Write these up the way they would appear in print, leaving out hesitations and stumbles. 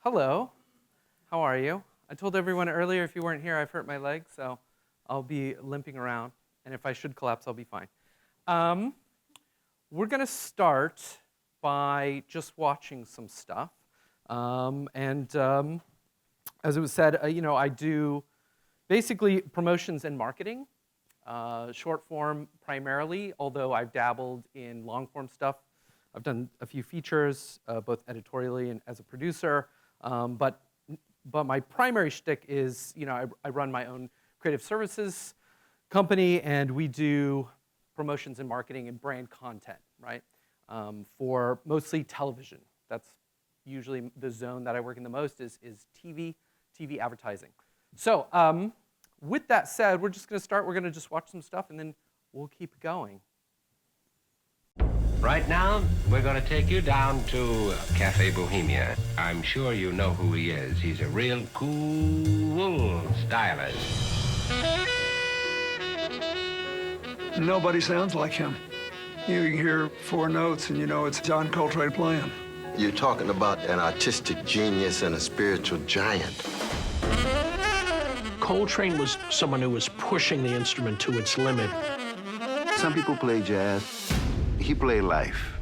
Hello, how are you? I told everyone earlier if you weren't here, I've hurt my leg, so I'll be limping around, and if I should collapse, I'll be fine. We're gonna start by just watching some stuff. As it was said, I do basically promotions and marketing, short form primarily, although I've dabbled in long form stuff. I've done a few features, both editorially and as a producer, but my primary shtick is, I run my own creative services company, and we do promotions and marketing and brand content, right? For mostly television. That's usually the zone that I work in the most is TV advertising. So with that said, we're just gonna start. We're gonna just watch some stuff, and then we'll keep going. Right now, we're going to take you down to Cafe Bohemia. I'm sure you know who he is. He's a real cool stylist. Nobody sounds like him. You can hear 4 notes and you know it's John Coltrane playing. You're talking about an artistic genius and a spiritual giant. Coltrane was someone who was pushing the instrument to its limit. Some people play jazz. He played life.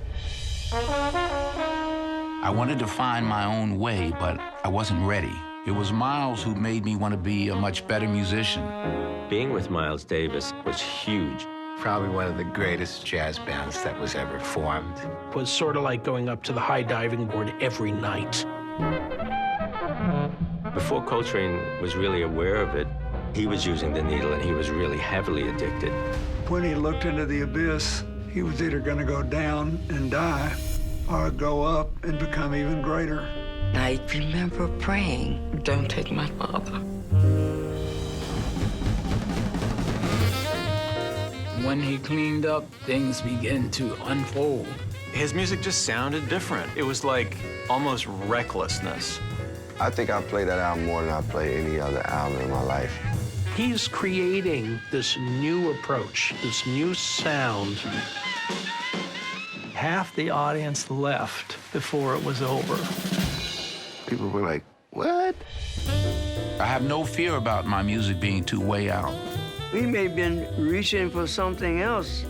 I wanted to find my own way, but I wasn't ready. It was Miles who made me want to be a much better musician. Being with Miles Davis was huge. Probably one of the greatest jazz bands that was ever formed. It was sort of like going up to the high diving board every night. Before Coltrane was really aware of it, he was using the needle and he was really heavily addicted. When he looked into the abyss, he was either going to go down and die or go up and become even greater. I remember praying, don't take my father. When he cleaned up, things began to unfold. His music just sounded different. It was like almost recklessness. I think I played that album more than I played any other album in my life. He's creating this new approach, this new sound. Half the audience left before it was over. People were like, what? I have no fear about my music being too way out. We may have been reaching for something else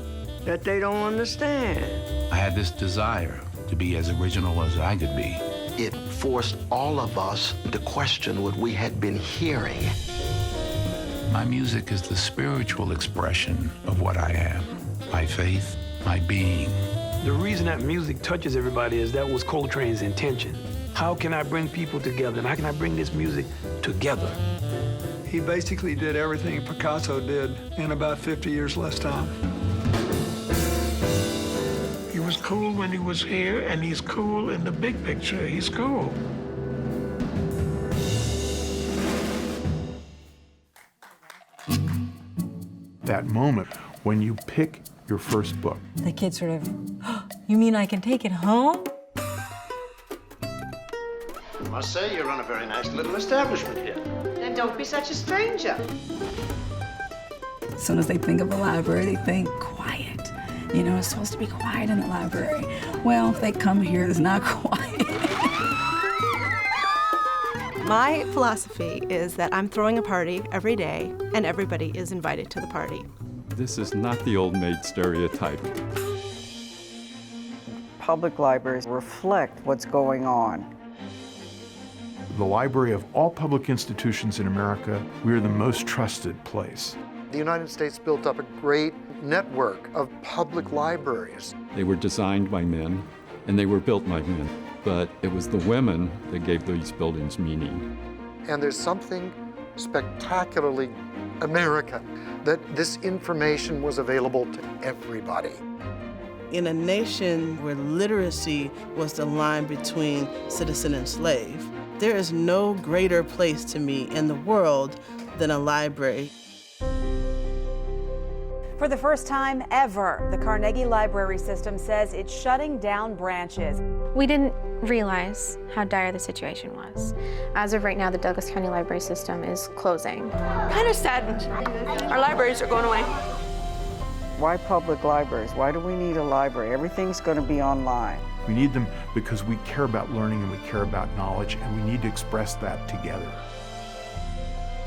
that they don't understand. I had this desire to be as original as I could be. It forced all of us to question what we had been hearing. My music is the spiritual expression of what I am, my faith, my being. The reason that music touches everybody is that was Coltrane's intention. How can I bring people together, and how can I bring this music together? He basically did everything Picasso did in about 50 years less time. He was cool when he was here, and he's cool in the big picture. He's cool. That moment when you pick your first book. The kid sort of, oh, you mean I can take it home? I must say, you run a very nice little establishment here. Then don't be such a stranger. As soon as they think of a library, they think quiet. You know, it's supposed to be quiet in the library. Well, if they come here, it's not quiet. My philosophy is that I'm throwing a party every day, and everybody is invited to the party. This is not the old maid stereotype. Public libraries reflect what's going on. The library of all public institutions in America, we are the most trusted place. The United States built up a great network of public libraries. They were designed by men, and they were built by men, but it was the women that gave these buildings meaning. And there's something spectacularly American that this information was available to everybody. In a nation where literacy was the line between citizen and slave, there is no greater place to me in the world than a library. For the first time ever, the Carnegie Library System says it's shutting down branches. We didn't realize how dire the situation was. As of right now, the Douglas County Library System is closing. Kind of saddened. Our libraries are going away. Why public libraries? Why do we need a library? Everything's going to be online. We need them because we care about learning and we care about knowledge, and we need to express that together.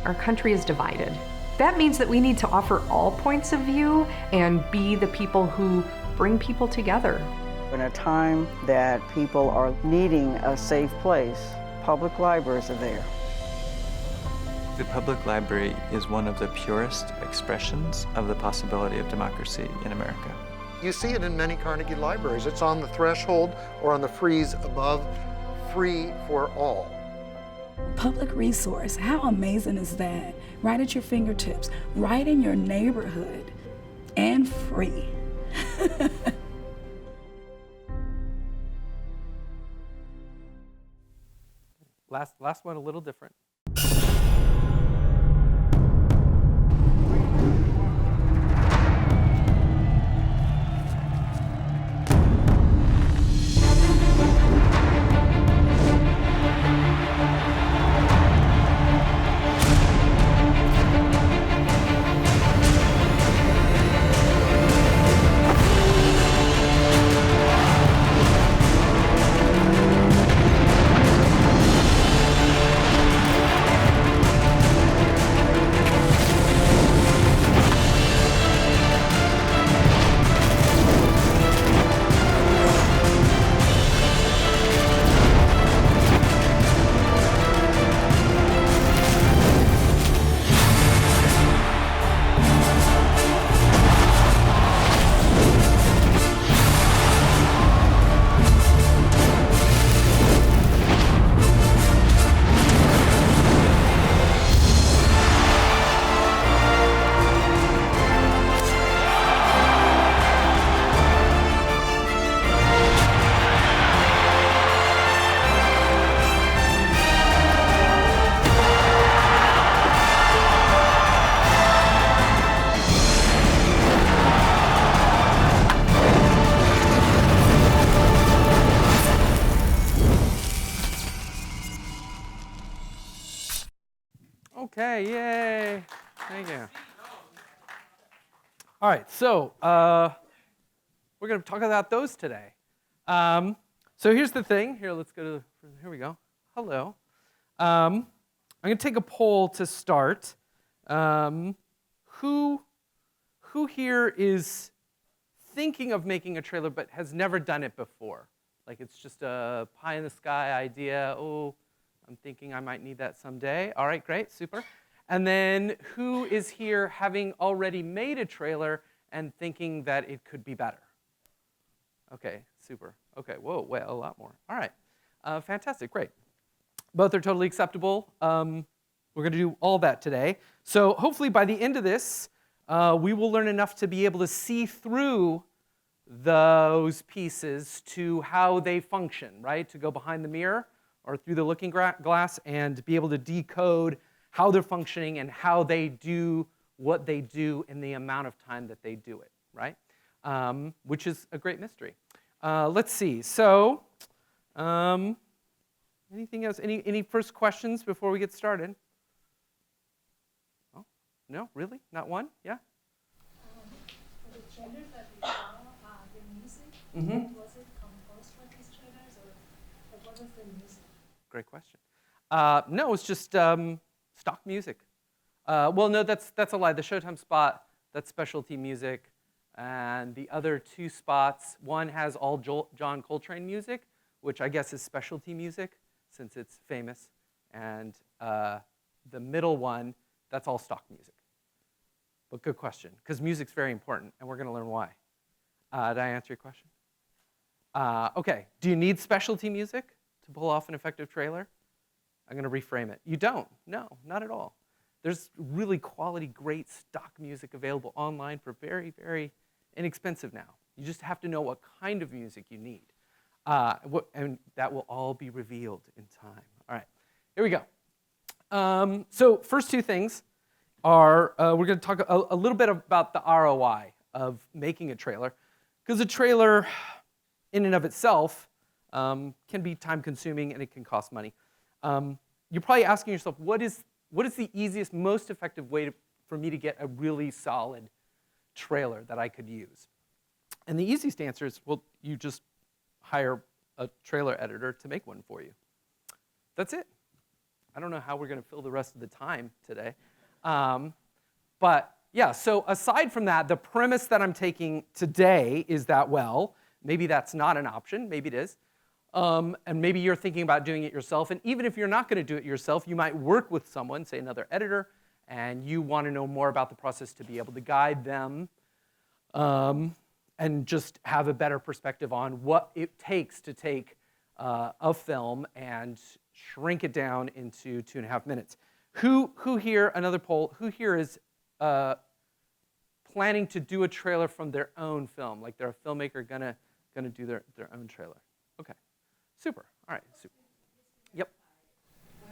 Our country is divided. That means that we need to offer all points of view and be the people who bring people together. In a time that people are needing a safe place, public libraries are there. The public library is one of the purest expressions of the possibility of democracy in America. You see it in many Carnegie libraries. It's on the threshold or on the frieze above, free for all. Public resource, how amazing is that? Right at your fingertips, right in your neighborhood, and free. Last one a little different. Okay, yay. Thank you. All right, so we're going to talk about those today. So here's the thing. Here, let's go to here we go. Hello. I'm going to take a poll to start. Who here is thinking of making a trailer but has never done it before? Like it's just a pie-in-the-sky idea. Oh, I'm thinking I might need that someday. All right, great, super. And then who is here having already made a trailer and thinking that it could be better? Okay, super. Okay, whoa, wait, a lot more. All right, fantastic, great. Both are totally acceptable. We're going to do all that today. So hopefully by the end of this, we will learn enough to be able to see through those pieces to how they function, right? To go behind the mirror or through the looking glass and be able to decode how they're functioning and how they do what they do in the amount of time that they do it, right? Which is a great mystery. Let's see. So, anything else? Any first questions before we get started? Oh, no, really? Not one? Yeah? The trailers that we saw, the music, was it composed for these trailers, or what was the music? Great question. No, it's just stock music. Well, no, that's a lie. The Showtime spot, that's specialty music. And the other two spots, one has all John Coltrane music, which I guess is specialty music since it's famous. And the middle one, that's all stock music. But good question, because music's very important, and we're going to learn why. Did I answer your question? Okay, do you need specialty music to pull off an effective trailer? I'm going to reframe it. You don't. No, not at all. There's really quality, great stock music available online for very, very inexpensive now. You just have to know what kind of music you need. And that will all be revealed in time. All right, here we go. So first two things are we're going to talk a little bit about the ROI of making a trailer. Because a trailer in and of itself can be time-consuming and it can cost money. You're probably asking yourself, what is the easiest, most effective way for me to get a really solid trailer that I could use? And the easiest answer is, well, you just hire a trailer editor to make one for you. That's it. I don't know how we're going to fill the rest of the time today. But yeah, so aside from that, the premise that I'm taking today is that, well, maybe that's not an option. Maybe it is. And maybe you're thinking about doing it yourself. And even if you're not going to do it yourself, you might work with someone, say another editor, and you want to know more about the process to be able to guide them and just have a better perspective on what it takes to take a film and shrink it down into 2.5 minutes. Who here, another poll, who here is planning to do a trailer from their own film? Like they're a filmmaker gonna do their own trailer? Okay, super, all right, super. Yep.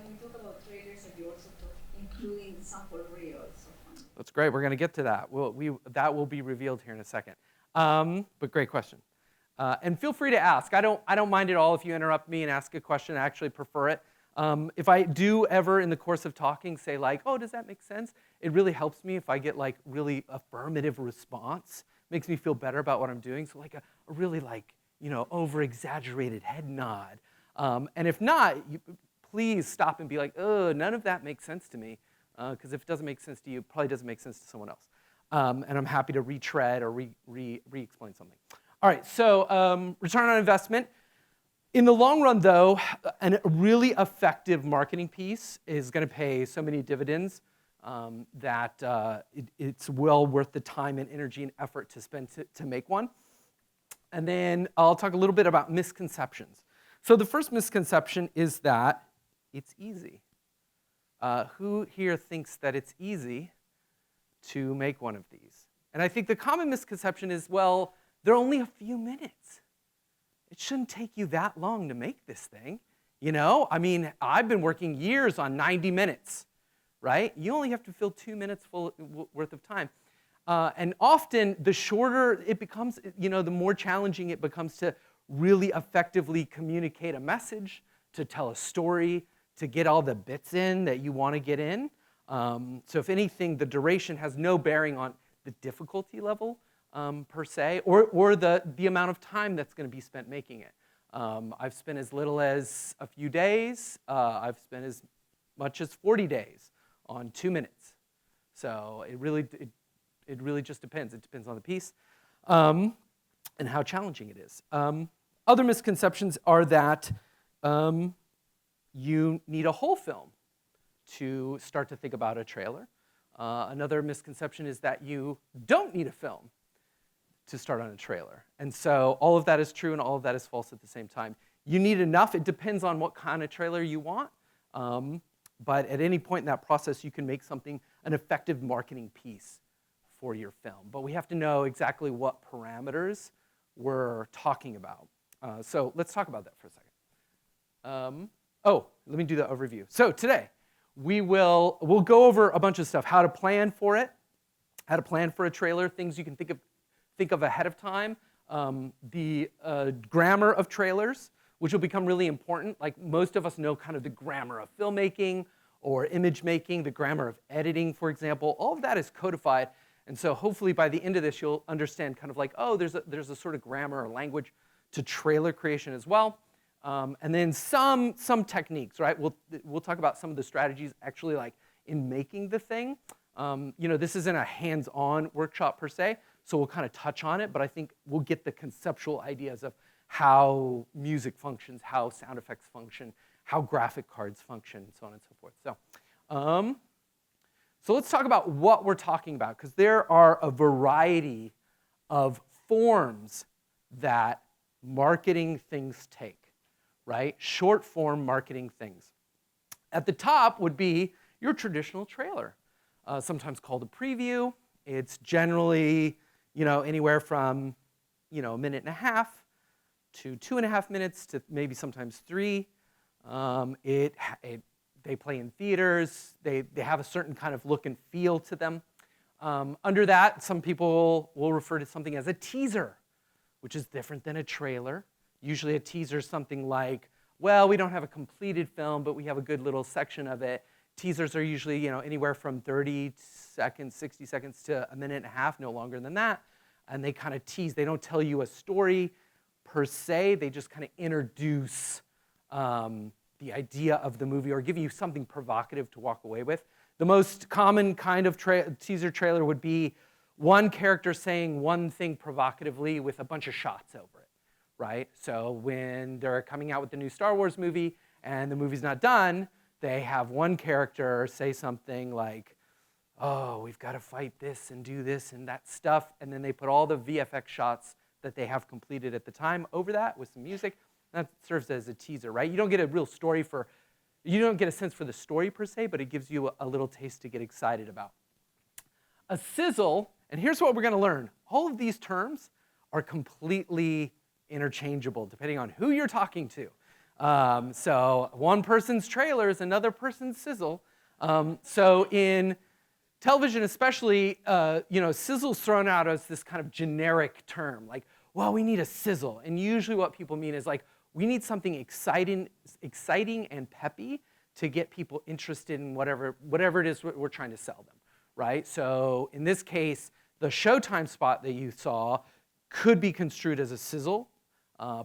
When we talk about trailers, and you also talk including sample reels. That's great, we're gonna get to that. That will be revealed here in a second. But great question. And feel free to ask. I don't mind at all if you interrupt me and ask a question. I actually prefer it. If I do ever in the course of talking say like, oh, does that make sense? It really helps me if I get like really affirmative response. Makes me feel better about what I'm doing. So like a really like, over-exaggerated head nod. And if not, please stop and be like, oh, none of that makes sense to me. Because if it doesn't make sense to you, it probably doesn't make sense to someone else. And I'm happy to retread or re-explain something. All right, so return on investment. In the long run, though, a really effective marketing piece is going to pay so many dividends that it's well worth the time and energy and effort to spend to make one. And then I'll talk a little bit about misconceptions. So the first misconception is that it's easy. Who here thinks that it's easy to make one of these? And I think the common misconception is, well, they're only a few minutes. It shouldn't take you that long to make this thing. I mean, I've been working years on 90 minutes, right? You only have to fill 2 minutes worth of time. And often, the shorter it becomes, the more challenging it becomes to really effectively communicate a message, to tell a story, to get all the bits in that you want to get in. So if anything, the duration has no bearing on the difficulty level per se, or the amount of time that's going to be spent making it. I've spent as little as a few days. I've spent as much as 40 days on 2 minutes. So it really just depends. It depends on the piece and how challenging it is. Other misconceptions are that you need a whole film to start to think about a trailer. Another misconception is that you don't need a film to start on a trailer. And so all of that is true and all of that is false at the same time. You need enough. It depends on what kind of trailer you want. But at any point in that process, you can make something, an effective marketing piece for your film. But we have to know exactly what parameters we're talking about. So let's talk about that for a second. Let me do the overview. So today, we'll go over a bunch of stuff, how to plan for it, how to plan for a trailer, things you can think of ahead of time, the grammar of trailers, which will become really important. Like most of us know kind of the grammar of filmmaking or image making, the grammar of editing, for example. All of that is codified. And so hopefully by the end of this, you'll understand kind of like, oh, there's a sort of grammar or language to trailer creation as well. And then some techniques, right? We'll talk about some of the strategies actually like in making the thing. This isn't a hands-on workshop per se, so we'll kind of touch on it, but I think we'll get the conceptual ideas of how music functions, how sound effects function, how graphic cards function, so on and so forth. So let's talk about what we're talking about, because there are a variety of forms that marketing things take, right? Short form marketing things. At the top would be your traditional trailer, sometimes called a preview. It's generally, anywhere from, a minute and a half to 2.5 minutes to maybe sometimes 3. They play in theaters. They have a certain kind of look and feel to them. Under that, some people will refer to something as a teaser, which is different than a trailer. Usually a teaser is something like, well, we don't have a completed film, but we have a good little section of it. Teasers are usually, anywhere from 30 seconds, 60 seconds to a minute and a half, no longer than that. And they kind of tease. They don't tell you a story per se. They just kind of introduce the idea of the movie or give you something provocative to walk away with. The most common kind of teaser trailer would be one character saying one thing provocatively with a bunch of shots over it, right? So when they're coming out with the new Star Wars movie and the movie's not done, they have one character say something like, oh, we've got to fight this and do this and that stuff, and then they put all the VFX shots that they have completed at the time over that with some music. That serves as a teaser, right? You don't get a real story you don't get a sense for the story per se, but it gives you a little taste to get excited about. A sizzle, and here's what we're going to learn. All of these terms are completely interchangeable depending on who you're talking to. So one person's trailer is another person's sizzle. So in television especially, sizzle's thrown out as this kind of generic term, like, well, we need a sizzle. And usually what people mean is like, we need something exciting and peppy to get people interested in whatever it is we're trying to sell them, right? So in this case, the Showtime spot that you saw could be construed as a sizzle,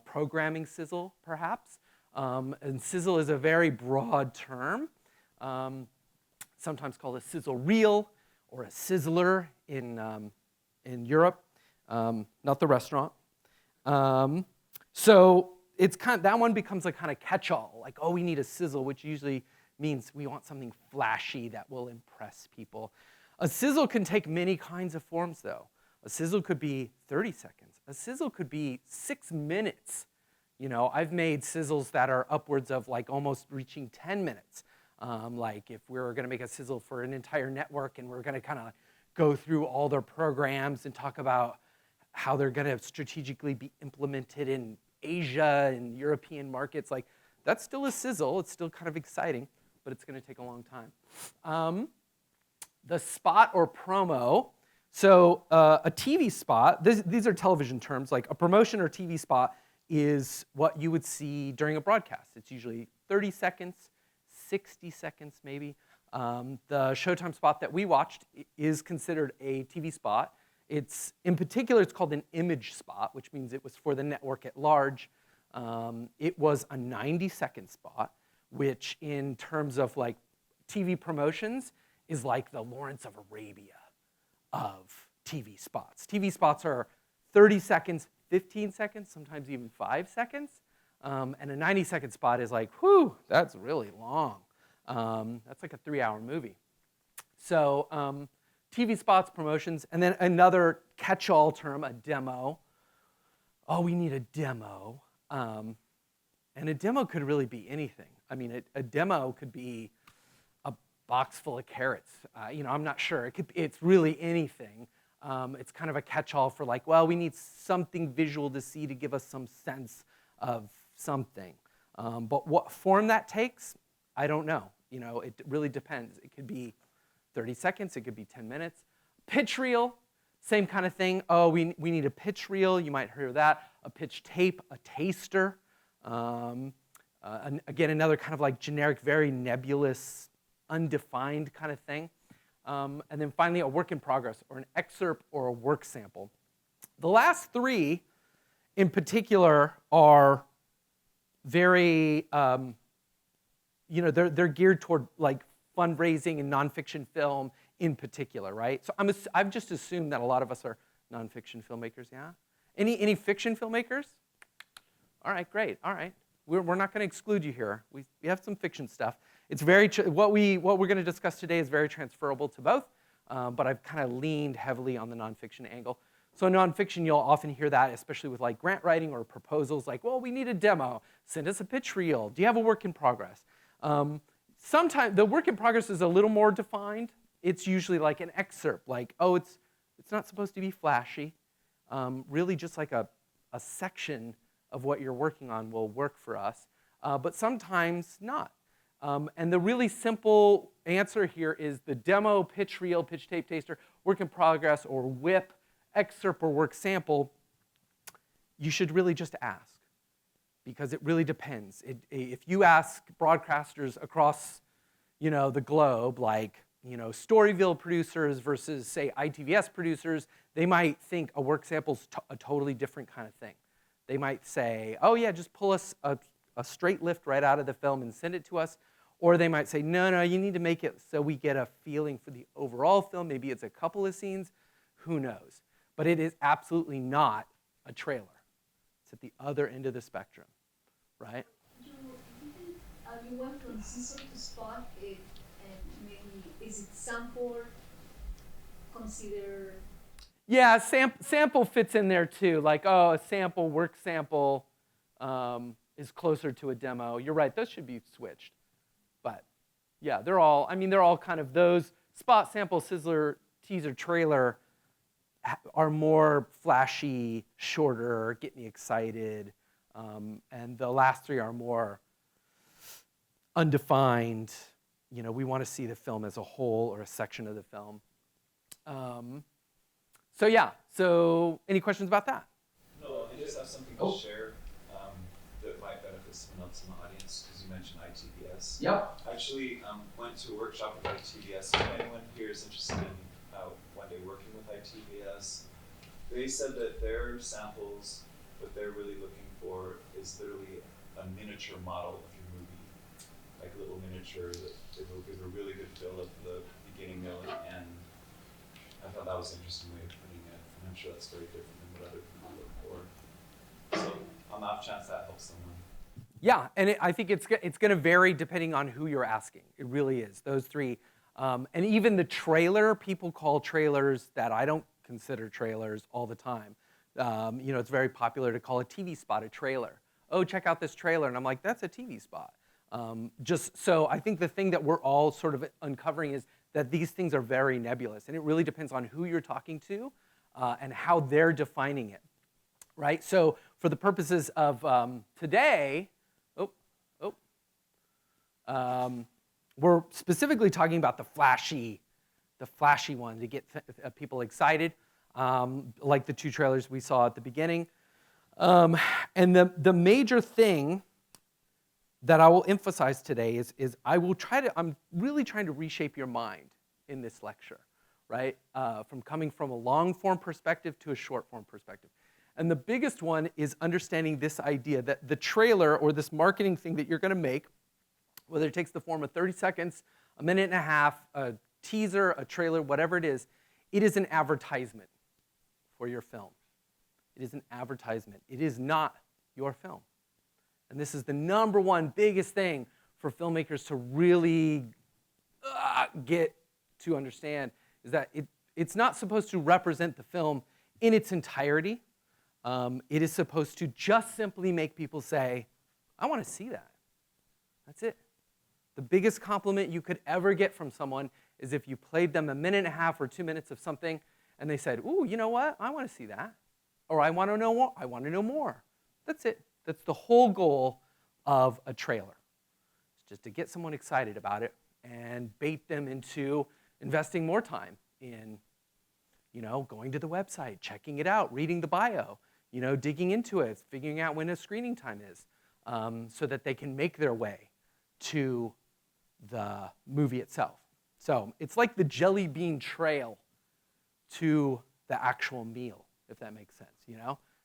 programming sizzle, perhaps. And sizzle is a very broad term, sometimes called a sizzle reel or a sizzler in Europe, not the restaurant. So it's that one becomes a kind of catch-all, like, oh, we need a sizzle, which usually means we want something flashy that will impress people. A sizzle can take many kinds of forms, though. A sizzle could be 30 seconds. A sizzle could be 6 minutes. I've made sizzles that are upwards of like almost reaching 10 minutes. Like if we were going to make a sizzle for an entire network and we're going to kind of go through all their programs and talk about how they're going to strategically be implemented in Asia and European markets, like that's still a sizzle. It's still kind of exciting, but it's going to take a long time. The spot or promo. So a TV spot, these are television terms, like a promotion or TV spot is what you would see during a broadcast. It's usually 30 seconds, 60 seconds maybe. The Showtime spot that we watched is considered a TV spot. In particular, it's called an image spot, which means it was for the network at large. It was a 90-second spot, which in terms of like TV promotions is like the Lawrence of Arabia of TV spots. TV spots are 30 seconds, 15 seconds, sometimes even 5 seconds. And a 90-second spot is like, whew, that's really long. That's like a 3-hour movie. So TV spots, promotions, and then another catch-all term, a demo. Oh, we need a demo. And a demo could really be anything. I mean, a demo could be a box full of carrots. I'm not sure. It's really anything. It's kind of a catch-all for like, well, we need something visual to see to give us some sense of something. But what form that takes, I don't know. It really depends. It could be 30 seconds. It could be 10 minutes. Pitch reel, same kind of thing. Oh, we need a pitch reel. You might hear that. A pitch tape, a taster. Again, another kind of like generic, very nebulous, undefined kind of thing. And then finally, a work in progress, or an excerpt, or a work sample. The last three, in particular, are very, they're geared toward like fundraising and nonfiction film in particular, right? So I've just assumed that a lot of us are nonfiction filmmakers, yeah? Any fiction filmmakers? All right, great, all right. We're not going to exclude you here. We have some fiction stuff. It's what we're going to discuss today is very transferable to both, but I've kind of leaned heavily on the nonfiction angle. So nonfiction, you'll often hear that, especially with like grant writing or proposals, like, well, we need a demo. Send us a pitch reel. Do you have a work in progress? Sometimes the work in progress is a little more defined. It's usually like an excerpt, like, oh, it's not supposed to be flashy. Really just like a section of what you're working on will work for us, but sometimes not. And the really simple answer here is the demo, pitch reel, pitch tape taster, work in progress, or whip, excerpt, or work sample. You should really just ask, because it really depends. If you ask broadcasters across the globe, like, Storyville producers versus, say, ITVS producers, they might think a work sample's a totally different kind of thing. They might say, oh yeah, just pull us a straight lift right out of the film and send it to us. Or they might say, no, you need to make it so we get a feeling for the overall film. Maybe it's a couple of scenes, who knows. But it is absolutely not a trailer. It's at the other end of the spectrum, right? You went from scissor to spot it, and maybe, is it sample consider? Yeah, sample fits in there too. Like, oh, a sample, work sample is closer to a demo. You're right, those should be switched. But yeah, they're all kind of those. Spot, sample, sizzler, teaser, trailer are more flashy, shorter, get me excited. And the last three are more undefined. We want to see the film as a whole or a section of the film. So yeah, so any questions about that? No, I just have something to share that might benefit someone else in the audience, because you mentioned ITVS. Yep. I actually went to a workshop with ITVS. If anyone here is interested in one day working with ITVS, they said that their samples, what they're really looking for is literally a miniature model of your movie, like a little miniature that will give a really good feel of the beginning, middle, and end. I thought that was an interesting way of putting it, and I'm sure that's very different than what other people look for. So on the off chance that helps someone. Yeah, and I think it's going to vary depending on who you're asking. It really is, those three. And even the trailer, people call trailers that I don't consider trailers all the time. It's very popular to call a TV spot a trailer. Oh, check out this trailer. And I'm like, that's a TV spot. Just so I think the thing that we're all sort of uncovering is that these things are very nebulous. And it really depends on who you're talking to and how they're defining it, right? So for the purposes of today, we're specifically talking about the flashy one to get people excited, like the two trailers we saw at the beginning. And the major thing that I will emphasize today is I'm really trying to reshape your mind in this lecture, right? From coming from a long form perspective to a short form perspective. And the biggest one is understanding this idea that the trailer or this marketing thing that you're going to make, whether it takes the form of 30 seconds, a minute and a half, a teaser, a trailer, whatever it is an advertisement for your film. It is an advertisement. It is not your film. And this is the number one biggest thing for filmmakers to really get to understand, is that it's not supposed to represent the film in its entirety. It is supposed to just simply make people say, I want to see that. That's it. The biggest compliment you could ever get from someone is if you played them a minute and a half or 2 minutes of something and they said, ooh, you know what? I want to see that. Or I want to know more. I want to know more. That's it. That's the whole goal of a trailer. It's just to get someone excited about it and bait them into investing more time in, going to the website, checking it out, reading the bio, digging into it, figuring out when a screening time is, so that they can make their way to the movie itself. So it's like the jelly bean trail to the actual meal, if that makes sense.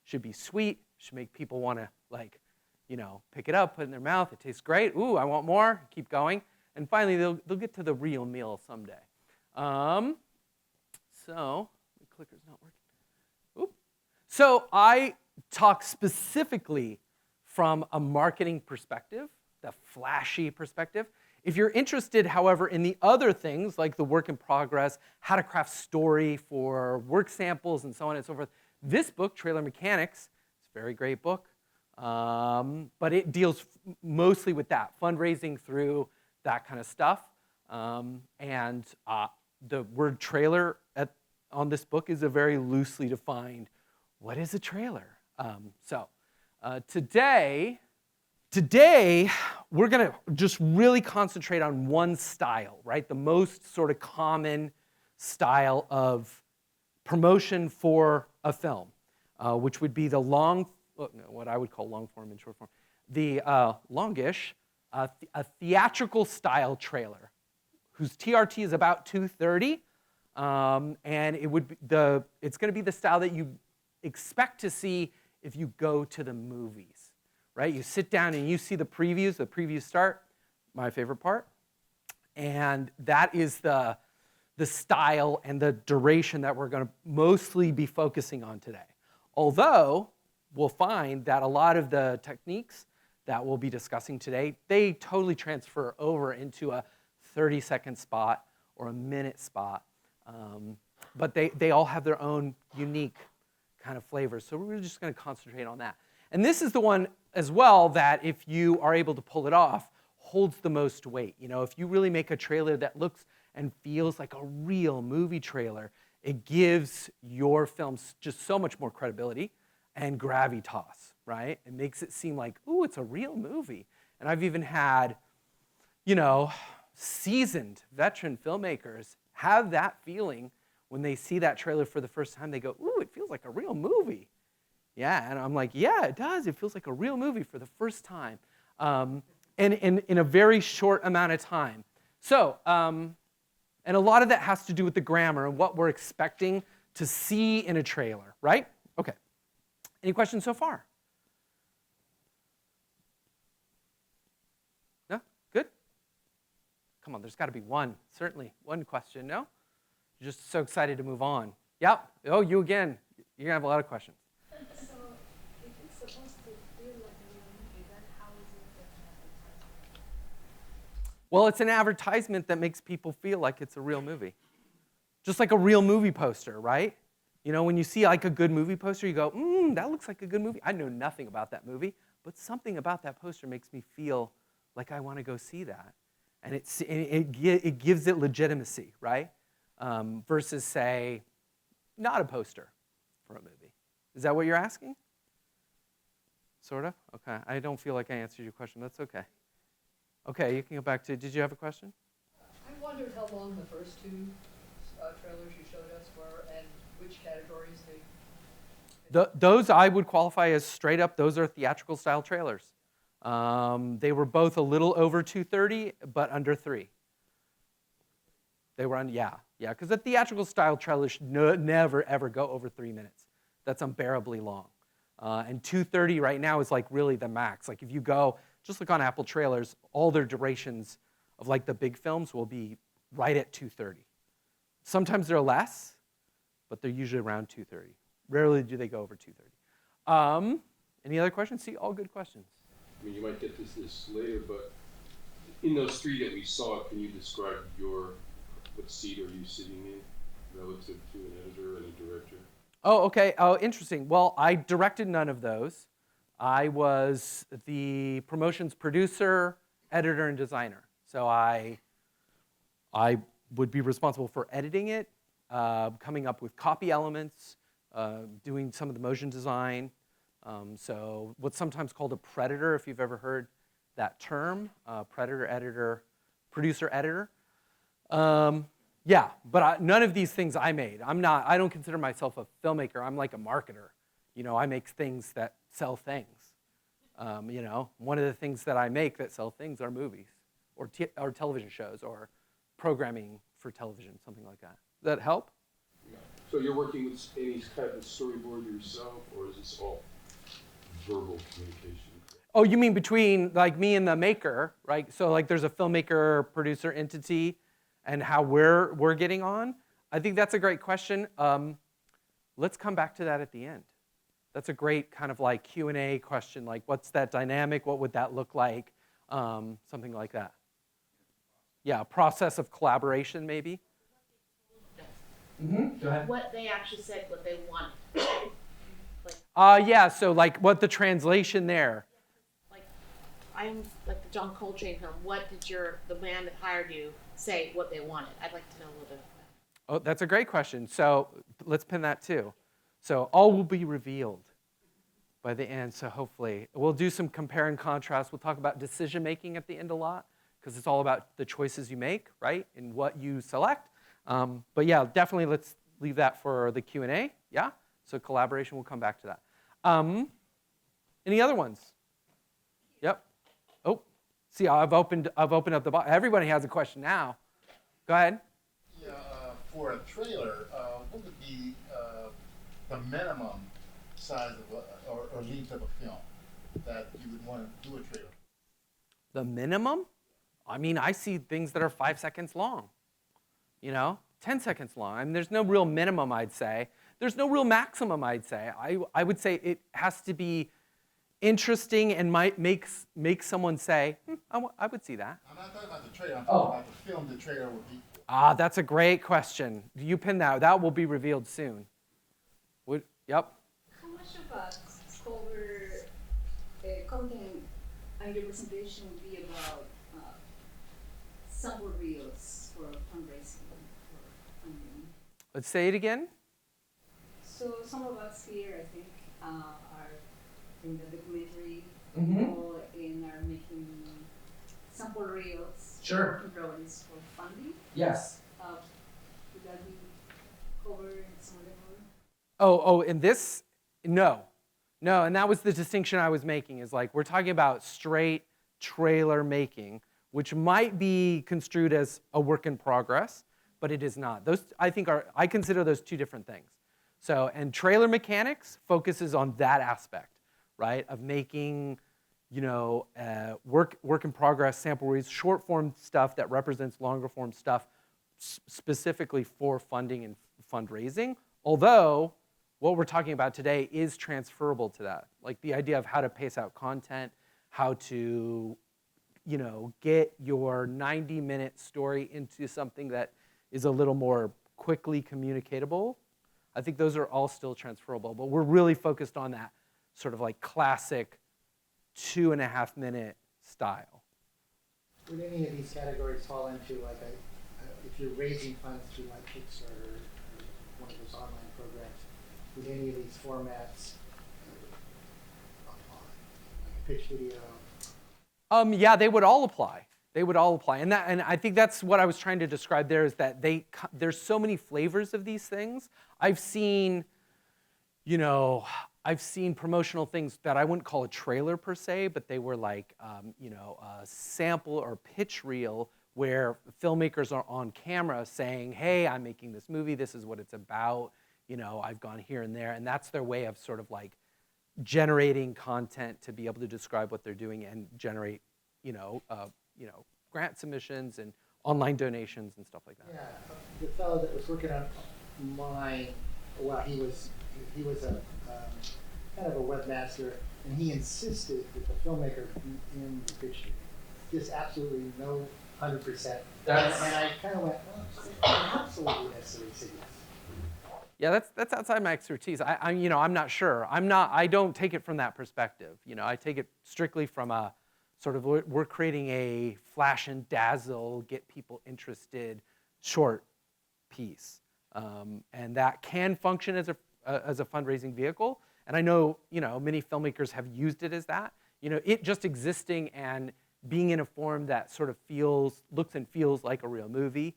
Should be sweet, should make people want to pick it up, put it in their mouth. It tastes great. Ooh, I want more. Keep going, and finally they'll get to the real meal someday. So the clicker's not working. Oop. So I talk specifically from a marketing perspective, the flashy perspective. If you're interested, however, in the other things like the work in progress, how to craft story for work samples, and so on and so forth, this book, Trailer Mechanics, it's a very great book, but it deals mostly with that, fundraising through that kind of stuff. And the word trailer on this book is a very loosely defined, what is a trailer? Today, we're going to just really concentrate on one style, right? The most sort of common style of promotion for a film, which would be the what I would call long form and short form. The longish, a theatrical style trailer. whose TRT is about 230, and it's going to be the style that you expect to see if you go to the movies, right? You sit down and you see the previews. The previews start, my favorite part, and that is the style and the duration that we're going to mostly be focusing on today. Although we'll find that a lot of the techniques that we'll be discussing today, they totally transfer over into a 30-second spot or a minute spot. But they all have their own unique kind of flavors. So we're just going to concentrate on that. And this is the one as well that if you are able to pull it off, holds the most weight. You know, if you really make a trailer that looks and feels like a real movie trailer, it gives your films just so much more credibility and gravitas, right? It makes it seem like, ooh, it's a real movie. And I've even had, you know, seasoned veteran filmmakers have that feeling when they see that trailer for the first time. They go, ooh, it feels like a real movie. Yeah, and I'm like, yeah, it does. It feels like a real movie for the first time. And in a very short amount of time. So, and a lot of that has to do with the grammar and what we're expecting to see in a trailer, right? Okay. Any questions so far? No? Good? Come on, there's got to be one. Certainly, one question, no? You're just so excited to move on. Yep. Oh, you again. You're going to have a lot of questions. So, if it's supposed to feel like a real movie, then how is it an advertisement? Well, it's an advertisement that makes people feel like it's a real movie. Just like a real movie poster, right? You know, when you see like a good movie poster, you go, that looks like a good movie. I know nothing about that movie, but something about that poster makes me feel like I want to go see that. And it gives it legitimacy, right? Versus, say, not a poster for a movie. Is that what you're asking? Sort of? Okay. I don't feel like I answered your question. That's okay. Okay, you can go back to, did you have a question? I wondered how long the first two trailers you showed us were and which categories they... Those I would qualify as straight up, those are theatrical style trailers. They were both a little over 2:30, but under 3. They were on, yeah, because the theatrical style trailer should never ever go over 3 minutes. That's unbearably long. And 2:30 right now is like really the max. Like if you go, just look on Apple trailers, all their durations of like the big films will be right at 2:30. Sometimes they're less, but they're usually around 2:30. Rarely do they go over 2:30. Any other questions? See, all good questions. I mean, you might get this later, but in those 3 that we saw, can you describe what seat are you sitting in relative to an editor and a director? Oh, okay. Oh, interesting. Well, I directed none of those. I was the promotions producer, editor, and designer. So I would be responsible for editing it, coming up with copy elements, doing some of the motion design. So what's sometimes called a predator, if you've ever heard that term, predator, editor, producer, editor. Yeah, but none of these things I made. I don't consider myself a filmmaker. I'm like a marketer. You know, I make things that sell things. You know, one of the things that I make that sell things are movies or television shows or programming for television, something like that. Does that help? Yeah. So you're working with any kind of storyboard yourself, or is this all verbal communication? Oh, you mean between like me and the maker, right? So like there's a filmmaker producer entity and how we're getting on? I think that's a great question. Let's come back to that at the end. That's a great kind of like Q&A question, like what's that dynamic? What would that look like? Something like that. Yeah, a process of collaboration maybe. Mm-hmm. Go ahead. What they actually said, what they wanted. Yeah, so like what the translation there. Like, I'm like the John Coltrane film. What did the man that hired you say what they wanted? I'd like to know a little bit about that. Oh, that's a great question. So let's pin that too. So all will be revealed by the end. So hopefully we'll do some compare and contrast. We'll talk about decision making at the end a lot because it's all about the choices you make, right, and what you select. But yeah, definitely let's leave that for the Q&A. Yeah. So collaboration. We'll come back to that. Any other ones? Yep. Oh, see, I've opened up the box. Everybody has a question now. Go ahead. Yeah, for a trailer, what would be the minimum size of or length of a film that you would want to do a trailer? The minimum? I mean, I see things that are 5 seconds long, 10 seconds long. I mean, there's no real minimum, I'd say. There's no real maximum, I'd say. I would say it has to be interesting and might make someone say, I would see that. I'm not talking about the trailer, I'm talking about the film the trailer would be for. Ah, that's a great question. You pin that. That will be revealed soon. Yep. How much of a cover content and your presentation would be about sample reels for fundraising or funding? Let's say it again. So some of us here, I think, are in the documentary Mhm. or are making sample reels Sure. for drawings for funding. Yes. Would that be covered in some of the In this? No, and that was the distinction I was making, is like, we're talking about straight trailer making, which might be construed as a work in progress, but it is not. Those, I consider those two different things. So, and trailer mechanics focuses on that aspect, right, of making, work in progress sample reads, short form stuff that represents longer form stuff specifically for funding and fundraising, although what we're talking about today is transferable to that. Like the idea of how to pace out content, how to, get your 90-minute story into something that is a little more quickly communicatable. I think those are all still transferable, but we're really focused on that sort of like classic 2.5-minute style. Would any of these categories fall into like if you're raising funds through like Kickstarter or one of those online programs, would any of these formats apply? Like a pitch video? Yeah, they would all apply. They would all apply, and I think that's what I was trying to describe there, is that there's so many flavors of these things. I've seen promotional things that I wouldn't call a trailer per se, but they were like, a sample or pitch reel where filmmakers are on camera saying, hey, I'm making this movie, this is what it's about, I've gone here and there, and that's their way of sort of like generating content to be able to describe what they're doing and generate, grant submissions and online donations and stuff like that. Yeah, the fellow that was working on mine, he was a kind of a webmaster, and he insisted that the filmmaker be in the picture. Just absolutely no 100%. And I kind of went, absolutely necessary to say yes. Yeah, that's outside my expertise. I'm not sure. I don't take it from that perspective. I take it strictly from a sort of, we're creating a flash and dazzle, get people interested, short piece, and that can function as a fundraising vehicle. And I know many filmmakers have used it as that. It just existing and being in a form that sort of looks and feels like a real movie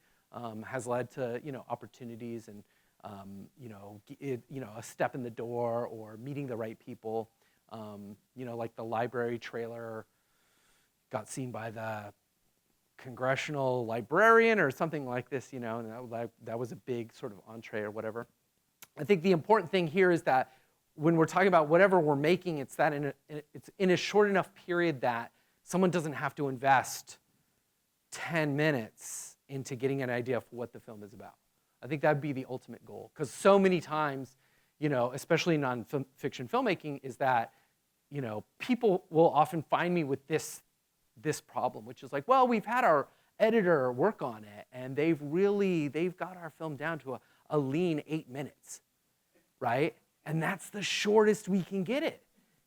has led to opportunities and a step in the door or meeting the right people. Like the library trailer got seen by the congressional librarian or something like this, and that was a big sort of entree or whatever. I think the important thing here is that when we're talking about whatever we're making, it's in a short enough period that someone doesn't have to invest 10 minutes into getting an idea of what the film is about. I think that'd be the ultimate goal, because so many times, especially in non-fiction filmmaking, is that, people will often find me with this problem, which is like, well, we've had our editor work on it, and they've got our film down to a lean 8 minutes, right? And that's the shortest we can get it,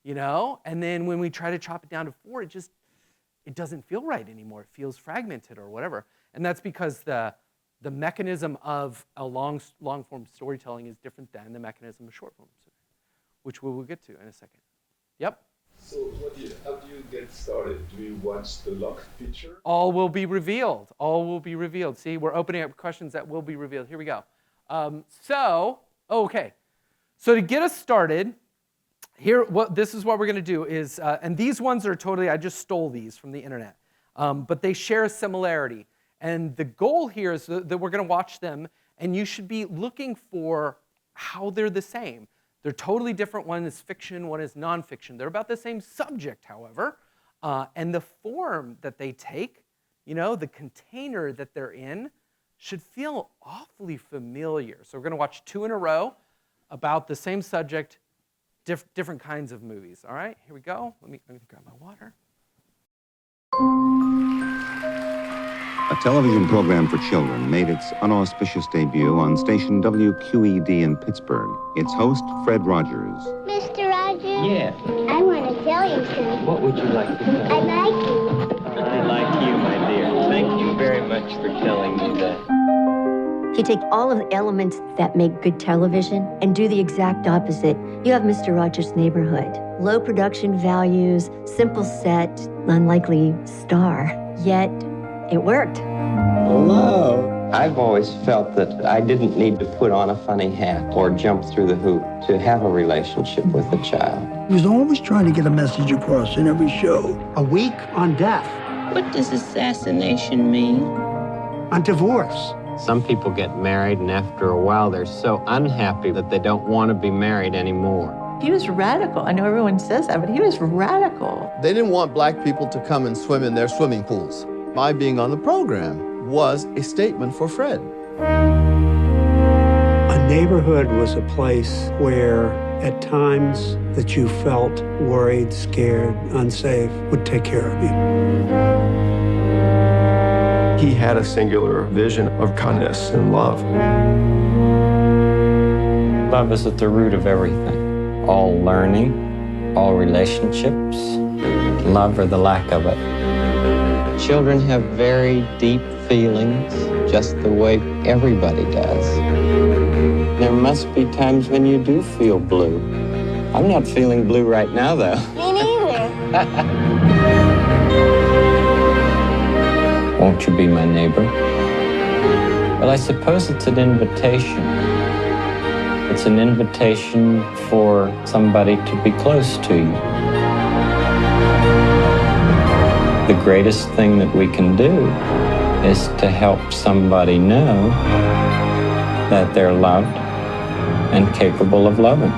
And then when we try to chop it down to 4, it doesn't feel right anymore. It feels fragmented or whatever. And that's because the mechanism of a long-form storytelling is different than the mechanism of short-form storytelling, which we will get to in a second. Yep? So how do you get started? Do you watch the locked feature? All will be revealed. All will be revealed. See, we're opening up questions that will be revealed. Here we go. Okay. So to get us started, this is what we're going to do is, and these ones are totally, I just stole these from the internet, but they share a similarity. And the goal here is that we're going to watch them, and you should be looking for how they're the same. They're totally different. One is fiction, one is nonfiction. They're about the same subject, however, and the form that they take, the container that they're in, should feel awfully familiar. So we're going to watch 2 in a row about the same subject, different kinds of movies. All right, here we go. Let me grab my water. A television program for children made its unauspicious debut on station WQED in Pittsburgh. Its host, Fred Rogers. Mr. Rogers? Yeah. I want to tell you something. What would you like to know? I like you. I like you, my dear. Thank you very much for telling me that. If you take all of the elements that make good television and do the exact opposite, you have Mr. Rogers' Neighborhood. Low production values, simple set, unlikely star. Yet, it worked. Hello. I've always felt that I didn't need to put on a funny hat or jump through the hoop to have a relationship with a child. He was always trying to get a message across in every show. A week on death. What does assassination mean? On divorce. Some people get married, and after a while, they're so unhappy that they don't want to be married anymore. He was radical. I know everyone says that, but he was radical. They didn't want black people to come and swim in their swimming pools. My being on the program was a statement for Fred. A neighborhood was a place where, at times that you felt worried, scared, unsafe, would take care of you. He had a singular vision of kindness and love. Love is at the root of everything. All learning, all relationships, love or the lack of it. Children have very deep feelings, just the way everybody does. There must be times when you do feel blue. I'm not feeling blue right now, though. Me neither. Won't you be my neighbor? Well, I suppose it's an invitation. It's an invitation for somebody to be close to you. The greatest thing that we can do is to help somebody know that they're loved and capable of loving.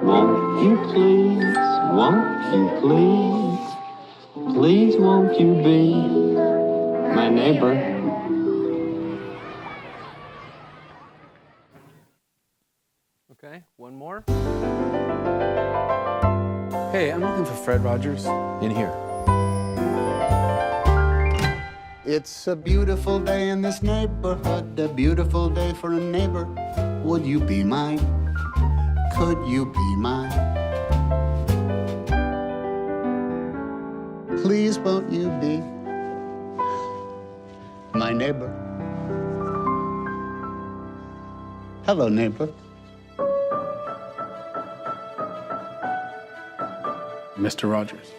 Won't you please, won't you please, please won't you be my neighbor? Okay, one more. Hey, I'm looking for Fred Rogers. In here. It's a beautiful day in this neighborhood, a beautiful day for a neighbor. Would you be mine? Could you be mine? Please won't you be my neighbor? Hello, neighbor. Mr. Rogers,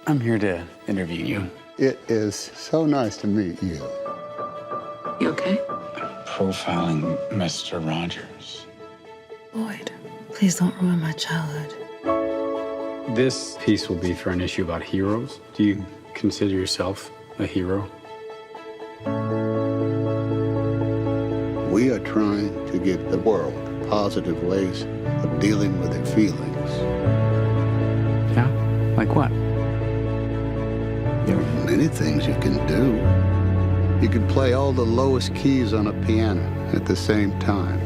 I'm here to interview you. It is so nice to meet you. You okay? Profiling Mr. Rogers. Lloyd, please don't ruin my childhood. This piece will be for an issue about heroes. Do you consider yourself a hero? We are trying to give the world positive ways of dealing with their feelings. Yeah? Like what? There are many things you can do. You can play all the lowest keys on a piano at the same time.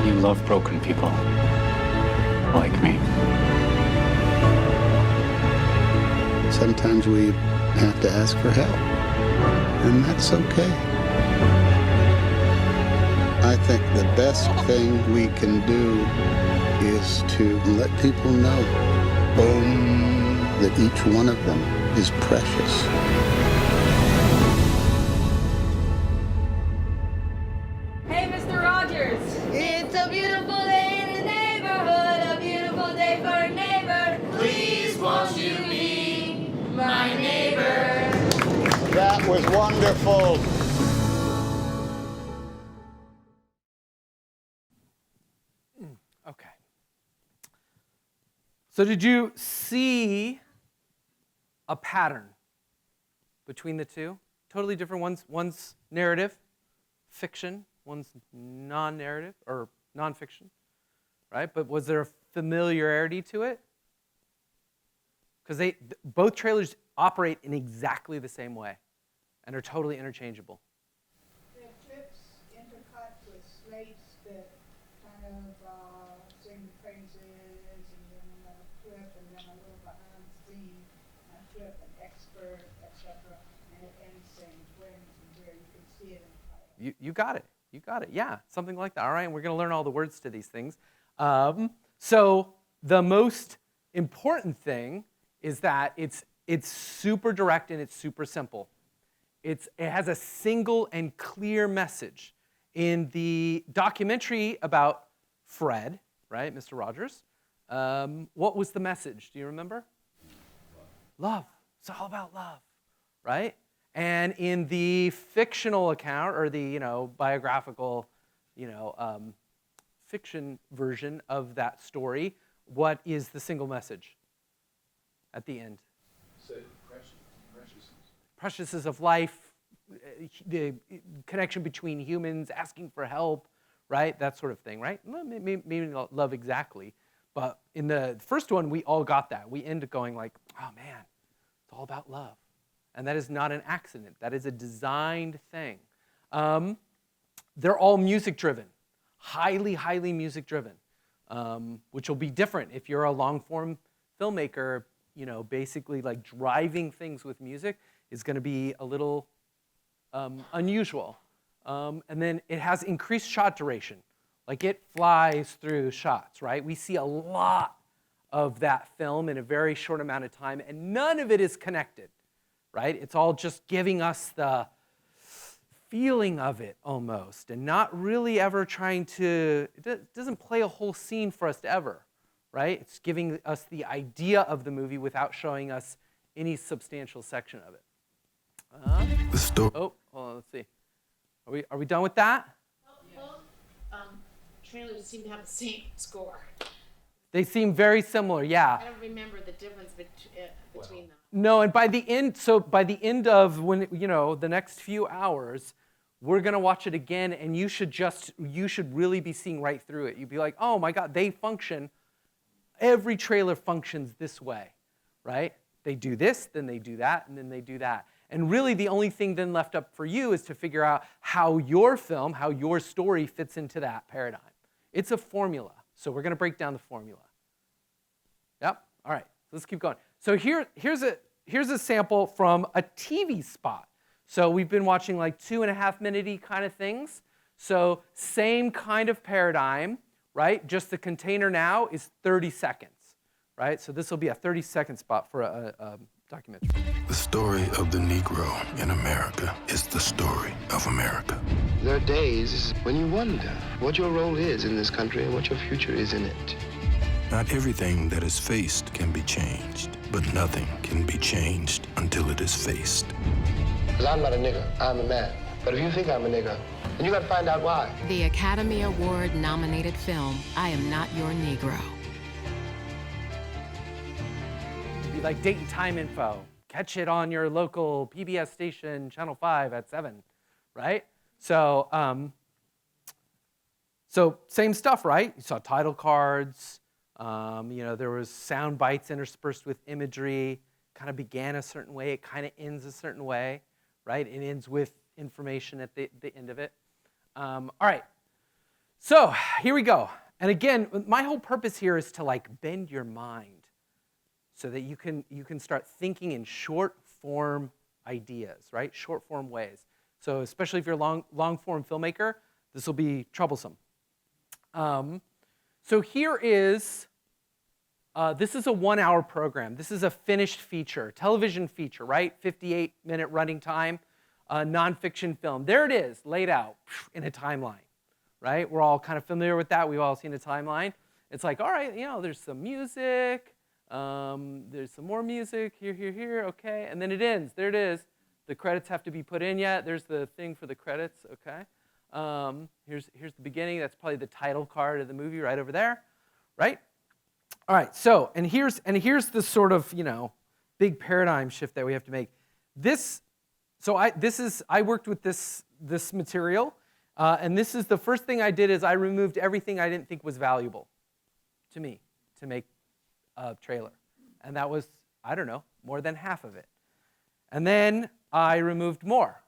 You love broken people. Like me. Sometimes we have to ask for help, and that's okay. I think the best thing we can do is to let people know that each one of them is precious. Hey, Mr. Rogers. It's a beautiful day in the neighborhood, a beautiful day for a neighbor. Please won't you be my neighbor? That was wonderful. So did you see a pattern between the two? Totally different. One's narrative, fiction. One's non-narrative or non-fiction, right? But was there a familiarity to it? Because both trailers operate in exactly the same way and are totally interchangeable. There are clips intercut with slates that kind of sing the praises, and then another clip, and then a little behind the scene clip, an expert, etc. And it ends saying when and where you can see it in the You got it. You got it. Yeah, something like that. All right, we're going to learn all the words to these things. So the most important thing is that it's super direct and it's super simple. It has a single and clear message. In the documentary about Fred, right, Mr. Rogers, what was the message? Do you remember? Love. It's all about love, right? And in the fictional account, or the biographical, fiction version of that story, what is the single message at the end? Preciousness of life, the connection between humans, asking for help, right? That sort of thing, right? Maybe not love exactly, but in the first one, we all got that. We end up going like, oh man, it's all about love. And that is not an accident. That is a designed thing. They're all music-driven, highly, highly music-driven, which will be different if you're a long-form filmmaker. Basically like driving things with music is going to be a little unusual. And then it has increased shot duration. Like it flies through shots, right? We see a lot of that film in a very short amount of time, and none of it is connected, right? It's all just giving us the feeling of it almost, and not really ever trying to, it doesn't play a whole scene for us to ever, right? It's giving us the idea of the movie without showing us any substantial section of it. Oh, hold on, let's see. Are we done with that? Trailers seem to have the same score. They seem very similar, yeah. I don't remember the difference between them. No, and by the end of when the next few hours, we're gonna watch it again, and you should really be seeing right through it. You'd be like, oh my God, they function. Every trailer functions this way, right? They do this, then they do that, and then they do that. And really the only thing then left up for you is to figure out how your film, how your story fits into that paradigm. It's a formula, so we're gonna break down the formula. Yep, all right, let's keep going. So here's a sample from a TV spot. So we've been watching like 2.5-minute-y kind of things. So same kind of paradigm, right? Just the container now is 30 seconds, right? So this will be a 30-second spot for a documentary. The story of the Negro in America is the story of America. There are days when you wonder what your role is in this country and what your future is in it. Not everything that is faced can be changed, but nothing can be changed until it is faced. Because I'm not a nigger, I'm a man. But if you think I'm a nigger, then you gotta find out why. The Academy Award nominated film, I Am Not Your Negro. It'd be like date and time info. Catch it on your local PBS station, Channel 5 at 7, right? So, so same stuff, right? You saw title cards. There was sound bites interspersed with imagery. Kind of began a certain way. It kind of ends a certain way, right? It ends with information at the end of it. All right. So here we go. And again, my whole purpose here is to like bend your mind so that you can start thinking in short form ideas, right? Short form ways. So especially if you're a long form filmmaker, this will be troublesome. So here is, this is a 1-hour program. This is a finished feature, television feature, right? 58-minute running time, nonfiction film. There it is, laid out in a timeline, right? We're all kind of familiar with that. We've all seen a timeline. It's like, all right, there's some music. There's some more music, here, okay. And then it ends. There it is. The credits have to be put in yet. There's the thing for the credits, okay. Here's the beginning. That's probably the title card of the movie right over there, right? All right, so, and here's the sort of, big paradigm shift that we have to make. I worked with this material, and this is the first thing I did is I removed everything I didn't think was valuable to me to make a trailer. And that was, I don't know, more than half of it. And then I removed more.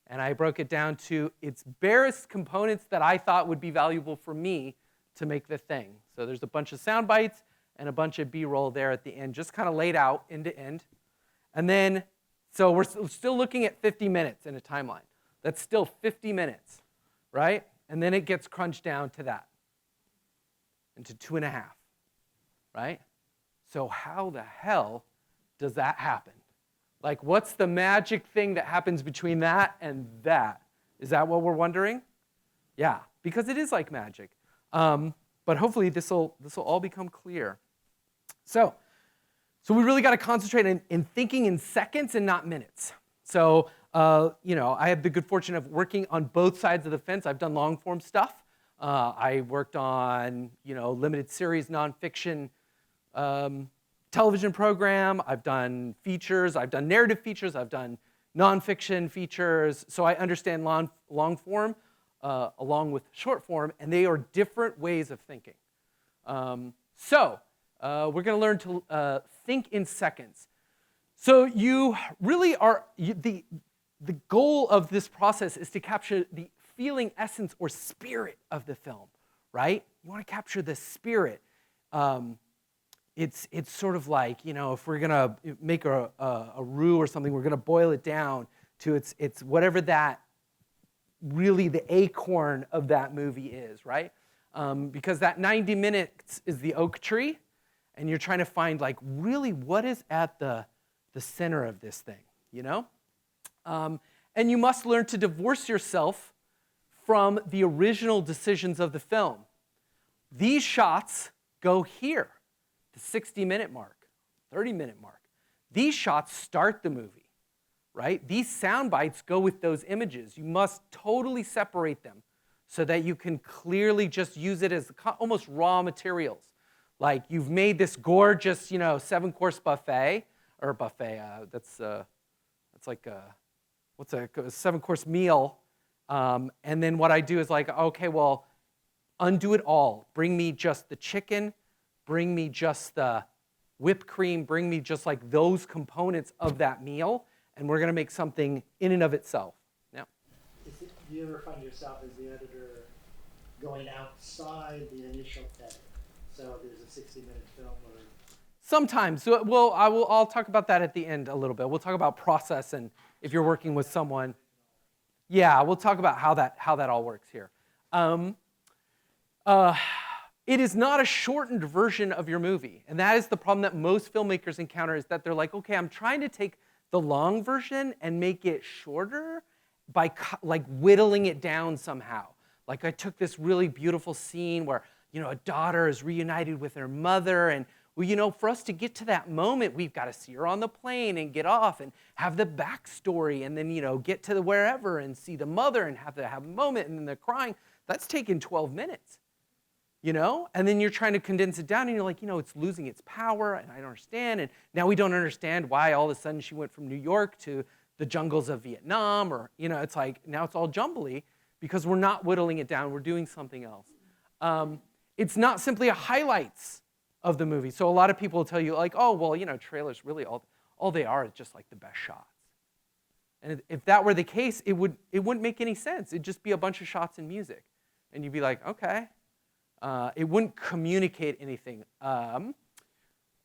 And I broke it down to its barest components that I thought would be valuable for me to make the thing. So there's a bunch of sound bites and a bunch of B-roll there at the end, just kind of laid out end to end. And then, so we're still looking at 50 minutes in a timeline. That's still 50 minutes, right? And then it gets crunched down to that, into 2.5, right? So how the hell does that happen? Like, what's the magic thing that happens between that and that? Is that what we're wondering? Yeah, because it is like magic. But hopefully this will all become clear. So we really got to concentrate in thinking in seconds and not minutes. So, I had the good fortune of working on both sides of the fence. I've done long form stuff. I worked on, limited series nonfiction television program. I've done features. I've done narrative features. I've done nonfiction features. So I understand long form along with short form, and they are different ways of thinking. We're going to learn to think in seconds. So you really are, the goal of this process is to capture the feeling, essence, or spirit of the film, right? You want to capture the spirit. It's sort of like, if we're going to make a roux or something, we're going to boil it down to its whatever that really the acorn of that movie is, right? Because that 90 minutes is the oak tree, and you're trying to find, like, really what is at the center of this thing, And you must learn to divorce yourself from the original decisions of the film. These shots go here, the 60-minute mark, 30-minute mark. These shots start the movie, right? These sound bites go with those images. You must totally separate them so that you can clearly just use it as almost raw materials. Like, you've made this gorgeous, 7-course buffet, or buffet, that's like what's a 7-course meal. And then what I do is like, okay, well, undo it all. Bring me just the chicken, bring me just the whipped cream, bring me just like those components of that meal, and we're going to make something in and of itself. Now, do you ever find yourself as the editor going outside the initial edit? So there's a 60-minute film or... Sometimes. So, I'll talk about that at the end a little bit. We'll talk about process and if you're working with someone. Yeah, we'll talk about how that all works here. It is not a shortened version of your movie. And that is the problem that most filmmakers encounter, is that they're like, okay, I'm trying to take the long version and make it shorter by like whittling it down somehow. Like, I took this really beautiful scene where, a daughter is reunited with her mother, and well, for us to get to that moment, we've got to see her on the plane and get off and have the backstory, and then, get to the wherever and see the mother and have a moment, and then they're crying. That's taken 12 minutes, And then you're trying to condense it down, and you're like, it's losing its power, and I don't understand. And now we don't understand why all of a sudden she went from New York to the jungles of Vietnam, or, it's like, now it's all jumbly because we're not whittling it down. We're doing something else. It's not simply a highlights of the movie. So a lot of people will tell you, like, oh, well, trailers really all they are is just like the best shots. And if that were the case, it wouldn't make any sense. It'd just be a bunch of shots and music. And you'd be like, okay. It wouldn't communicate anything. And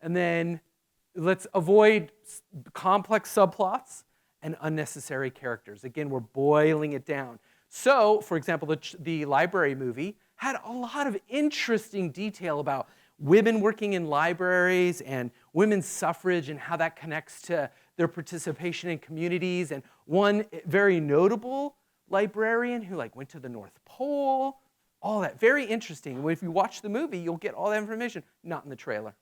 then let's avoid complex subplots and unnecessary characters. Again, we're boiling it down. So, for example, the library movie had a lot of interesting detail about women working in libraries and women's suffrage and how that connects to their participation in communities. And one very notable librarian who went to the North Pole, all that. Very interesting. If you watch the movie, you'll get all that information. Not in the trailer.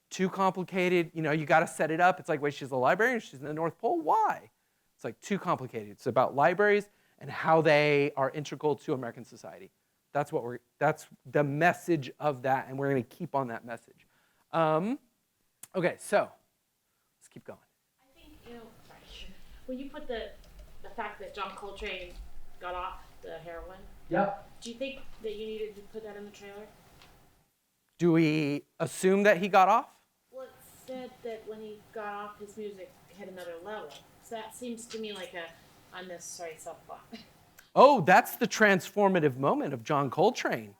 Too complicated. You got to set it up. It's like, wait, she's a librarian, she's in the North Pole. Why? It's like too complicated. It's about libraries and how they are integral to American society. That's the message of that, and we're going to keep on that message. Okay, so let's keep going. I think, sorry, when you put the fact that John Coltrane got off the heroin, do you think that you needed to put that in the trailer? Do we assume that he got off? Well, it said that when he got off, his music hit another level. So that seems to me like a unnecessary subplot. Oh, that's the transformative moment of John Coltrane.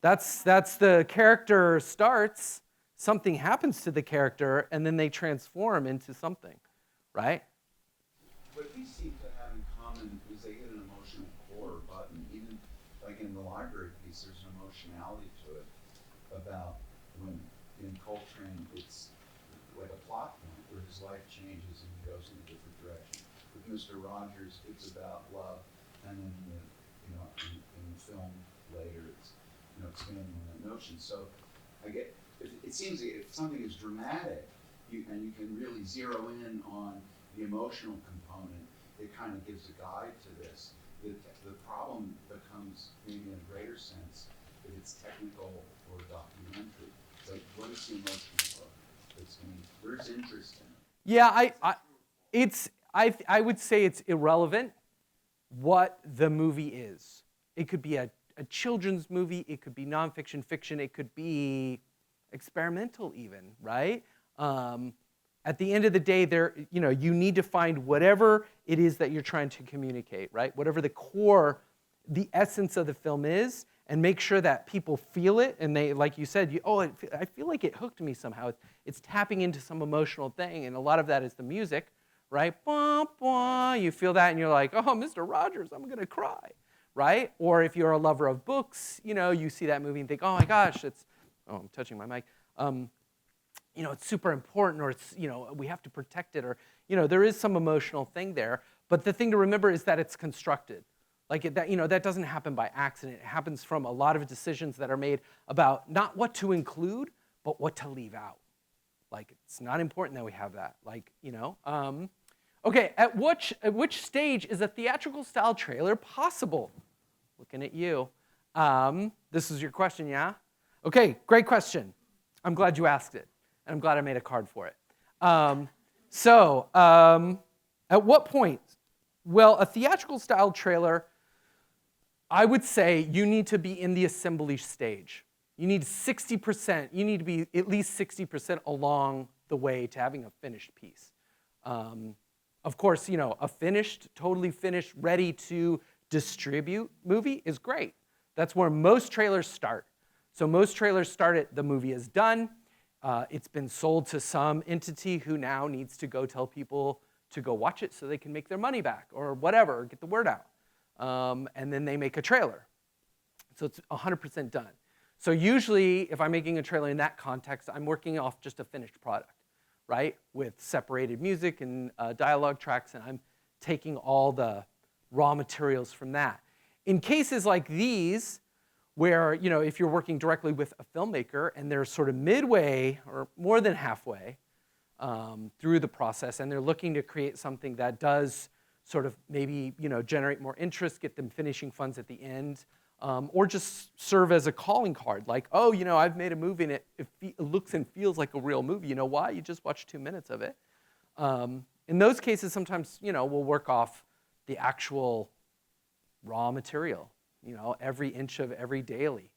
That's the character starts, something happens to the character, and then they transform into something, right? What these seem to have in common is they hit an emotional core button. Even like in the library piece, there's an emotionality to it about when in Coltrane, it's like a plot point where his life changes and he goes in a different direction. With Mr. Rogers, it's about love, and then in the film later, it's expanding on that notion. So I get it seems that if something is dramatic, and you can really zero in on the emotional component, it kind of gives a guide to this. The problem becomes, maybe in a greater sense, if it's technical or documentary. It's like, what is the emotional hook? Where's interest in it? Yeah, I would say it's irrelevant what the movie is. It could be a children's movie, it could be nonfiction, fiction, it could be experimental even, right? At the end of the day, you need to find whatever it is that you're trying to communicate, right? Whatever the core, the essence of the film is, and make sure that people feel it, and they, like you said, I feel like it hooked me somehow. It's tapping into some emotional thing, and a lot of that is the music, right? Bah, bah, you feel that, and you're like, oh, Mr. Rogers, I'm gonna cry, right? Or if you're a lover of books, you see that movie and think, oh my gosh, I'm touching my mic. It's super important, or it's, we have to protect it, or, there is some emotional thing there. But the thing to remember is that it's constructed. That doesn't happen by accident. It happens from a lot of decisions that are made about not what to include, but what to leave out. It's not important that we have that. Okay, at which stage is a theatrical style trailer possible? Looking at you. This is your question, yeah? Okay, great question. I'm glad you asked it, and I'm glad I made a card for it. At what point? Well, a theatrical style trailer, I would say you need to be in the assembly stage. You need 60%, you need to be at least 60% along the way to having a finished piece. Of course, a finished, totally finished, ready to distribute movie is great. That's where most trailers start. So most trailers start at the movie is done. It's been sold to some entity who now needs to go tell people to go watch it so they can make their money back or whatever, get the word out. And then they make a trailer. So it's 100% done. So usually, if I'm making a trailer in that context, I'm working off just a finished product, right? With separated music and dialogue tracks, and I'm taking all the raw materials from that. In cases like these, where, if you're working directly with a filmmaker and they're sort of midway or more than halfway through the process, and they're looking to create something that does sort of maybe, generate more interest, get them finishing funds at the end, or just serve as a calling card, like, oh, I've made a movie and it looks and feels like a real movie. You know why? You just watched 2 minutes of it. In those cases, sometimes, we'll work off the actual raw material, every inch of every daily,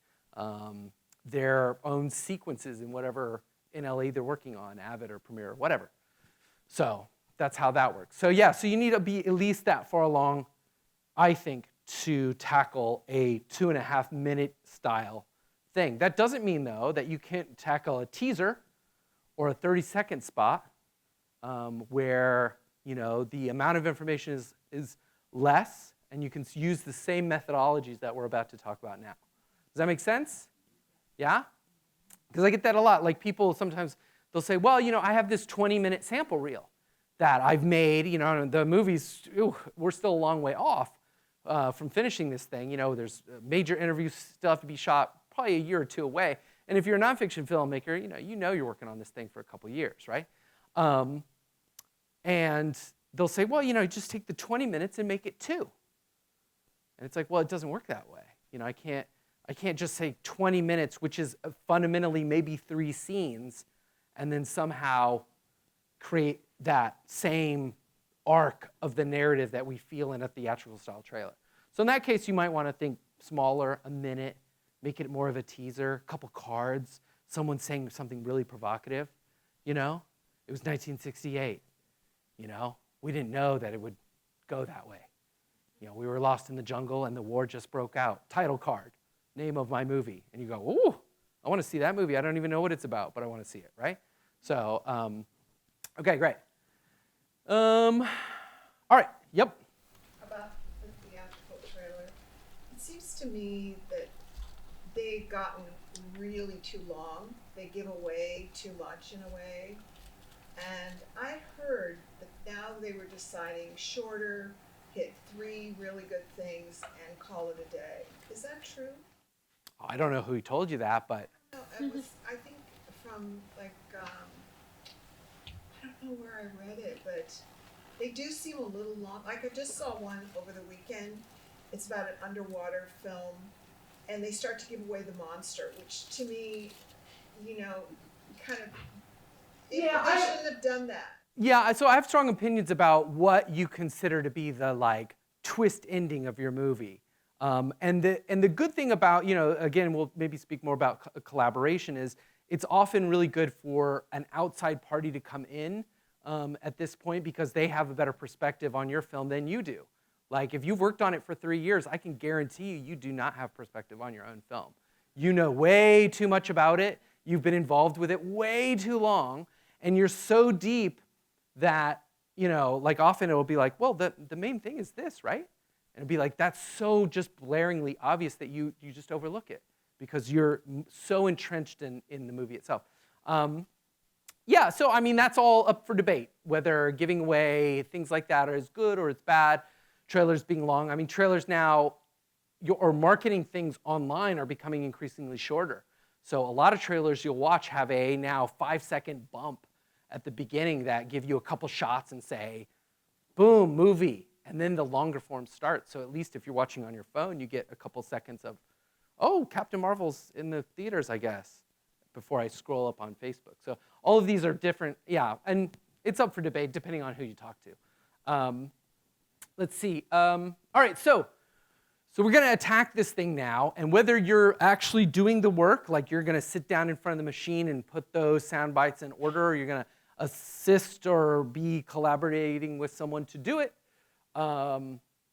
their own sequences in whatever NLE they're working on, Avid or Premiere or whatever. So that's how that works. So yeah, so you need to be at least that far along, I think, to tackle a 2.5 minute style thing. That doesn't mean, though, that you can't tackle a teaser or a 30-second spot where, the amount of information is less, and you can use the same methodologies that we're about to talk about now. Does that make sense? Yeah? Because I get that a lot. Like, people sometimes, they'll say, well, I have this 20-minute sample reel that I've made, and the movies, we're still a long way off from finishing this thing. There's major interviews still have to be shot probably a year or two away. And if you're a nonfiction filmmaker, you're working on this thing for a couple years, right? And they'll say, well, just take the 20 minutes and make it 2. And it's like, well, it doesn't work that way. I can't I can't just say 20 minutes, which is fundamentally maybe 3 scenes, and then somehow create that same arc of the narrative that we feel in a theatrical style trailer. So in that case, you might want to think smaller, a minute, make it more of a teaser, a couple cards, someone saying something really provocative. You know, it was 1968. You know, we didn't know that it would go that way. You know, we were lost in the jungle and the war just broke out. Title card, name of my movie. And you go, ooh, I want to see that movie. I don't even know what it's about, but I want to see it, right? So, okay, great. All right, yep. About the theatrical trailer, it seems to me that they've gotten really too long. They give away too much in a way. And I heard that now they were deciding shorter, hit 3 really good things and call it a day. Is that true? I don't know who told you that, but. No, it was, I think, from like, I don't know where I read it, but they do seem a little long. Like I just saw one over the weekend. It's about an underwater film, and they start to give away the monster, which to me, you know, kind of, they shouldn't have done that. Yeah, so I have strong opinions about what you consider to be the like twist ending of your movie. And the good thing about, you know, again, we'll maybe speak more about collaboration, is it's often really good for an outside party to come in at this point because they have a better perspective on your film than you do. Like if you've worked on it for 3 years, I can guarantee you, you do not have perspective on your own film. You know way too much about it. You've been involved with it way too long, and you're so deep that, you know, like often it will be like, well, the main thing is this, right? And it'd be like, that's so just blaringly obvious that you just overlook it because you're so entrenched in the movie itself. Yeah, so I mean, that's all up for debate, whether giving away things like that is good or it's bad, trailers being long. I mean, trailers now, or marketing things online are becoming increasingly shorter. So a lot of trailers you'll watch have a now 5-second bump at the beginning that give you a couple shots and say, boom, movie. And then the longer form starts. So at least if you're watching on your phone, you get a couple seconds of, oh, Captain Marvel's in the theaters, I guess, before I scroll up on Facebook. So all of these are different, yeah, and it's up for debate depending on who you talk to. Let's see. All right, so we're going to attack this thing now, and whether you're actually doing the work, like you're going to sit down in front of the machine and put those sound bites in order, or you're going to assist or be collaborating with someone to do it,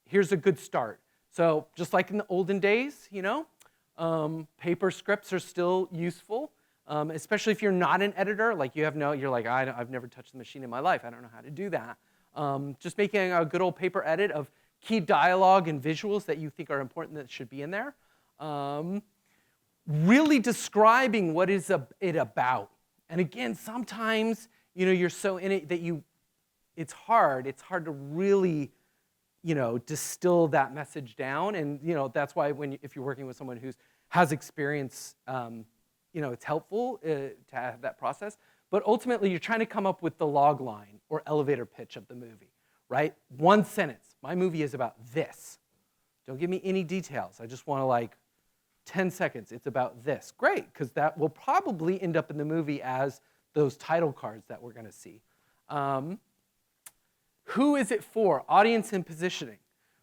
here's a good start. So just like in the olden days, you know, paper scripts are still useful, especially if you're not an editor. Like you're like, I've never touched the machine in my life. I don't know how to do that. Just making a good old paper edit of key dialogue and visuals that you think are important that should be in there. Really describing what is it about. And again, sometimes, you know, you're so in it that it's hard to really, you know, distill that message down. And, you know, that's why if you're working with someone who has experience, you know, it's helpful to have that process. But ultimately, you're trying to come up with the log line or elevator pitch of the movie, right? 1 sentence. My movie is about this. Don't give me any details. I just want to like 10 seconds. It's about this. Great, because that will probably end up in the movie as those title cards that we're going to see. Who is it for? Audience and positioning,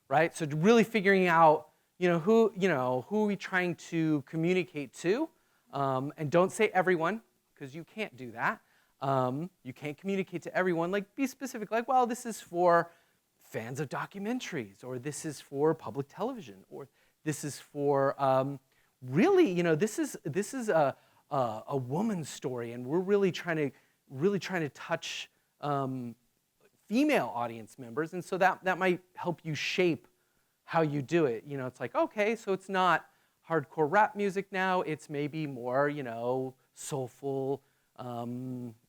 right? So really figuring out, who are we trying to communicate to? And don't say everyone, because you can't do that. You can't communicate to everyone. Like, be specific. Like, well, this is for fans of documentaries, or this is for public television, or this is for really, this is a woman's story, and we're really trying to touch female audience members, and so that might help you shape how you do it. It's like, okay, so it's not hardcore rap music now, it's maybe more, soulful,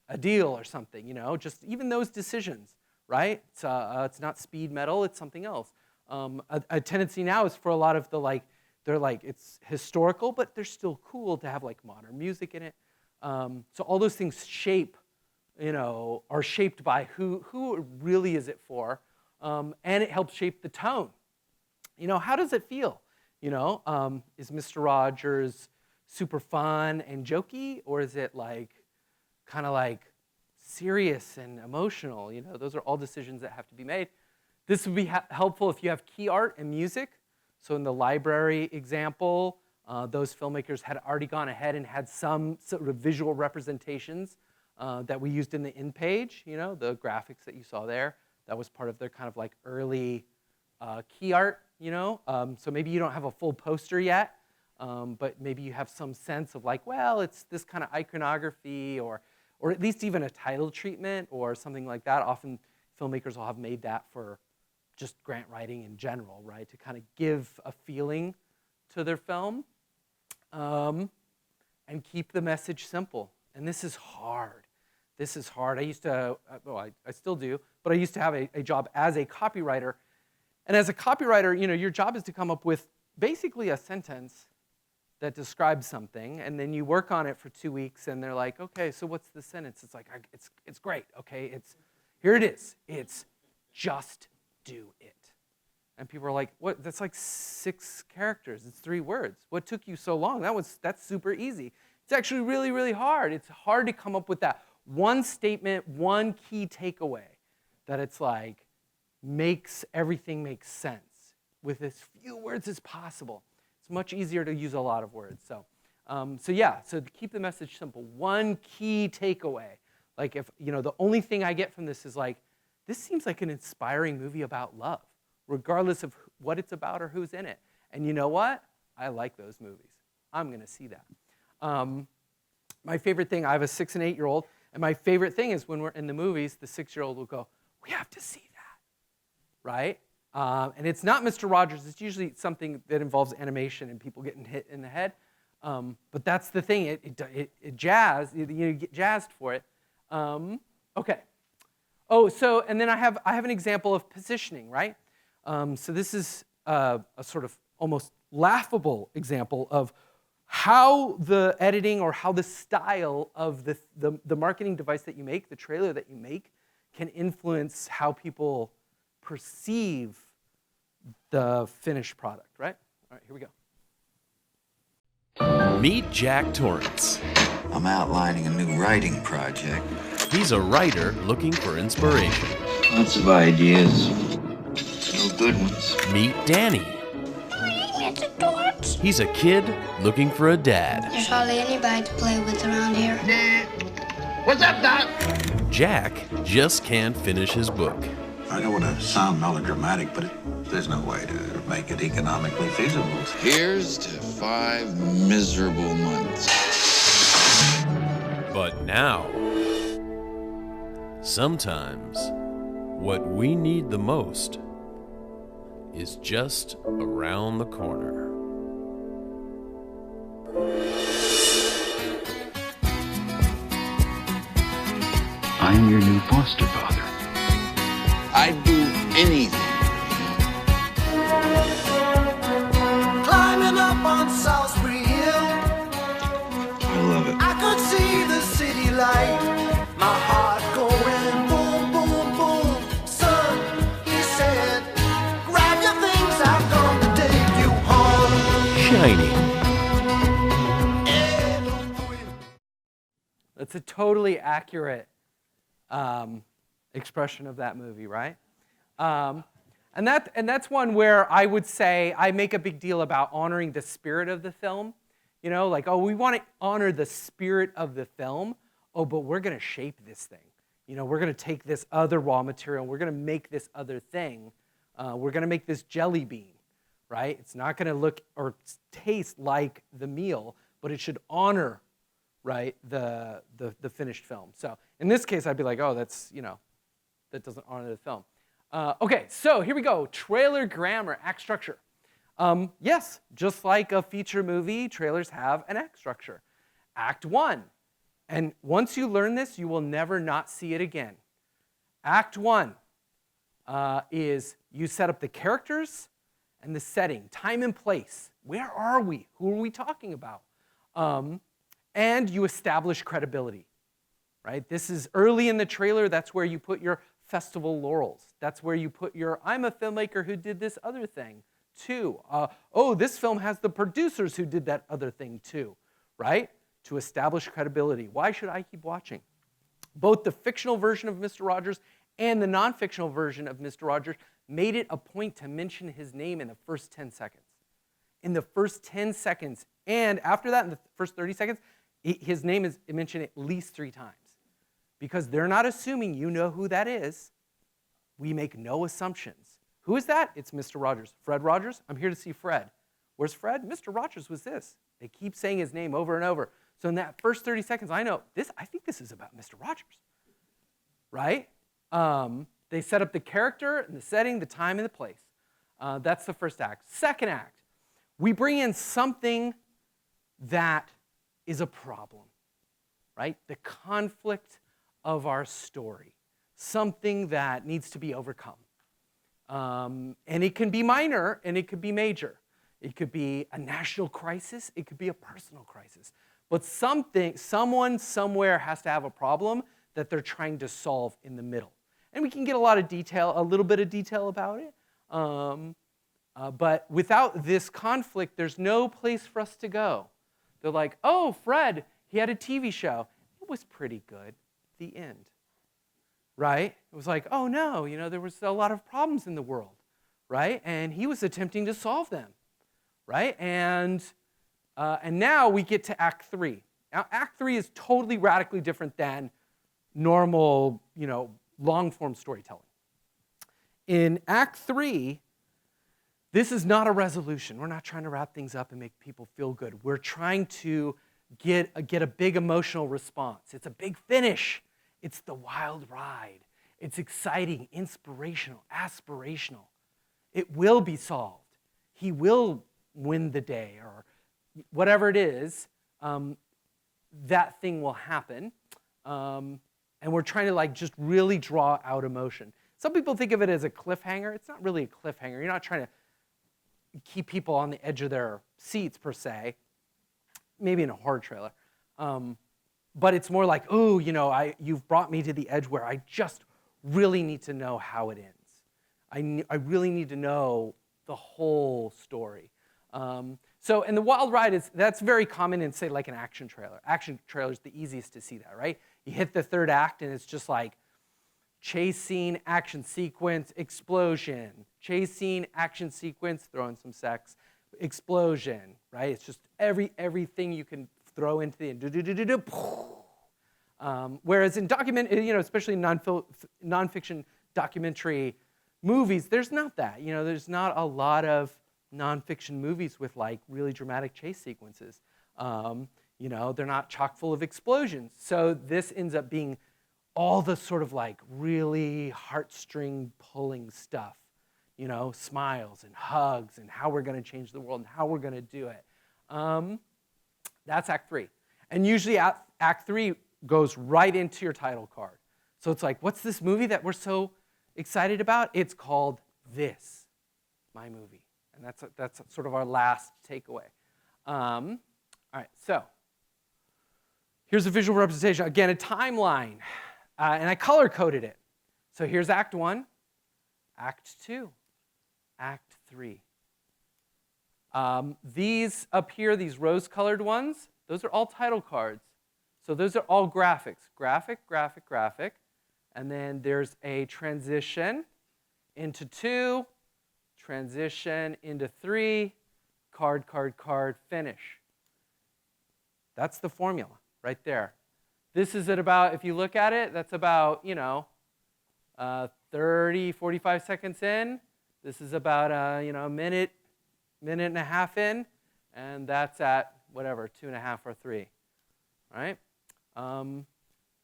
Adele or something, just even those decisions, right? It's not speed metal, it's something else. A tendency now is for a lot of it's historical, but they're still cool to have like modern music in it. So all those things are shaped by who really is it for, and it helps shape the tone. How does it feel You know, is Mr. Rogers super fun and jokey, or is it like kind of like serious and emotional? You know, those are all decisions that have to be made. This would be helpful if you have key art and music. So in the library example, those filmmakers had already gone ahead and had some sort of visual representations that we used in the in-page, you know, the graphics that you saw there. That was part of their kind of like early key art, you know. So maybe you don't have a full poster yet, but maybe you have some sense of like, well, it's this kind of iconography, or at least even a title treatment or something like that. Often filmmakers will have made that for just grant writing in general, right, to kind of give a feeling to their film, and keep the message simple. And this is hard. This is hard. I used to, well, I still do, but I used to have a job as a copywriter. And as a copywriter, you know, your job is to come up with basically a sentence that describes something, and then you work on it for 2 weeks, and they're like, okay, so what's the sentence? It's like, it's great, okay? Here it is. It's just do it. And people are like, what? That's like 6 characters. It's 3 words. What took you so long? That's super easy. It's actually really, really hard. It's hard to come up with that one statement, one key takeaway that it's like makes everything make sense with as few words as possible. It's much easier to use a lot of words. So to keep the message simple, one key takeaway. Like if, you know, the only thing I get from this is like, this seems like an inspiring movie about love, regardless of what it's about or who's in it. And you know what? I like those movies. I'm going to see that. My favorite thing, I have a 6 and 8-year-old, and my favorite thing is when we're in the movies, the 6-year-old will go, we have to see that, right? And it's not Mr. Rogers. It's usually something that involves animation and people getting hit in the head. But that's the thing. It jazzed. You get jazzed for it. Okay. Oh, so and then I have an example of positioning, right? So this is a sort of almost laughable example of how the editing or how the style of the marketing device that you make, the trailer that you make, can influence how people perceive the finished product, right? All right, here we go. Meet Jack Torrance. I'm outlining a new writing project. He's a writer looking for inspiration. Lots of ideas, no good ones. Meet Danny. He's a kid looking for a dad. There's hardly anybody to play with around here. What's up, Doc? Jack just can't finish his book. I don't want to sound melodramatic, but there's no way to make it economically feasible. Here's to 5 miserable months. But now, sometimes what we need the most is just around the corner. I am your new foster father. I'd do anything. Climbing up on Salisbury Hill, I love it. I could see the city light. My heart going boom, boom, boom. Son, he said, grab your things, I've come to take you home. Shiny. That's a totally accurate expression of that movie, right? And that's one where I would say I make a big deal about honoring the spirit of the film. You know, like, oh, we want to honor the spirit of the film. Oh, but we're going to shape this thing. You know, we're going to take this other raw material. We're going to make this other thing. We're going to make this jelly bean, right? It's not going to look or taste like the meal, but it should honor, right, the finished film. So in this case, I'd be like, oh, that's, you know, that doesn't honor the film. Okay, so here we go. Trailer grammar, act structure. Yes, just like a feature movie, trailers have an act structure. Act 1. And once you learn this, you will never not see it again. Act 1 is you set up the characters and the setting, time and place. Where are we? Who are we talking about? And you establish credibility, right? This is early in the trailer. That's where you put your festival laurels. That's where you put your, I'm a filmmaker who did this other thing too. This film has the producers who did that other thing too, right? To establish credibility. Why should I keep watching? Both the fictional version of Mr. Rogers and the non-fictional version of Mr. Rogers made it a point to mention his name in the first 10 seconds. In the first 10 seconds, and after that, in the first 30 seconds, his name is mentioned at least 3 times. Because they're not assuming you know who that is. We make no assumptions. Who is that? It's Mr. Rogers. Fred Rogers? I'm here to see Fred. Where's Fred? Mr. Rogers was this. They keep saying his name over and over. So in that first 30 seconds, I know I think this is about Mr. Rogers, right? They set up the character and the setting, the time and the place. That's the first act. Second act, we bring in something that is a problem, right? The conflict of our story, something that needs to be overcome. And it can be minor and it could be major. It could be a national crisis, it could be a personal crisis. But someone somewhere has to have a problem that they're trying to solve in the middle. And we can get a little bit of detail about it. But without this conflict, there's no place for us to go. They're like, oh, Fred, he had a TV show. It was pretty good. The end. Right? It was like, oh no, there was a lot of problems in the world, right? And he was attempting to solve them, right? And now we get to Act 3. Now, Act 3 is totally radically different than normal, long-form storytelling. In Act 3, this is not a resolution. We're not trying to wrap things up and make people feel good. We're trying to get a big emotional response. It's a big finish. It's the wild ride. It's exciting, inspirational, aspirational. It will be solved. He will win the day, or whatever it is, that thing will happen. And we're trying to just really draw out emotion. Some people think of it as a cliffhanger. It's not really a cliffhanger. You're not trying to keep people on the edge of their seats, per se. Maybe in a horror trailer. But it's more like, oh, you've brought me to the edge where I just really need to know how it ends. I really need to know the whole story. And the wild ride that's very common in, say, like an action trailer. Action trailer is the easiest to see that, right? You hit the third act and it's just like chase scene, action sequence, explosion. Chase scene, action sequence, throw in some sex, explosion, right? It's just everything you can throw into the end. Whereas in especially nonfiction documentary movies, there's not that. There's not a lot of nonfiction movies with really dramatic chase sequences. They're not chock full of explosions. So this ends up being all the sort of really heartstring pulling stuff. Smiles and hugs and how we're going to change the world and how we're going to do it. That's Act 3. And usually Act 3 goes right into your title card. So it's like, what's this movie that we're so excited about? It's called This, My Movie. And that's sort of our last takeaway. All right, so here's a visual representation. Again, a timeline. And I color-coded it. So here's Act 1, Act 2, Act 3. These up here, these rose-colored ones, those are all title cards. So those are all graphics. Graphic, graphic, graphic. And then there's a transition into 2, transition into 3, card, card, card, finish. That's the formula right there. This is at about, if you look at it, that's about, 30, 45 seconds in. This is about, a minute and a half in. And that's at, 2.5 or 3, right? And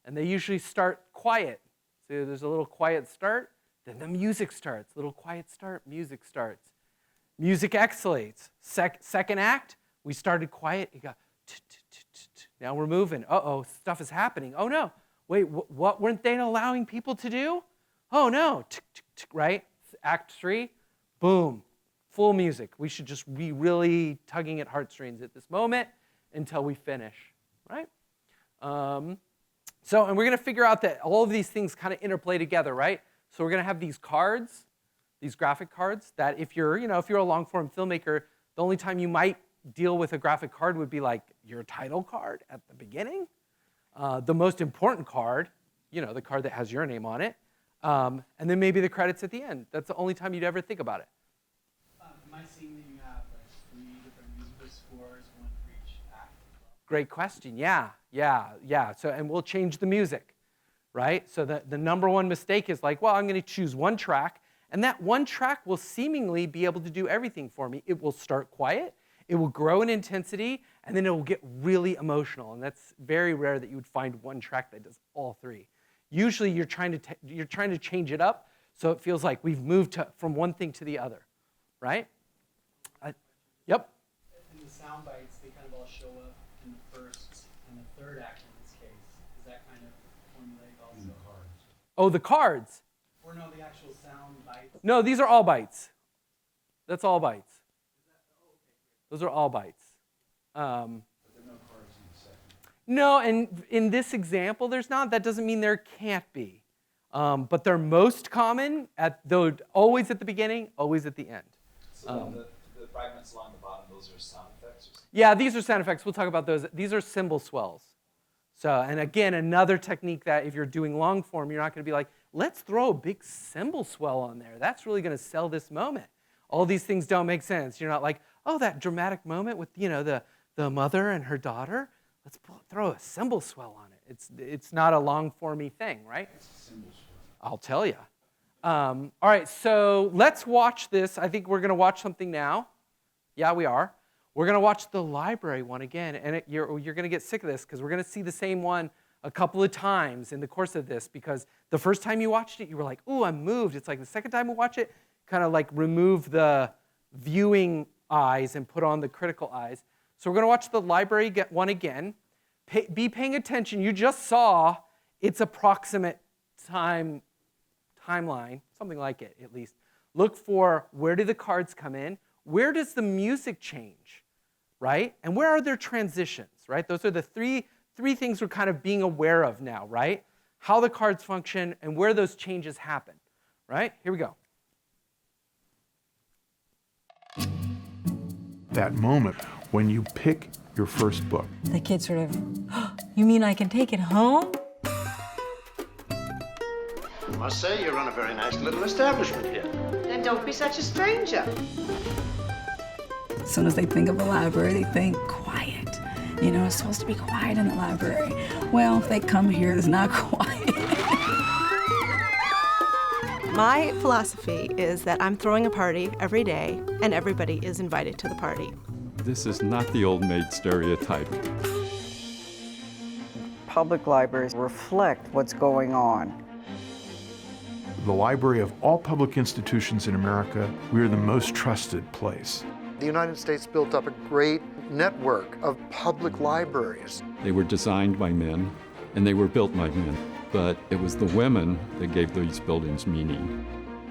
they usually start quiet. So there's a little quiet start, then the music starts. Little quiet start, music starts. Music escalates. Second act, we started quiet. You go, now we're moving. Uh-oh, stuff is happening. Oh no, wait, what weren't they allowing people to do? Oh no, right? Act 3, boom, full music. We should just be really tugging at heartstrings at this moment until we finish, right? And we're going to figure out that all of these things kind of interplay together, right? So we're going to have these cards. these graphic cards, that if you're a long-form filmmaker, the only time you might deal with a graphic card would be like your title card at the beginning, the most important card, the card that has your name on it, and then maybe the credits at the end. That's the only time you'd ever think about it. Am I seeing that you have like 3 different musical scores, one for each act? Great question. Yeah. So, and we'll change the music, right? So the number one mistake is like, well, I'm going to choose one track, and that one track will seemingly be able to do everything for me. It will start quiet, it will grow in intensity, and then it will get really emotional. And that's very rare that you would find one track that does all 3. Usually, you're trying to change it up, so it feels like we've moved from one thing to the other, right? Yep. In the sound bites, they kind of all show up in the first and the third act in this case. Is that kind of formulaic also? The cards. Oh, the cards. Or no, the actual sound bites. No, these are all bites. That's all bites. Those are all bites. But there are no cards in the second. No, and in this example, there's not. That doesn't mean there can't be. But they're most common always at the beginning, always at the end. So the fragments along the bottom, those are sound effects? Yeah, these are sound effects. We'll talk about those. These are cymbal swells. So, and again, another technique that if you're doing long form, you're not going to be like, let's throw a big cymbal swell on there. That's really going to sell this moment. All these things don't make sense. You're not like, oh, that dramatic moment with the mother and her daughter. Let's throw a cymbal swell on it. It's not a long formy thing, right? It's a cymbal swell. I'll tell you. All right, so let's watch this. I think we're going to watch something now. Yeah, we are. We're going to watch the library one again, and you're going to get sick of this because we're going to see the same one a couple of times in the course of this, because the first time you watched it, you were like, ooh, I'm moved. It's like the second time we watch it, kind of like remove the viewing eyes and put on the critical eyes. So we're going to watch the library one again. Be paying attention. You just saw its approximate timeline, something like it at least. Look for where do the cards come in, where does the music change, right? And where are there transitions, right? Those are the three things we're kind of being aware of now, right? How the cards function and where those changes happen, right? Here we go. That moment when you pick your first book. The kid sort of, oh, you mean I can take it home? I must say, you run a very nice little establishment here. Then don't be such a stranger. As soon as they think of a library, they think quiet. It's supposed to be quiet in the library. Well, if they come here, it's not quiet. My philosophy is that I'm throwing a party every day, and everybody is invited to the party. This is not the old maid stereotype. Public libraries reflect what's going on. The library of all public institutions in America, we are the most trusted place. The United States built up a great network of public libraries. They were designed by men, and they were built by men, but it was the women that gave these buildings meaning.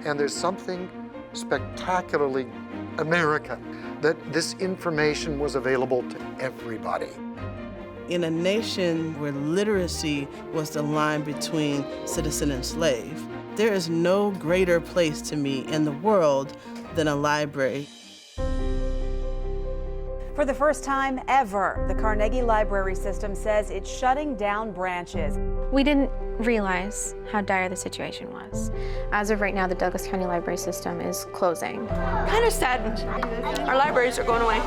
And there's something spectacularly American that this information was available to everybody. In a nation where literacy was the line between citizen and slave, there is no greater place to me in the world than a library. For the first time ever, the Carnegie Library System says it's shutting down branches. We didn't realize how dire the situation was. As of right now, the Douglas County Library System is closing. Kind of saddened. Our libraries are going away.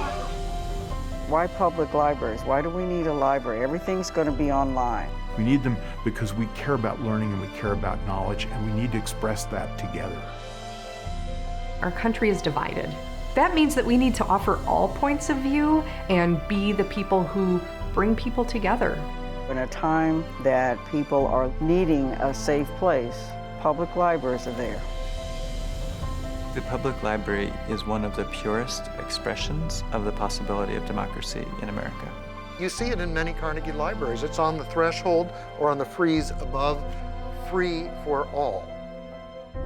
Why public libraries? Why do we need a library? Everything's going to be online. We need them because we care about learning and we care about knowledge, and we need to express that together. Our country is divided. That means that we need to offer all points of view and be the people who bring people together. In a time that people are needing a safe place, public libraries are there. The public library is one of the purest expressions of the possibility of democracy in America. You see it in many Carnegie libraries. It's on the threshold or on the frieze above, free for all.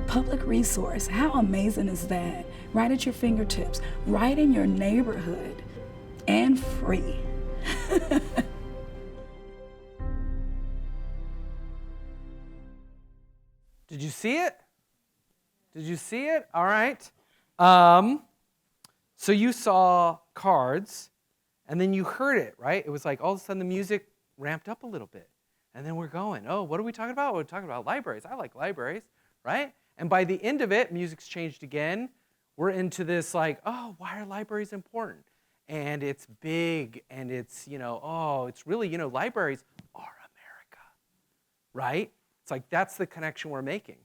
Public resource, how amazing is that? Right at your fingertips, right in your neighborhood, and free. Did you see it? Did you see it? All right. So you saw cards, and then you heard it, right? It was like all of a sudden the music ramped up a little bit. And then we're going, oh, what are we talking about? We're talking about libraries. I like libraries, right? And by the end of it, music's changed again. We're into this like, oh, why are libraries important? And it's big, and it's, it's really, libraries are America, right? It's like that's the connection we're making.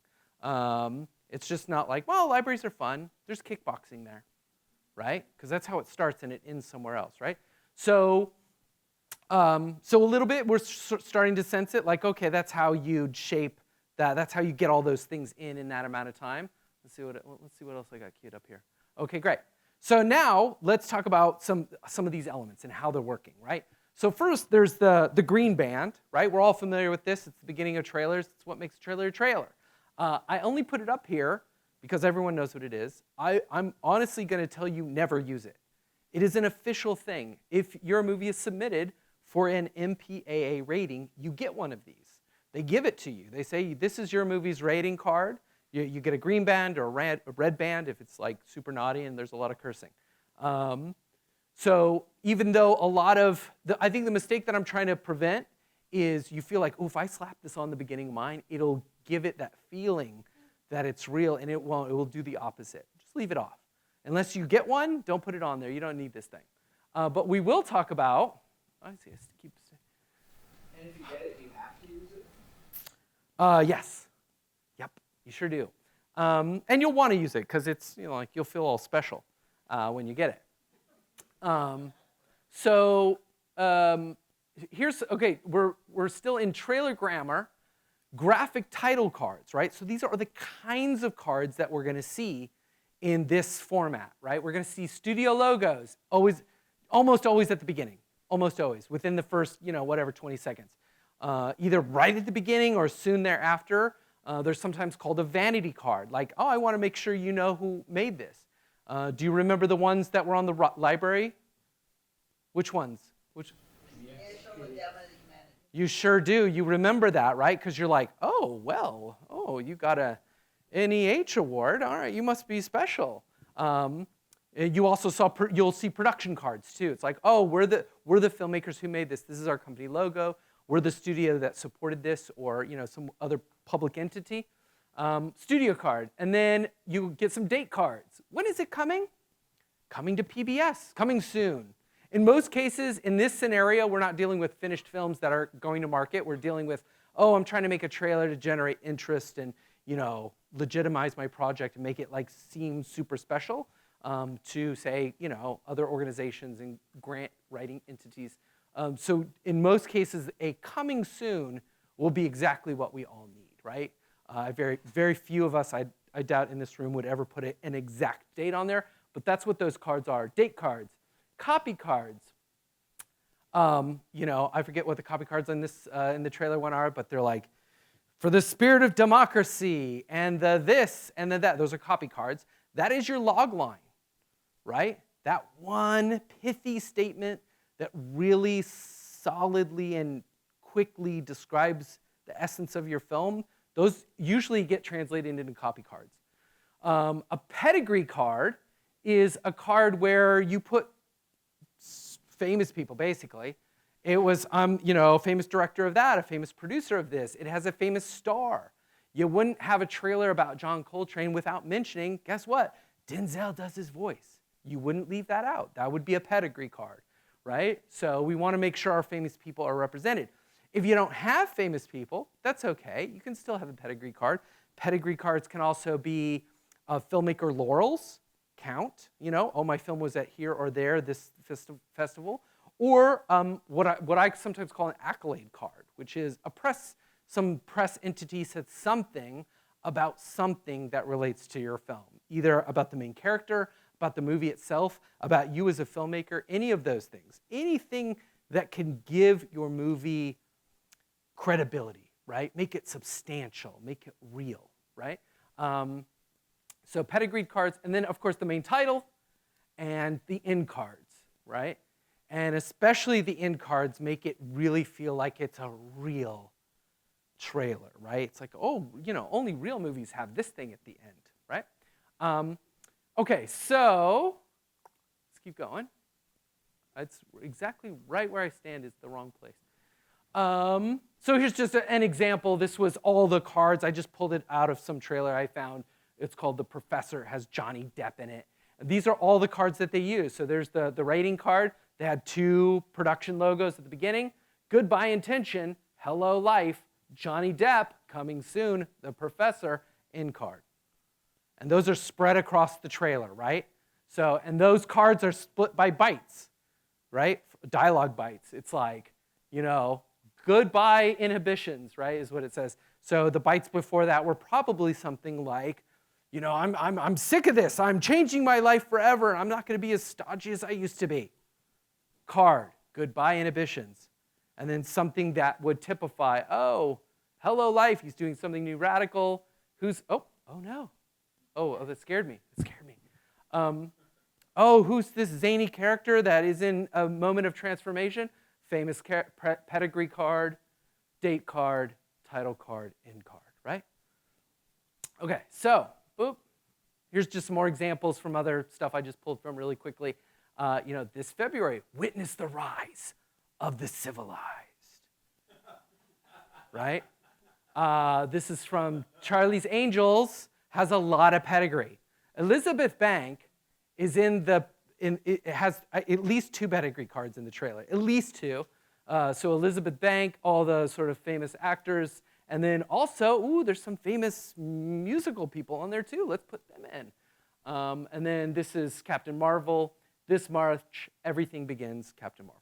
It's just not like, well, libraries are fun. There's kickboxing there, right? Because that's how it starts and it ends somewhere else, right? So a little bit, we're starting to sense it, like, okay, that's how you'd shape that. That's how you get all those things in that amount of time. Let's see what else I got queued up here. Okay, great. So now let's talk about some of these elements and how they're working, right? So first, there's the green band, right? We're all familiar with this. It's the beginning of trailers. It's what makes a trailer a trailer. I only put it up here because everyone knows what it is. I'm honestly going to tell you never use it. It is an official thing. If your movie is submitted for an MPAA rating, you get one of these. They give it to you. They say, this is your movie's rating card. You get a green band or a red band if it's like super naughty and there's a lot of cursing. So even though I think the mistake that I'm trying to prevent is you feel like, oh, if I slap this on the beginning of mine, it'll give it that feeling that it's real, and it won't. It will do the opposite. Just leave it off. Unless you get one, don't put it on there. You don't need this thing. But we will talk about, I see, keep. And if you get it, do you have to use it? Yes. Yep, you sure do. And you'll want to use it because it's, like you'll feel all special when you get it. Here's, okay, we're still in trailer grammar, graphic title cards, right? So these are the kinds of cards that we're going to see in this format, right? We're going to see studio logos almost always at the beginning, almost always within the first, 20 seconds. Either right at the beginning or soon thereafter. They're sometimes called a vanity card, like, oh, I want to make sure you know who made this. Do you remember the ones that were on the library? Which ones? You sure do. You remember that, right? Because you're like, oh, well, you got a NEH award. All right, you must be special. You also you'll see production cards too. It's like, oh, we're the filmmakers who made this. This is our company logo. We're the studio that supported this, or some other public entity. Studio card, and then you get some date cards. When is it coming? Coming to PBS. Coming soon. In most cases, in this scenario, we're not dealing with finished films that are going to market. We're dealing with, oh, I'm trying to make a trailer to generate interest and, legitimize my project and make it like seem super special to, say, other organizations and grant writing entities. So in most cases, a coming soon will be exactly what we all need, right? Very, very few of us, I doubt, in this room would ever put an exact date on there, but that's what those cards are. Date cards. Copy cards. I forget what the copy cards in the trailer one are, but they're like, for the spirit of democracy, and the this, and the that. Those are copy cards. That is your log line, right? That one pithy statement that really solidly and quickly describes the essence of your film. Those usually get translated into copy cards. A pedigree card is a card where you put famous people, basically. It was, a famous director of that, a famous producer of this. It has a famous star. You wouldn't have a trailer about John Coltrane without mentioning, guess what? Denzel does his voice. You wouldn't leave that out. That would be a pedigree card, right? So we want to make sure our famous people are represented. If you don't have famous people, that's okay. You can still have a pedigree card. Pedigree cards can also be filmmaker laurels. Count, oh, my film was at here or there, this festival. Or what I sometimes call an accolade card, which is some press entity said something about something that relates to your film, either about the main character, about the movie itself, about you as a filmmaker, any of those things. Anything that can give your movie credibility, right? Make it substantial, make it real, right? So pedigree cards, and then, of course, the main title and the end cards, right? And especially the end cards make it really feel like it's a real trailer, right? It's like, oh, only real movies have this thing at the end, right? Okay, so let's keep going. It's exactly right where I stand is the wrong place. So here's just an example. This was all the cards. I just pulled it out of some trailer I found. It's called The Professor. It has Johnny Depp in it. And these are all the cards that they use. So there's the rating card. They had 2 production logos at the beginning. Goodbye Intention, Hello Life, Johnny Depp, coming soon, The Professor, end card. And those are spread across the trailer, right? So, and those cards are split by bytes, right? Dialogue bytes. It's like, you know, goodbye inhibitions, right, is what it says. So the bytes before that were probably something like, you know, I'm sick of this. I'm changing my life forever, and I'm not going to be as stodgy as I used to be. Card, goodbye inhibitions. And then something that would typify, oh, hello life, he's doing something new, radical. Who's, oh no. Oh, that scared me. It scared me. Oh, who's this zany character that is in a moment of transformation? Famous pedigree card, date card, title card, end card, right? Okay, so, boop. Here's just some more examples from other stuff I just pulled from really quickly. You know, this February, witness the rise of the civilized, right? This is from Charlie's Angels, has a lot of pedigree. Elizabeth Bank is it has at least 2 pedigree cards in the trailer, at least 2. So Elizabeth Bank, all the sort of famous actors, and then also, ooh, there's some famous musical people on there too. Let's put them in. And then this is Captain Marvel. This March, everything begins Captain Marvel.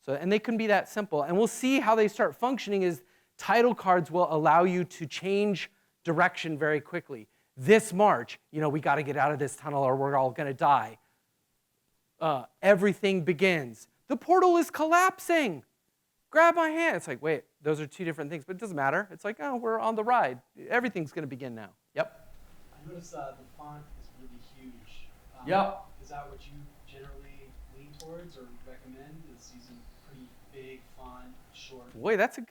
So, and they can be that simple. And we'll see how they start functioning is title cards will allow you to change direction very quickly. This March, you know, we got to get out of this tunnel or we're all going to die. Everything begins. The portal is collapsing. Grab my hand. It's like, wait, those are 2 different things, but it doesn't matter. It's like, oh, we're on the ride. Everything's going to begin now. Yep. I noticed the font is really huge. Yep. Is that what you generally lean towards or recommend? Is using pretty big font, short? Boy, that's a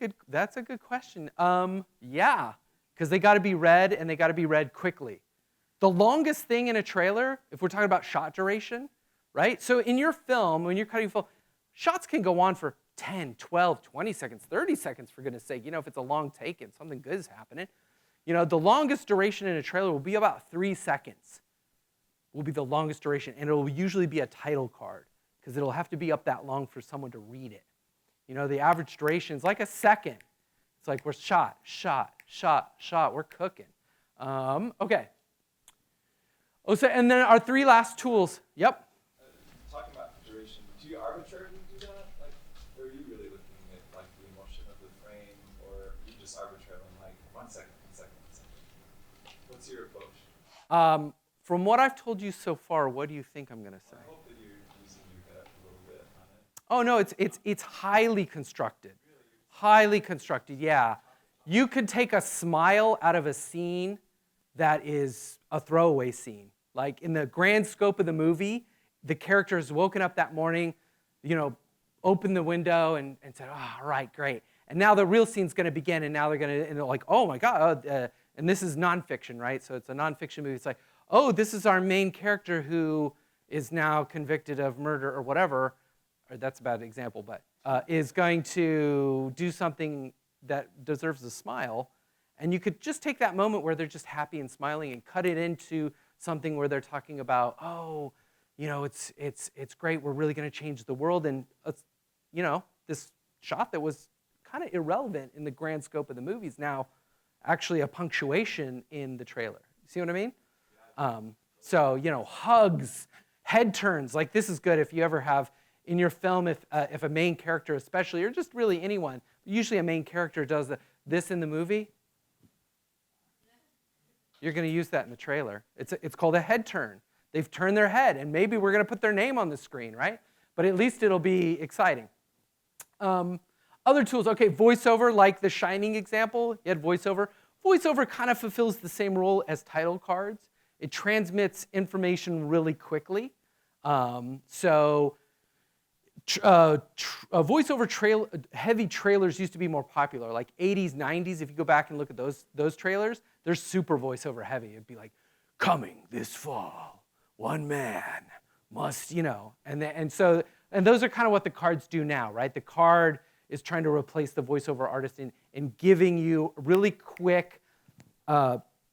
good question. Yeah, because they got to be read and they got to be read quickly. The longest thing in a trailer, if we're talking about shot duration, right? So in your film, when you're cutting film, shots can go on for 10, 12, 20 seconds, 30 seconds, for goodness sake. You know, if it's a long take and something good is happening. You know, the longest duration in a trailer will be about 3 seconds. Will be the longest duration, and it will usually be a title card because it'll have to be up that long for someone to read it. You know, the average duration is like a second. It's like we're shot, we're cooking. Okay. Oh, so, and then our 3 last tools. Yep. Talking about duration, do you arbitrarily do that? Like, or are you really looking at like the emotion of the frame, or you just arbitrarily like 1 second, 1 second, 1 second? What's your approach? From what I've told you so far, what do you think I'm going to say? I hope that you're using your gut a little bit on it. Oh no, it's highly constructed. Highly constructed, yeah. You could take a smile out of a scene that is a throwaway scene. Like in the grand scope of the movie, the character has woken up that morning, you know, opened the window and said, oh, all right, great. And now the real scene's going to begin, and now they're going to, and they're like, oh my God. And this is nonfiction, right? So it's a nonfiction movie. It's like, oh, this is our main character who is now convicted of murder or whatever. Or that's a bad example, but is going to do something that deserves a smile. And you could just take that moment where they're just happy and smiling and cut it into something where they're talking about, oh, you know, it's great. We're really going to change the world. And, you know, this shot that was kind of irrelevant in the grand scope of the movie is now actually a punctuation in the trailer. See what I mean? So, you know, hugs, head turns. Like this is good if you ever have in your film, if a main character especially, or just really anyone, usually a main character does this in the movie, you're going to use that in the trailer. It's called a head turn. They've turned their head, and maybe we're going to put their name on the screen, right? But at least it'll be exciting. Other tools, okay, voiceover, like the Shining example, you had voiceover. Voiceover kind of fulfills the same role as title cards. It transmits information really quickly. Voiceover heavy trailers used to be more popular, like 80s, 90s. If you go back and look at those trailers, they're super voiceover heavy. It'd be like, coming this fall, one man must, and those are kind of what the cards do now, right? The card is trying to replace the voiceover artist in giving you really quick,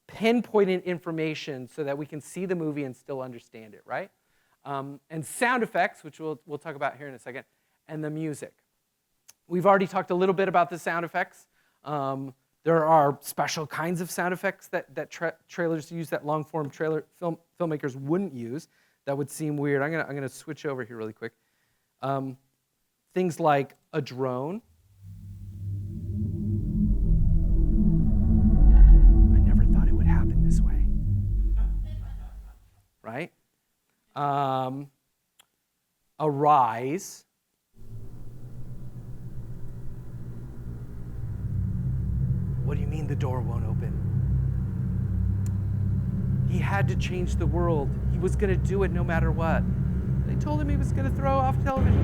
pinpointed information so that we can see the movie and still understand it, right? And sound effects, which we'll talk about here in a second, and the music. We've already talked a little bit about the sound effects. There are special kinds of sound effects that trailers use that long-form filmmakers wouldn't use. That would seem weird. I'm gonna switch over here really quick. Things like a drone. I never thought it would happen this way. Right? A rise. What do you mean the door won't open? He had to change the world. He was going to do it no matter what. They told him he was going to throw off television.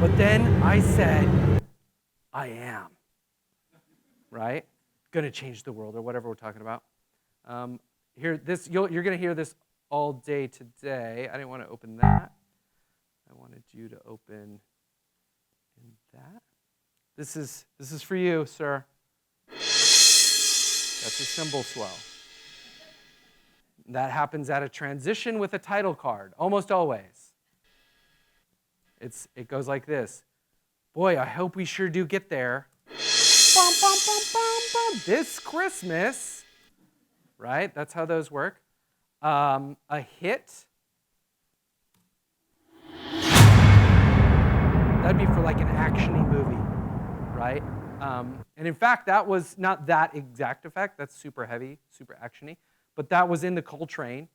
But then I said, I am. Right? Going to change the world, or whatever we're talking about. You're going to hear this all day today. I didn't want to open that. I wanted you to open in that. This is for you, sir. That's a cymbal swell. That happens at a transition with a title card, almost always. It goes like this. Boy, I hope we sure do get there. Bum, bum, bum, bum, bum. This Christmas. Right? That's how those work. A hit. That'd be for like an action-y movie, right? And in fact, that was not that exact effect. That's super heavy, super action-y. But that was in the Coltrane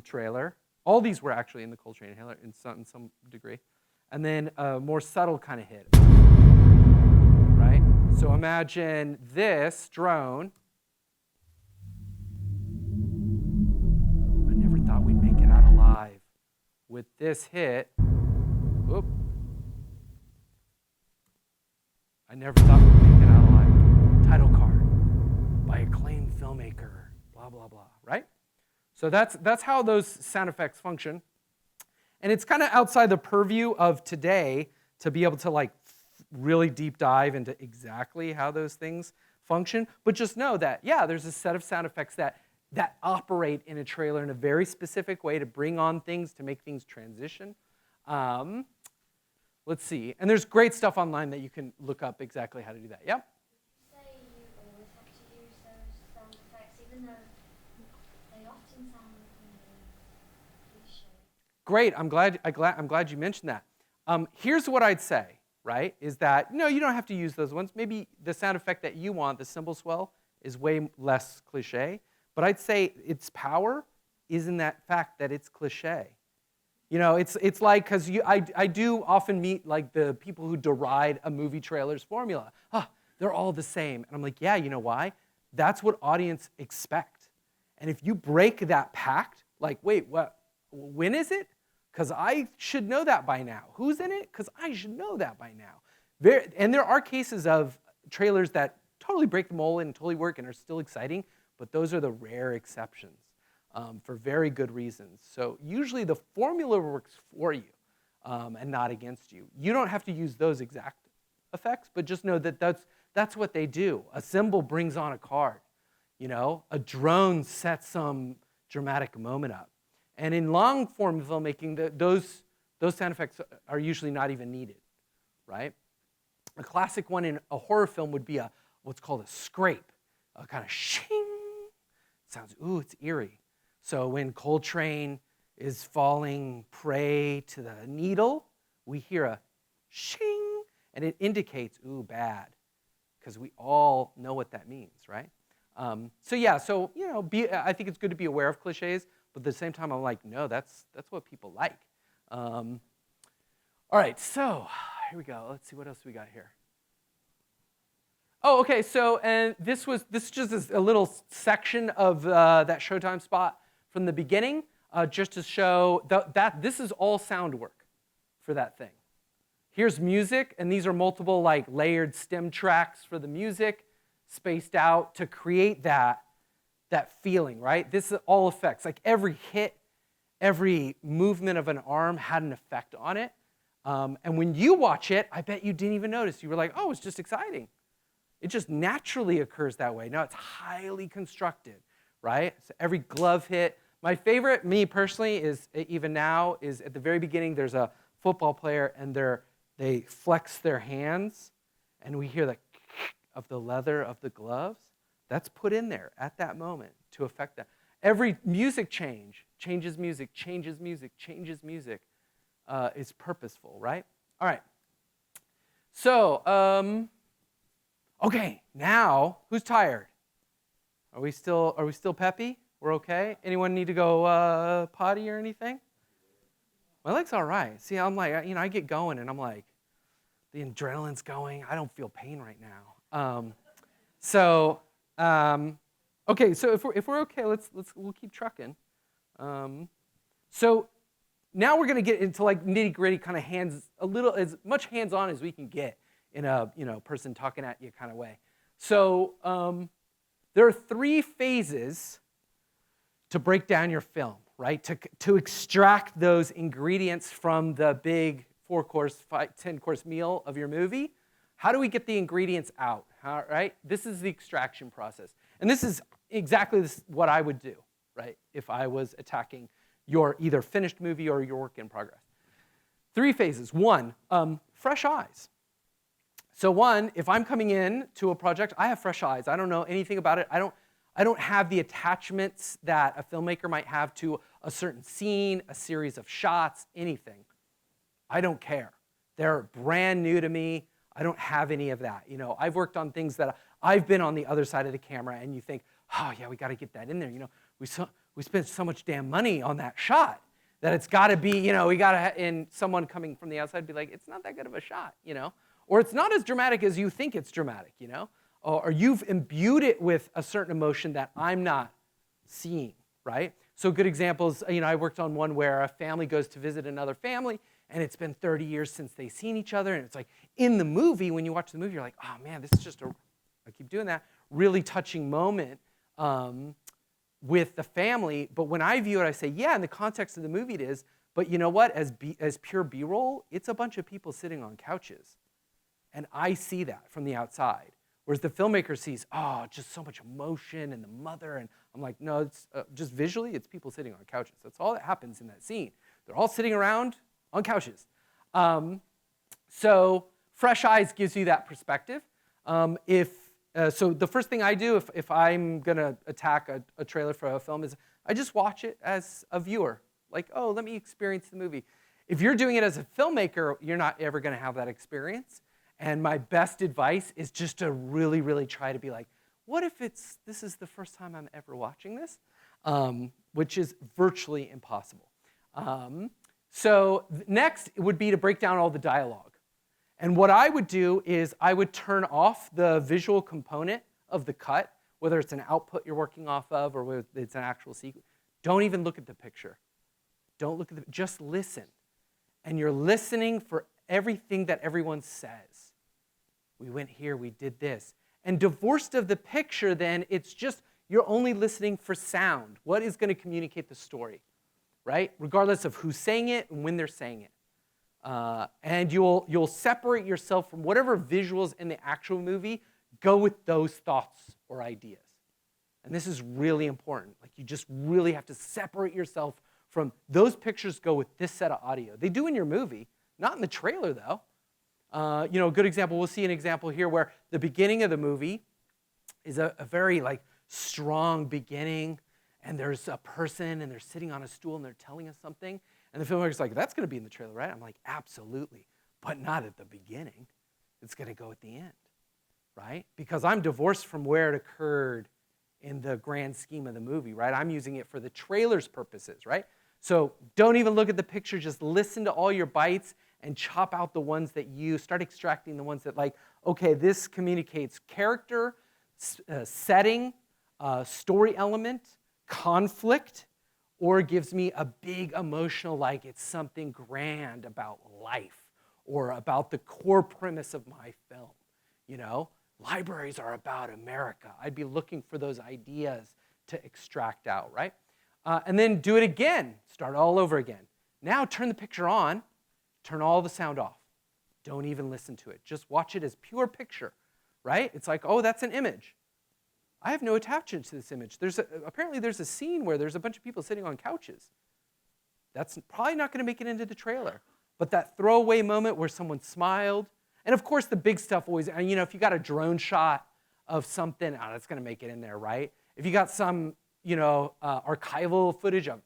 trailer. All these were actually in the Coltrane trailer in some degree. And then a more subtle kind of hit, right? So imagine this drone. I never thought we'd make it out alive. With this hit, whoop. I never thought we'd make it out alive. Title card by acclaimed filmmaker, blah, blah, blah, right? So that's how those sound effects function. And it's kind of outside the purview of today to be able to like really deep dive into exactly how those things function. But just know that, yeah, there's a set of sound effects that operate in a trailer in a very specific way to bring on things, to make things transition. Let's see. And there's great stuff online that you can look up exactly how to do that. Yep? Say you always have to use those sound effects, even though they often sound cliche. Great. I'm glad you mentioned that. Here's what I'd say, right, is that, no, you don't have to use those ones. Maybe the sound effect that you want, the cymbal swell, is way less cliche. But I'd say its power is in that fact that it's cliche. You know, it's like, because I do often meet like the people who deride a movie trailer's formula. They're all the same. And I'm like, yeah, you know why? That's what audience expect. And if you break that pact, like, wait, what? When is it? Because I should know that by now. Who's in it? Because I should know that by now. And there are cases of trailers that totally break the mold and totally work and are still exciting, but those are the rare exceptions. For very good reasons. So usually the formula works for you and not against you. You don't have to use those exact effects, but just know that that's what they do. A cymbal brings on a card. You know, a drone sets some dramatic moment up. And in long form filmmaking, those sound effects are usually not even needed, right? A classic one in a horror film would be what's called a scrape, a kind of shing. Sounds, ooh, it's eerie. So when Coltrane is falling prey to the needle, we hear a shing, and it indicates, ooh, bad, because we all know what that means, right? I think it's good to be aware of cliches, but at the same time, I'm like, no, that's what people like. All right, so here we go. Let's see what else we got here. Oh, okay. So, and this just is a little section of that Showtime spot from the beginning, just to show that this is all sound work for that thing. Here's music, and these are multiple like layered stem tracks for the music, spaced out to create that that feeling, right? This is all effects. Like every hit, every movement of an arm had an effect on it. And when you watch it, I bet you didn't even notice. You were like, oh, it's just exciting. It just naturally occurs that way. Now it's highly constructed, right? So every glove hit. My favorite, me personally, is even now, is at the very beginning, there's a football player and they flex their hands and we hear the of the leather of the gloves. That's put in there at that moment to affect that. Every music changes music, changes music, changes music. Is purposeful, right? All right. So, okay, now who's tired? Are we still peppy? We're okay? Anyone need to go potty or anything? My leg's all right. See, I'm like, I get going and I'm like, the adrenaline's going. I don't feel pain right now. Okay. So if we're okay, we'll keep trucking. So now we're going to get into like nitty-gritty kind of as much hands-on as we can get in a person talking at you kind of way. So there are 3 phases to break down your film, right? To extract those ingredients from the big 4-course, 10-course meal of your movie. How do we get the ingredients out? Right? This is the extraction process. And this is exactly what I would do, right, if I was attacking your either finished movie or your work in progress. 3 phases. 1, fresh eyes. So 1, if I'm coming in to a project, I have fresh eyes. I don't know anything about it. I don't have the attachments that a filmmaker might have to a certain scene, a series of shots, anything. I don't care. They're brand new to me. I don't have any of that. I've worked on things that I've been on the other side of the camera, and you think, oh yeah, we got to get that in there. We spent so much damn money on that shot that it's got to be, we got to, and someone coming from the outside be like, it's not that good of a shot, or it's not as dramatic as you think it's dramatic, or you've imbued it with a certain emotion that I'm not seeing, right? So good examples, I worked on one where a family goes to visit another family, and it's been 30 years since they've seen each other, and it's like, in the movie, when you watch the movie, you're like, oh man, this is just I keep doing that, really touching moment with the family. But when I view it, I say, yeah, in the context of the movie it is, but you know what, as pure B-roll, it's a bunch of people sitting on couches. And I see that from the outside. Whereas the filmmaker sees, oh, just so much emotion and the mother, and I'm like, no, it's just visually, it's people sitting on couches. That's all that happens in that scene. They're all sitting around on couches. So fresh eyes gives you that perspective. So the first thing I do if I'm going to attack a trailer for a film is I just watch it as a viewer. Like, oh, let me experience the movie. If you're doing it as a filmmaker, you're not ever going to have that experience. And my best advice is just to really, really try to be like, what if this is the first time I'm ever watching this? Which is virtually impossible. So next would be to break down all the dialogue. And what I would do is I would turn off the visual component of the cut, whether it's an output you're working off of or whether it's an actual sequence. Don't even look at the picture. Don't look at just listen. And you're listening for everything that everyone says. We went here, we did this. And divorced of the picture, then, it's just you're only listening for sound. What is going to communicate the story, right? Regardless of who's saying it and when they're saying it. And you'll separate yourself from whatever visuals in the actual movie, go with those thoughts or ideas. And this is really important. Like, you just really have to separate yourself from those pictures go with this set of audio. They do in your movie, not in the trailer though. A good example, we'll see an example here where the beginning of the movie is a very strong beginning, and there's a person and they're sitting on a stool and they're telling us something. And the filmmaker's like, that's going to be in the trailer, right? I'm like, absolutely, but not at the beginning. It's going to go at the end, right? Because I'm divorced from where it occurred in the grand scheme of the movie, right? I'm using it for the trailer's purposes, right? So don't even look at the picture, just listen to all your bites and chop out the ones that you start extracting, the ones that okay, this communicates character, setting, story element, conflict, or gives me a big emotional, it's something grand about life or about the core premise of my film. Libraries are about America. I'd be looking for those ideas to extract out, right? And then do it again. Start all over again. Now turn the picture on. Turn all the sound off. Don't even listen to it. Just watch it as pure picture, right? It's like, oh, that's an image. I have no attachment to this image. Apparently there's a scene where there's a bunch of people sitting on couches. That's probably not going to make it into the trailer. But that throwaway moment where someone smiled, and of course the big stuff always, you know, if you got a drone shot of something, that's going to make it in there, right? If you got some, you know, archival footage of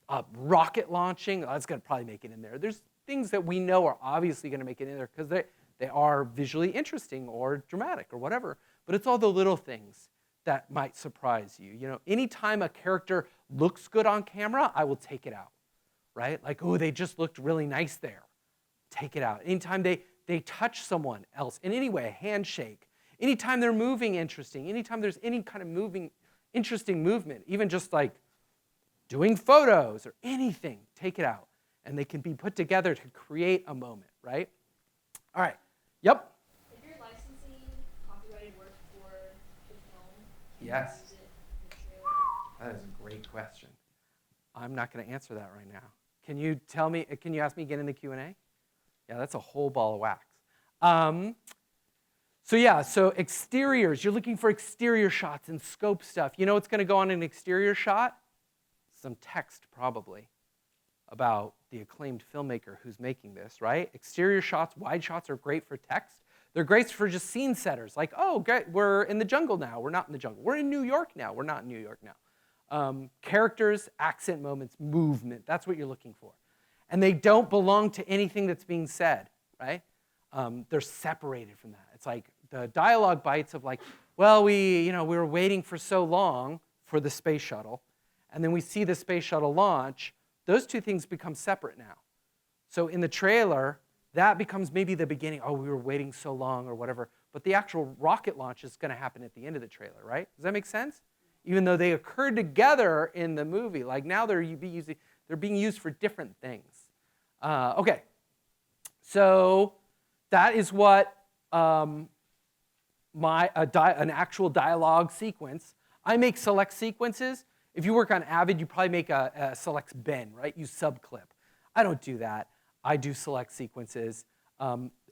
a rocket launching, that's going to probably make it in there. There's things that we know are obviously going to make it in there because they are visually interesting or dramatic or whatever. But it's all the little things that might surprise you. You know, anytime a character looks good on camera, I will take it out, right? Like, oh, they just looked really nice there. Take it out. Anytime they touch someone else in any way, a handshake, anytime they're moving interesting, anytime there's any kind of interesting movement, even just like doing photos or anything, take it out. And they can be put together to create a moment, right? All right. Yep. If you're licensing copyrighted work for the film, yes. use it in the trailer? That is a great question. I'm not going to answer that right now. Can you ask me again in the Q&A? Yeah, that's a whole ball of wax. So exteriors, you're looking for exterior shots and scope stuff. You know what's going to go on an exterior shot? Some text, probably, about the acclaimed filmmaker who's making this, right? Exterior shots, wide shots are great for text. They're great for just scene setters, like, oh, great, we're in the jungle now. We're not in the jungle. We're in New York now. We're not in New York now. Characters, accent moments, movement, that's what you're looking for. And they don't belong to anything that's being said, right? They're separated from that. It's like the dialogue bites of like, well, we were waiting for so long for the space shuttle, and then we see the space shuttle launch. Those two things become separate now. So in the trailer, that becomes maybe the beginning. Oh, we were waiting so long or whatever. But the actual rocket launch is going to happen at the end of the trailer, right? Does that make sense? Even though they occurred together in the movie, like now they're being used for different things. Okay, so that is what an actual dialogue sequence. I make select sequences. If you work on Avid, you probably make a select bin, right? You subclip. I don't do that. I do select sequences.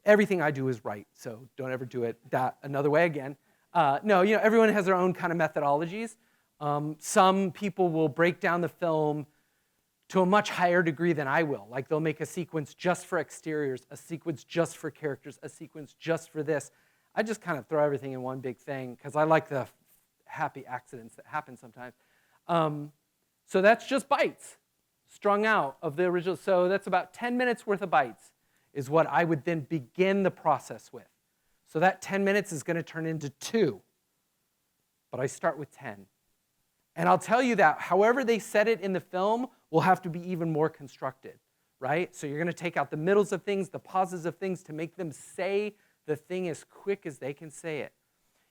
Everything I do is right, so don't ever do it that another way again. No, everyone has their own kind of methodologies. Some people will break down the film to a much higher degree than I will. Like they'll make a sequence just for exteriors, a sequence just for characters, a sequence just for this. I just kind of throw everything in one big thing because I like the happy accidents that happen sometimes. So that's just bites strung out of the original. So that's about 10 minutes worth of bites is what I would then begin the process with. So that 10 minutes is going to turn into 2. But I start with 10. And I'll tell you that however they set it in the film will have to be even more constructed, right? So you're going to take out the middles of things, the pauses of things to make them say the thing as quick as they can say it.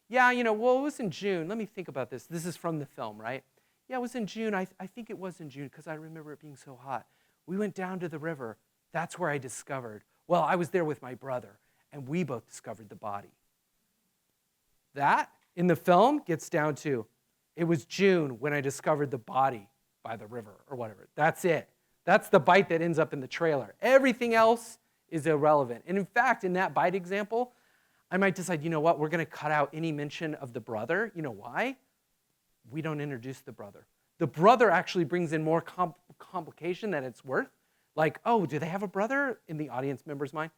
Yeah, well, it was in June. Let me think about this. This is from the film, right? Yeah, it was in June. I think it was in June because I remember it being so hot. We went down to the river. That's where I discovered. Well, I was there with my brother, and we both discovered the body. That, in the film, gets down to, it was June when I discovered the body by the river or whatever. That's it. That's the bite that ends up in the trailer. Everything else is irrelevant. And in fact, in that bite example, I might decide, you know what, we're going to cut out any mention of the brother. You know why? We don't introduce the brother. The brother actually brings in more complication than it's worth. Like, oh, do they have a brother in the audience member's mind?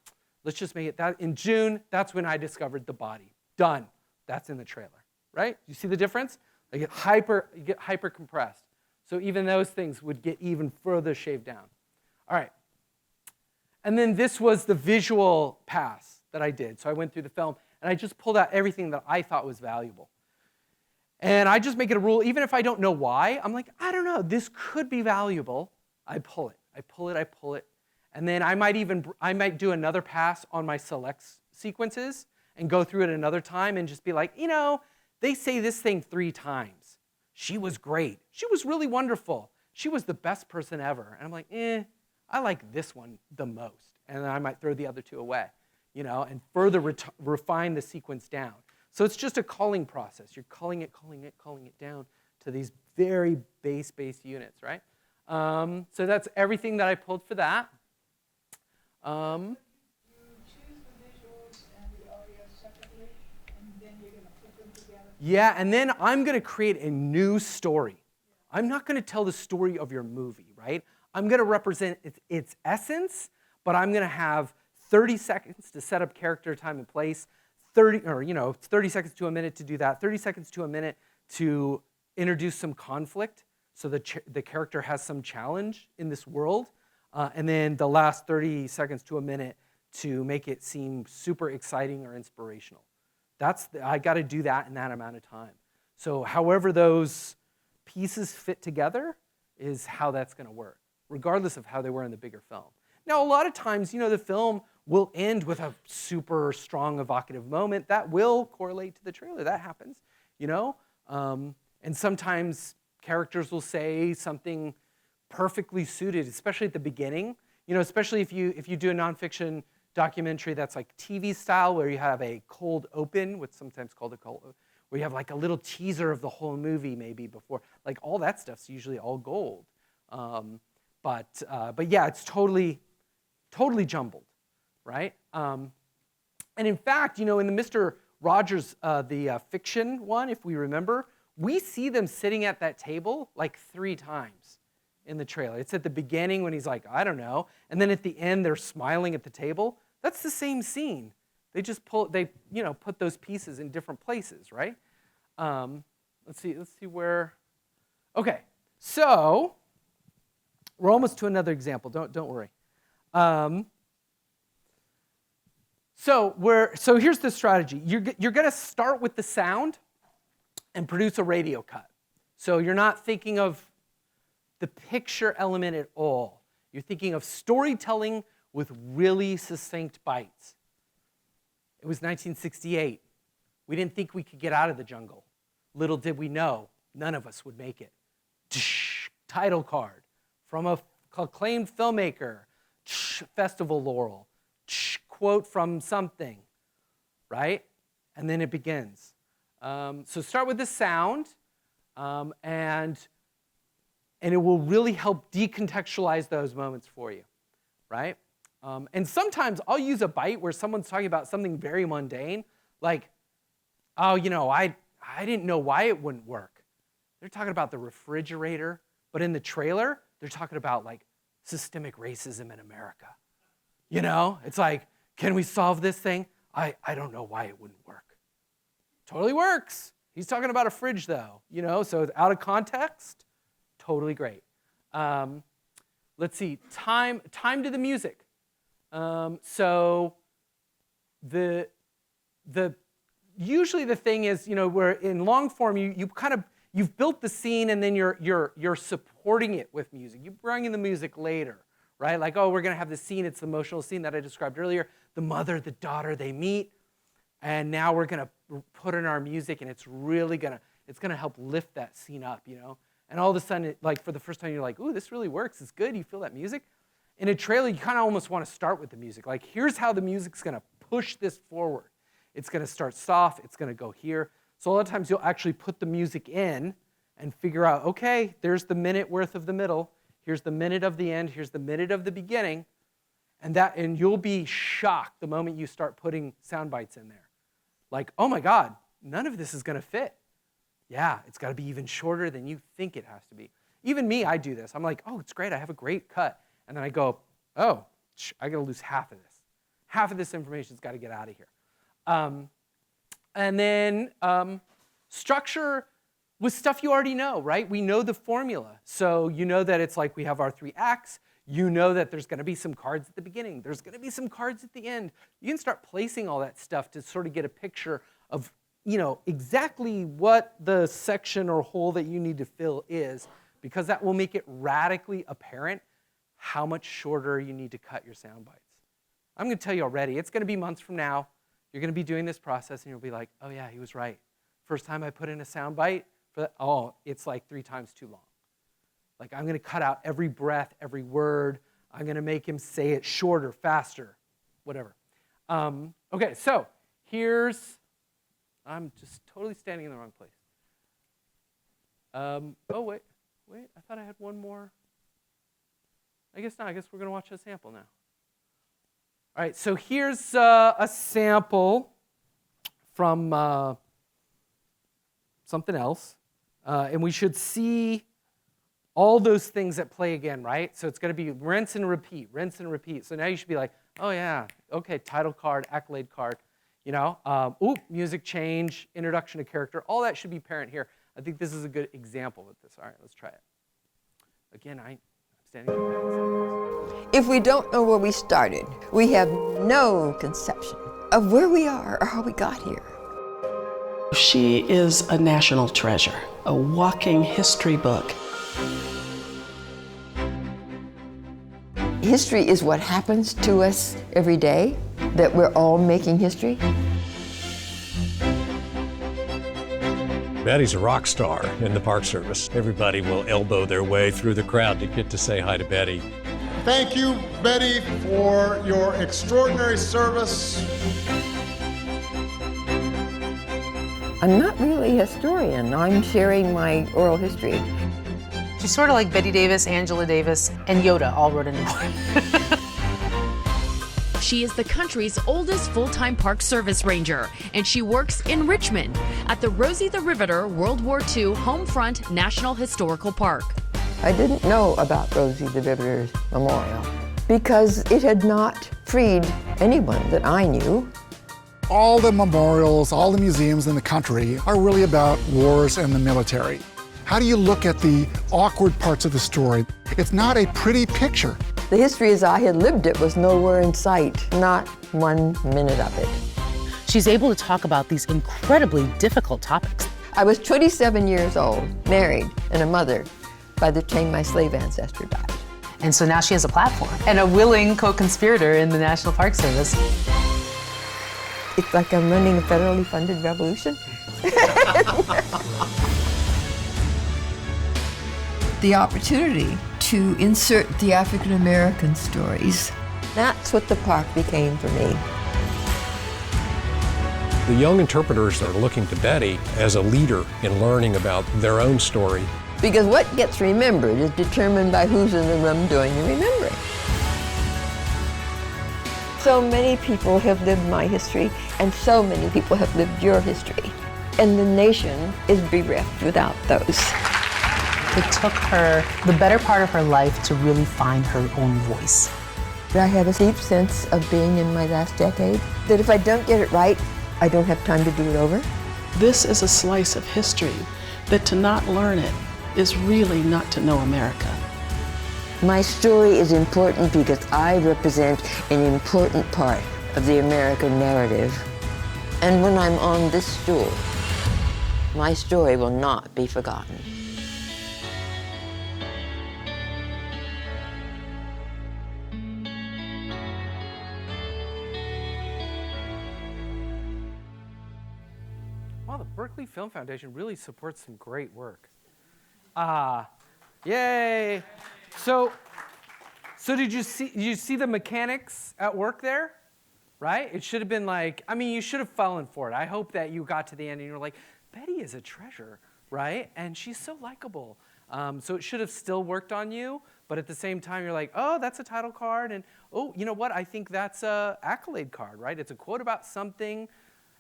Let's just make it that. In June, that's when I discovered the body. Done. That's in the trailer, right? You see the difference? You get hyper compressed. So even those things would get even further shaved down. All right. And then this was the visual pass that I did. So I went through the film, and I just pulled out everything that I thought was valuable. And I just make it a rule, even if I don't know why. I'm like, I don't know, this could be valuable. I pull it. I pull it. And then I might do another pass on my select sequences and go through it another time and just be like, they say this thing 3 times. She was great. She was really wonderful. She was the best person ever. And I'm like, I like this one the most. And then I might throw the other 2 away, and further refine the sequence down. So it's just a culling process. You're culling it down to these very base units, right? So that's everything that I pulled for that. Yeah, and then I'm going to create a new story. I'm not going to tell the story of your movie, right? I'm going to represent its essence, but I'm going to have 30 seconds to set up character, time, and place, 30 seconds to a minute to do that, 30 seconds to a minute to introduce some conflict so the character has some challenge in this world, and then the last 30 seconds to a minute to make it seem super exciting or inspirational. I got to do that in that amount of time. So however those pieces fit together is how that's going to work, regardless of how they were in the bigger film. Now, a lot of times, the film will end with a super strong evocative moment that will correlate to the trailer. That happens, and sometimes characters will say something perfectly suited, especially at the beginning. Especially if you do a nonfiction documentary that's like TV style, where you have a cold open, what's sometimes called a cold, where you have like a little teaser of the whole movie maybe before, like all that stuff's usually all gold. But yeah, it's totally jumbled, right? And in fact, in the Mr. Rogers, the fiction one, if we remember, we see them sitting at that table like 3 times in the trailer. It's at the beginning when he's like, I don't know, and then at the end they're smiling at the table. That's the same scene. They just put those pieces in different places, right? Let's see where. Okay, so we're almost to another example. Don't worry. So here's the strategy. You're going to start with the sound and produce a radio cut. So you're not thinking of the picture element at all. You're thinking of storytelling with really succinct bites. It was 1968. We didn't think we could get out of the jungle. Little did we know, none of us would make it. Title card from a acclaimed filmmaker. Festival laurel. Quote from something, right? And then it begins. So start with the sound, and it will really help decontextualize those moments for you, right? And sometimes I'll use a bite where someone's talking about something very mundane, like, oh, I didn't know why it wouldn't work. They're talking about the refrigerator, but in the trailer, they're talking about like systemic racism in America. It's like, can we solve this thing? I don't know why it wouldn't work. Totally works. He's talking about a fridge though, so it's out of context, totally great. Let's see, time to the music. So usually the thing is, where in long form you've built the scene and then you're supporting it with music. You bring in the music later, right? Like, oh, we're gonna have the scene. It's the emotional scene that I described earlier. The mother, the daughter, they meet, and now we're gonna put in our music, and it's gonna help lift that scene up, And all of a sudden, like for the first time, you're like, ooh, this really works. It's good. You feel that music. In a trailer, you kind of almost want to start with the music. Like, here's how the music's gonna push this forward. It's gonna start soft. It's gonna go here. So a lot of times you'll actually put the music in and figure out, okay, there's the minute worth of the middle. Here's the minute of the end. Here's the minute of the beginning. And you'll be shocked the moment you start putting sound bites in there. Like, oh my God, none of this is gonna fit. Yeah, it's gotta be even shorter than you think it has to be. Even me, I do this. I'm like, oh, it's great, I have a great cut. And then I go, oh, I gotta lose half of this. Half of this information's gotta get out of here. And then structure with stuff you already know, right? We know the formula. So you know that it's like we have our 3 acts. You know that there's going to be some cards at the beginning. There's going to be some cards at the end. You can start placing all that stuff to sort of get a picture of, exactly what the section or hole that you need to fill is, because that will make it radically apparent how much shorter you need to cut your sound bites. I'm going to tell you already, it's going to be months from now. You're going to be doing this process, and you'll be like, oh yeah, he was right. First time I put in a sound bite, it's like 3 times too long. Like, I'm going to cut out every breath, every word. I'm going to make him say it shorter, faster, whatever. Okay, so I'm just totally standing in the wrong place. Oh, wait, I thought I had one more. I guess not. I guess we're going to watch a sample now. All right, so here's a sample from something else. And we should see all those things at play again, right? So it's going to be rinse and repeat, rinse and repeat. So now you should be like, oh, yeah, okay, title card, accolade card, you know, music change, introduction to character, all that should be apparent here. I think this is a good example of this. All right, let's try it. Again, I'm standing here. If we don't know where we started, we have no conception of where we are or how we got here. She is a national treasure, a walking history book. History is what happens to us every day, that we're all making history. Betty's a rock star in the Park Service. Everybody will elbow their way through the crowd to get to say hi to Betty. Thank you, Betty, for your extraordinary service. I'm not really a historian. I'm sharing my oral history. She's sort of like Betty Davis, Angela Davis, and Yoda all wrote into one. She is the country's oldest full-time Park Service ranger, and she works in Richmond at the Rosie the Riveter World War II Homefront National Historical Park. I didn't know about Rosie the Riveter's memorial because it had not freed anyone that I knew. All the memorials, all the museums in the country are really about wars and the military. How do you look at the awkward parts of the story? It's not a pretty picture. The history as I had lived it was nowhere in sight, not 1 minute of it. She's able to talk about these incredibly difficult topics. I was 27 years old, married, and a mother by the time my slave ancestor died. And so now she has a platform and a willing co-conspirator in the National Park Service. It's like I'm running a federally funded revolution. The opportunity to insert the African American stories. That's what the park became for me. The young interpreters are looking to Betty as a leader in learning about their own story. Because what gets remembered is determined by who's in the room doing the remembering. So many people have lived my history, and so many people have lived your history. And the nation is bereft without those. It took her the better part of her life to really find her own voice. I have a deep sense of being in my last decade, that if I don't get it right, I don't have time to do it over. This is a slice of history that to not learn it is really not to know America. My story is important because I represent an important part of the American narrative. And when I'm on this stool, my story will not be forgotten. Wow, the Berkeley Film Foundation really supports some great work. Yay! So did you see the mechanics at work there? Right? It should have been like, I mean, you should have fallen for it. I hope that you got to the end and you're like, Betty is a treasure, right? And she's so likable. So it should have still worked on you, but at the same time, you're like, oh, that's a title card, and oh, you know what? I think that's a accolade card, right? It's a quote about something,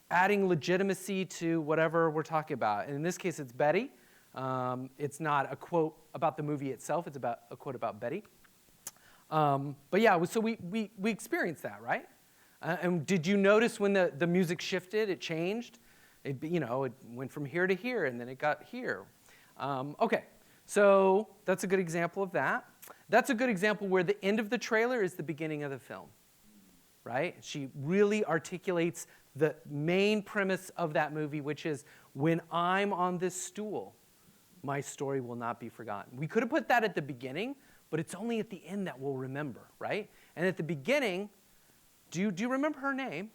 adding legitimacy to whatever we're talking about. And in this case, it's Betty. It's not a quote about the movie itself. It's about a quote about Betty. But yeah, so we experienced that, right? And did you notice when the music shifted, it changed? It went from here to here, and then it got here. Okay, so that's a good example of that. That's a good example where the end of the trailer is the beginning of the film, right? She really articulates the main premise of that movie, which is when I'm on this stool, my story will not be forgotten. We could have put that at the beginning, but it's only at the end that we'll remember, right? And at the beginning, do you remember her name?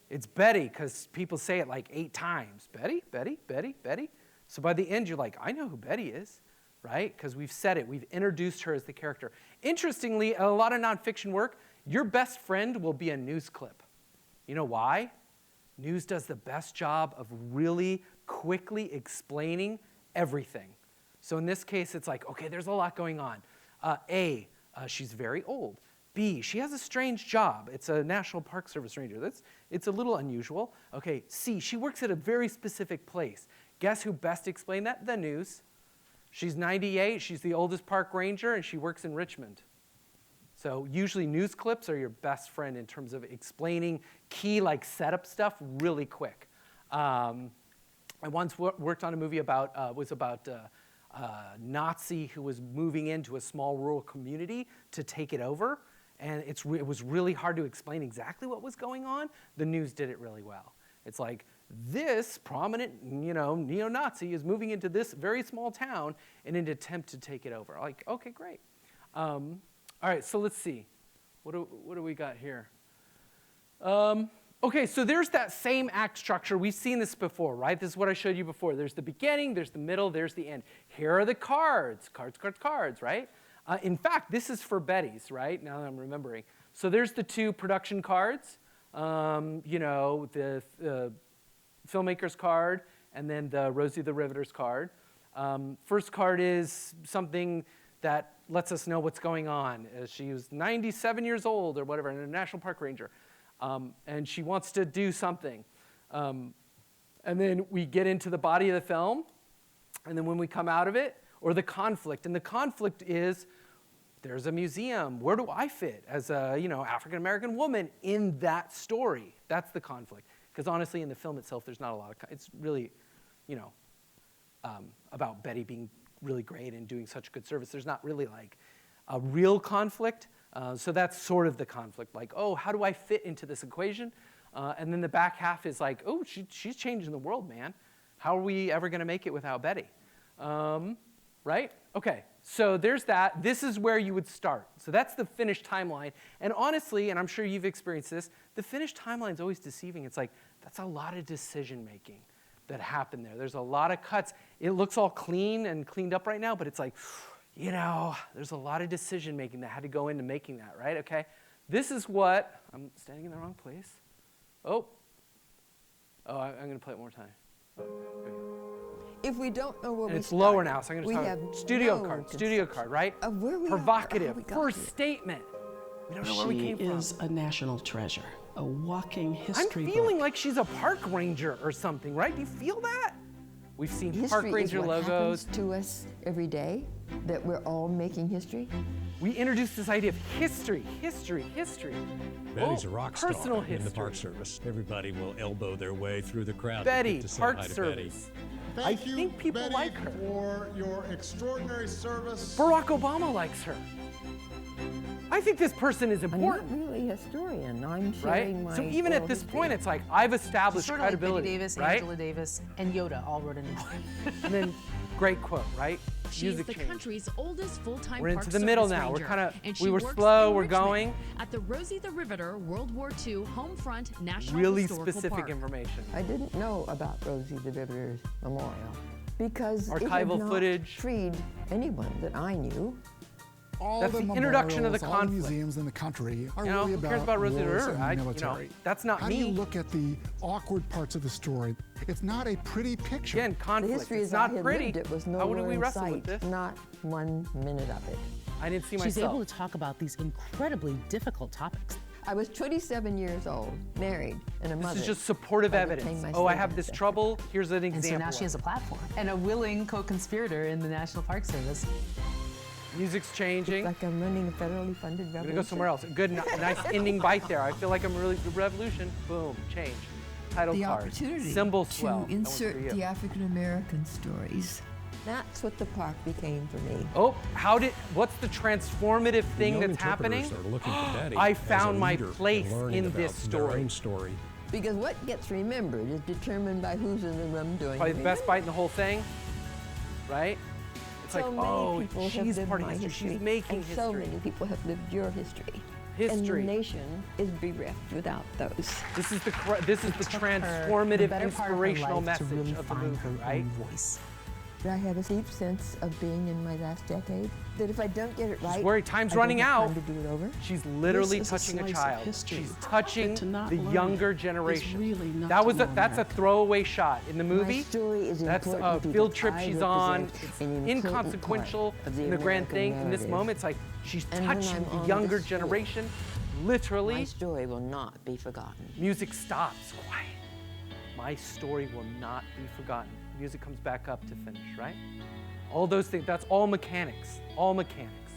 It's Betty, because people say it like 8 times. Betty, Betty, Betty, Betty. So by the end, you're like, I know who Betty is, right? Because we've said it. We've introduced her as the character. Interestingly, a lot of nonfiction work, your best friend will be a news clip. You know why? News does the best job of really quickly explaining everything. So in this case, it's like, okay, there's a lot going on. A, she's very old. B, she has a strange job. It's a National Park Service ranger. It's a little unusual. Okay, C, she works at a very specific place. Guess who best explained that? The news. She's 98, she's the oldest park ranger, and she works in Richmond. So usually news clips are your best friend in terms of explaining key like setup stuff really quick. I once worked on a movie about a Nazi who was moving into a small rural community to take it over. And it was really hard to explain exactly what was going on. The news did it really well. It's like, this prominent, neo-Nazi is moving into this very small town in an attempt to take it over. Like, okay, great. All right, so let's see. What do we got here? Okay, so there's that same act structure. We've seen this before, right? This is what I showed you before. There's the beginning, there's the middle, there's the end. Here are the cards, cards, right? In fact, this is for Betty's, right? Now that I'm remembering. So there's the 2 production cards, the filmmaker's card, and then the Rosie the Riveter's card. First card is something that lets us know what's going on. She was 97 years old or whatever, and a National Park Ranger. And she wants to do something. And then we get into the body of the film, and then when we come out of it, or the conflict. And the conflict is, there's a museum. Where do I fit as a African-American woman in that story? That's the conflict. Because honestly, in the film itself, there's not a lot of, it's really, about Betty being really great and doing such good service. There's not really like a real conflict. So that's sort of the conflict. Like, oh, how do I fit into this equation? And then the back half is like, oh, she's changing the world, man. How are we ever going to make it without Betty? Right? Okay, so there's that. This is where you would start. So that's the finished timeline. And honestly, and I'm sure you've experienced this, the finished timeline is always deceiving. It's like, that's a lot of decision making that happened there. There's a lot of cuts. It looks all clean and cleaned up right now, but it's like, there's a lot of decision making that had to go into making that, right? Okay, this is what, I'm standing in the wrong place. I'm going to play it one more time. If we don't know where and we it's started, lower now, so I'm going to have start. Studio no card, right? Of where we provocative, are, first statement. We don't know where we came from. She is a national treasure, a walking history I'm feeling book. like she's a park ranger or something, right? Do you feel that? We've seen History park ranger is what logos. happens to us every day, that we're all making history. We introduced this idea of history. Betty's a rock star personal in the history. Park Service. Everybody will elbow their way through the crowd Betty, to get to say Park hi to Service. Betty. I think people Betty, like her. for your extraordinary service. Barack Obama likes her. I think this person is important. I'm not really a historian. I'm right? sharing my So even at oral this history. point, it's like, I've established Sort of like credibility, Betty Davis, right? Angela Davis, and Yoda all wrote in the book. And then, great quote, right? She's Music the change. country's oldest full-time We're park into the middle service now. We're ranger, kinda- and we she were works slow, in we're Richmond going. at the Rosie the Riveter World War II Homefront National Really Historical specific Park. information. I didn't know about Rosie the Riveter's memorial because it had Archival not footage. freed anyone that I knew. All That's the the introduction of the memorials, all the conflict. museums in the country are You know, really who cares about about Rosie the wars Riveter? and the military. That's not How me. do you look at the awkward parts of the story? It's not a pretty picture. Again, conflict. The history It's as not I had pretty. lived it was How nowhere would we in wrestle sight. with this? Not 1 minute of it. I didn't see She's myself. able to talk about these incredibly difficult topics. I was 27 years old, married, and a mother. This is just supportive by the time evidence. my Oh, I son have was this second. trouble. Here's an And so example. now she has a of platform and a willing co-conspirator in the National Park Service. it. Music's changing. Like I'm running a federally funded revolution. I'm gonna go somewhere else. Good, nice ending bite there. I feel like I'm really good revolution. Boom, change. Title The card. opportunity Symbol to swell. That one's for insert you. the African American stories. That's what the park became for me. Oh, what's the transformative thing Young that's happening? interpreters are looking to Betty I as a found my leader place learning in this about their story. own story. Because what gets remembered is determined by who's in the room doing Probably it. the best bite in the whole thing, right? It's So like, many oh, people have she's lived part of my history. history, She's making and history. so many people have lived your history. History. And the nation is bereft without those. This is the Took her transformative, the better part of her inspirational life to message really of the find movie, her right? own voice. I have a deep sense of being in my last decade. That if I don't get it right, She's worried time's I don't running have out. time to do it over. She's literally This is touching a slice of child. history She's touching that to not the learn younger it is generation. really not That to was know that's a America. throwaway shot in the movie. My story is That's a important field because trip I she's on. represent It's an important inconsequential part of the in the grand American thing. In this narrative. moment, it's like she's And when touching I'm the on younger this story, generation. Literally, my story will not be forgotten. music stops. Quiet. My story will not be forgotten. Music comes back up to finish, right? All those things, that's all mechanics, all mechanics.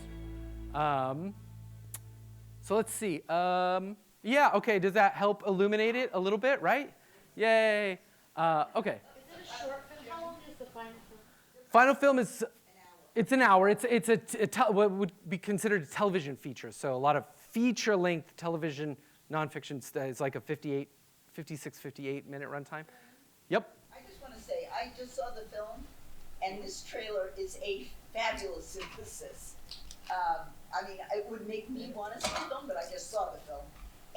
So let's see. Yeah, okay, does that help illuminate it a little bit, right? Yay. Okay. Is it a short film? How long is the final film? Final film is, it's an hour. It's what would be considered a television feature. So a lot of feature-length television nonfiction is like a 56, 58-minute runtime. Yep. I just want to say, I just saw the film, and this trailer is a fabulous synthesis. I mean, it would make me want to see the film, but I just saw the film.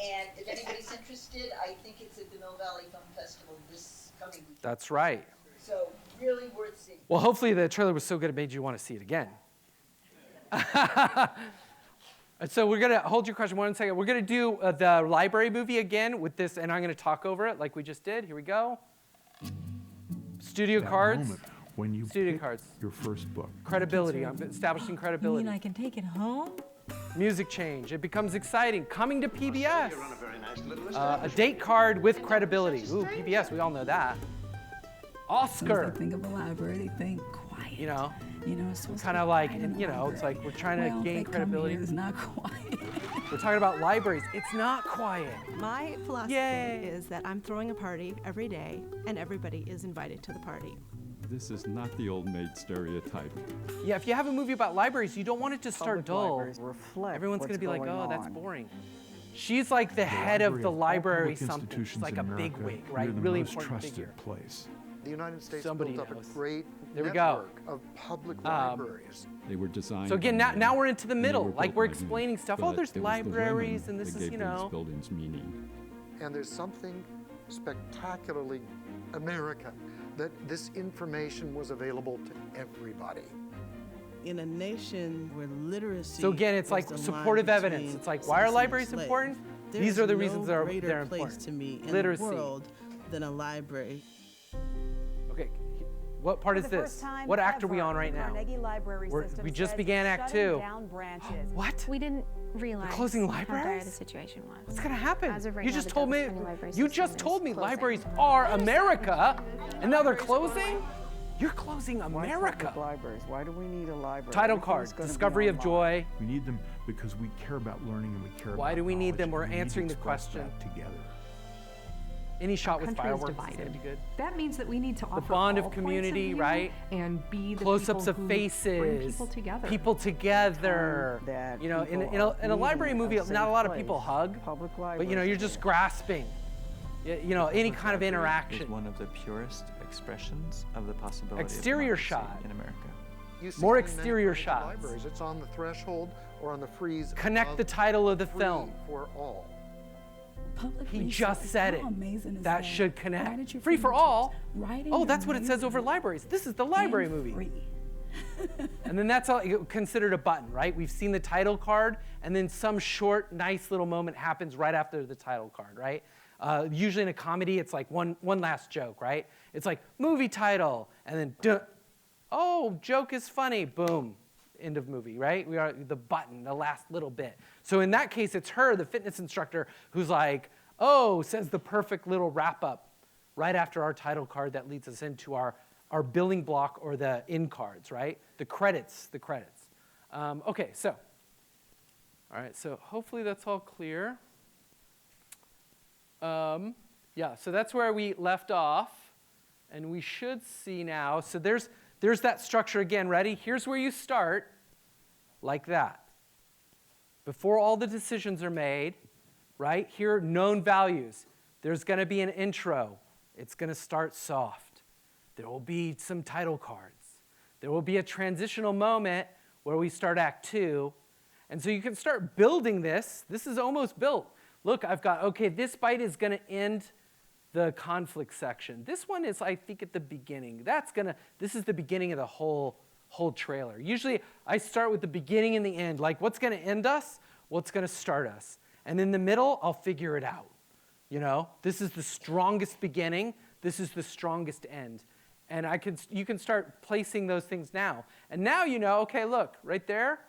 And if anybody's interested, I think it's at the Mill Valley Film Festival this coming week. That's right. So really worth seeing. Well, hopefully the trailer was so good it made you want to see it again. So we're going to hold your question 1 second. We're going to do the library movie again with this, and I'm going to talk over it like we just did. Here we go. Studio That cards. moment when you Studio pick cards. your first book. Credibility. I'm establishing You credibility. mean I can take it home? Music change. It becomes exciting. Coming to PBS. A date card with credibility. Ooh, PBS. We all know that. Oscar. As they think of a library, they think quiet. You know, it's supposed kind to of be like, quiet in the you know, it's like we're trying to Well, gain they come credibility. here, it's not quiet. We're talking about libraries. It's not quiet. My philosophy Yay. is that I'm throwing a party every day, and everybody is invited to the party. This is not the old maid stereotype. Yeah, if you have a movie about libraries, you don't want it to start Public dull. libraries reflect Everyone's going to what's be like, going oh, that's on. boring. She's like the head of the all library public something. She's institutions like in a America, bigwig, we're right? the Really most important trusted figure. place. The United States Somebody built up knows. a great There we go. network of public libraries. They were designed. So again, by men, now we're into the and they middle. were Like built we're by men, explaining stuff. Oh, but there's it was the libraries, women and this that is, gave you know. these buildings meaning. And there's something spectacularly American that this information was available to everybody. In a nation where literacy So again, it's is like the line supportive evidence. between It's like, why are citizen libraries and slave, important? there These is are the no reasons they're greater place important. to me in Literacy. the world than a library. Okay, what part is this? What act are we on right now? We just began Act 2. What? We didn't realize closing how dire libraries? the situation was. What's gonna happen? As of right You now, just the told me. Douglas County Library You system just is told me closing. libraries are America, and now they're closing. You're closing Why America. public libraries? Why do we need a library? Title Everything's card, gonna be discovery of online. joy. We need them because we care about learning and we care Why about do we need knowledge, them? We're and we need to answering the express question. that together. Any shot with Country is fireworks is gonna divided. be good. That means that we need to The offer bond all of points community, view right? And be the Close-ups people of who faces. bring people together. People together. That You know, in people a are library needing movie, a safe not a lot of place. people hug, Public but you know, you're libraries. just grasping. You know, any kind of Is interaction. one of the purest expressions of the possibility Exterior of democracy shot. in America. You see More in many exterior kinds of shots. Libraries. It's on the threshold or on the frieze. Connect of the title of the free film. for all. Public He research, just said how it. amazing is That that? should Right connect. at your Free for all. fingertips, right in Oh, your that's what it says over neighborhood. libraries. This is the library And movie. free. And then that's all considered a button, right? We've seen the title card, and then some short, nice little moment happens right after the title card, right? Usually in a comedy, it's like one last joke, right? It's like movie title, and then, duh, oh, joke is funny, boom, end of movie, right? We are the button, the last little bit. So in that case, it's her, the fitness instructor, who's like, oh, says the perfect little wrap up right after our title card that leads us into our billing block or the end cards, right? The credits. Okay, so, all right, so hopefully that's all clear. Yeah, so that's where we left off, and we should see now. So there's that structure again. Ready? Here's where you start, like that. Before all the decisions are made, right? Here are known values. There's going to be an intro. It's going to start soft. There will be some title cards. There will be a transitional moment where we start Act 2. And so you can start building this. This is almost built. Look, I've got, okay, this bite is going to end the conflict section. This one is, I think, at the beginning. This is the beginning of the whole trailer. Usually, I start with the beginning and the end, like what's going to end us, what's going to start us. And in the middle, I'll figure it out. You know, this is the strongest beginning. This is the strongest end. And you can start placing those things now. And now you know, okay, look, right there,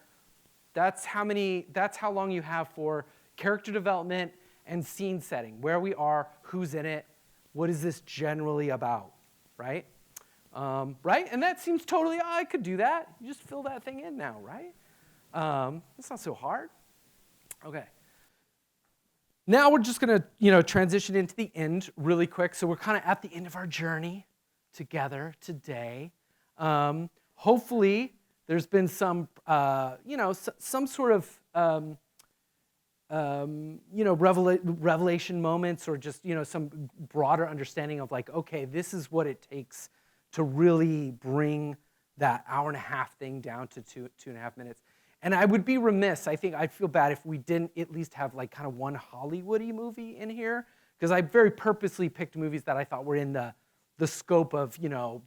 that's how long you have for character development and scene setting, where we are, who's in it, what is this generally about, right? Right? And that seems totally, I could do that. You just fill that thing in now, right? It's not so hard. Okay. Now we're just going to, transition into the end really quick. So we're kind of at the end of our journey together today. Hopefully, there's been some, some sort of, revelation moments, or just, some broader understanding of like, okay, this is what it takes to really bring that hour-and-a-half thing down to 2.5 minutes. And I would be remiss, I think I'd feel bad if we didn't at least have like kind of one Hollywoody movie in here, because I very purposely picked movies that I thought were in the scope of,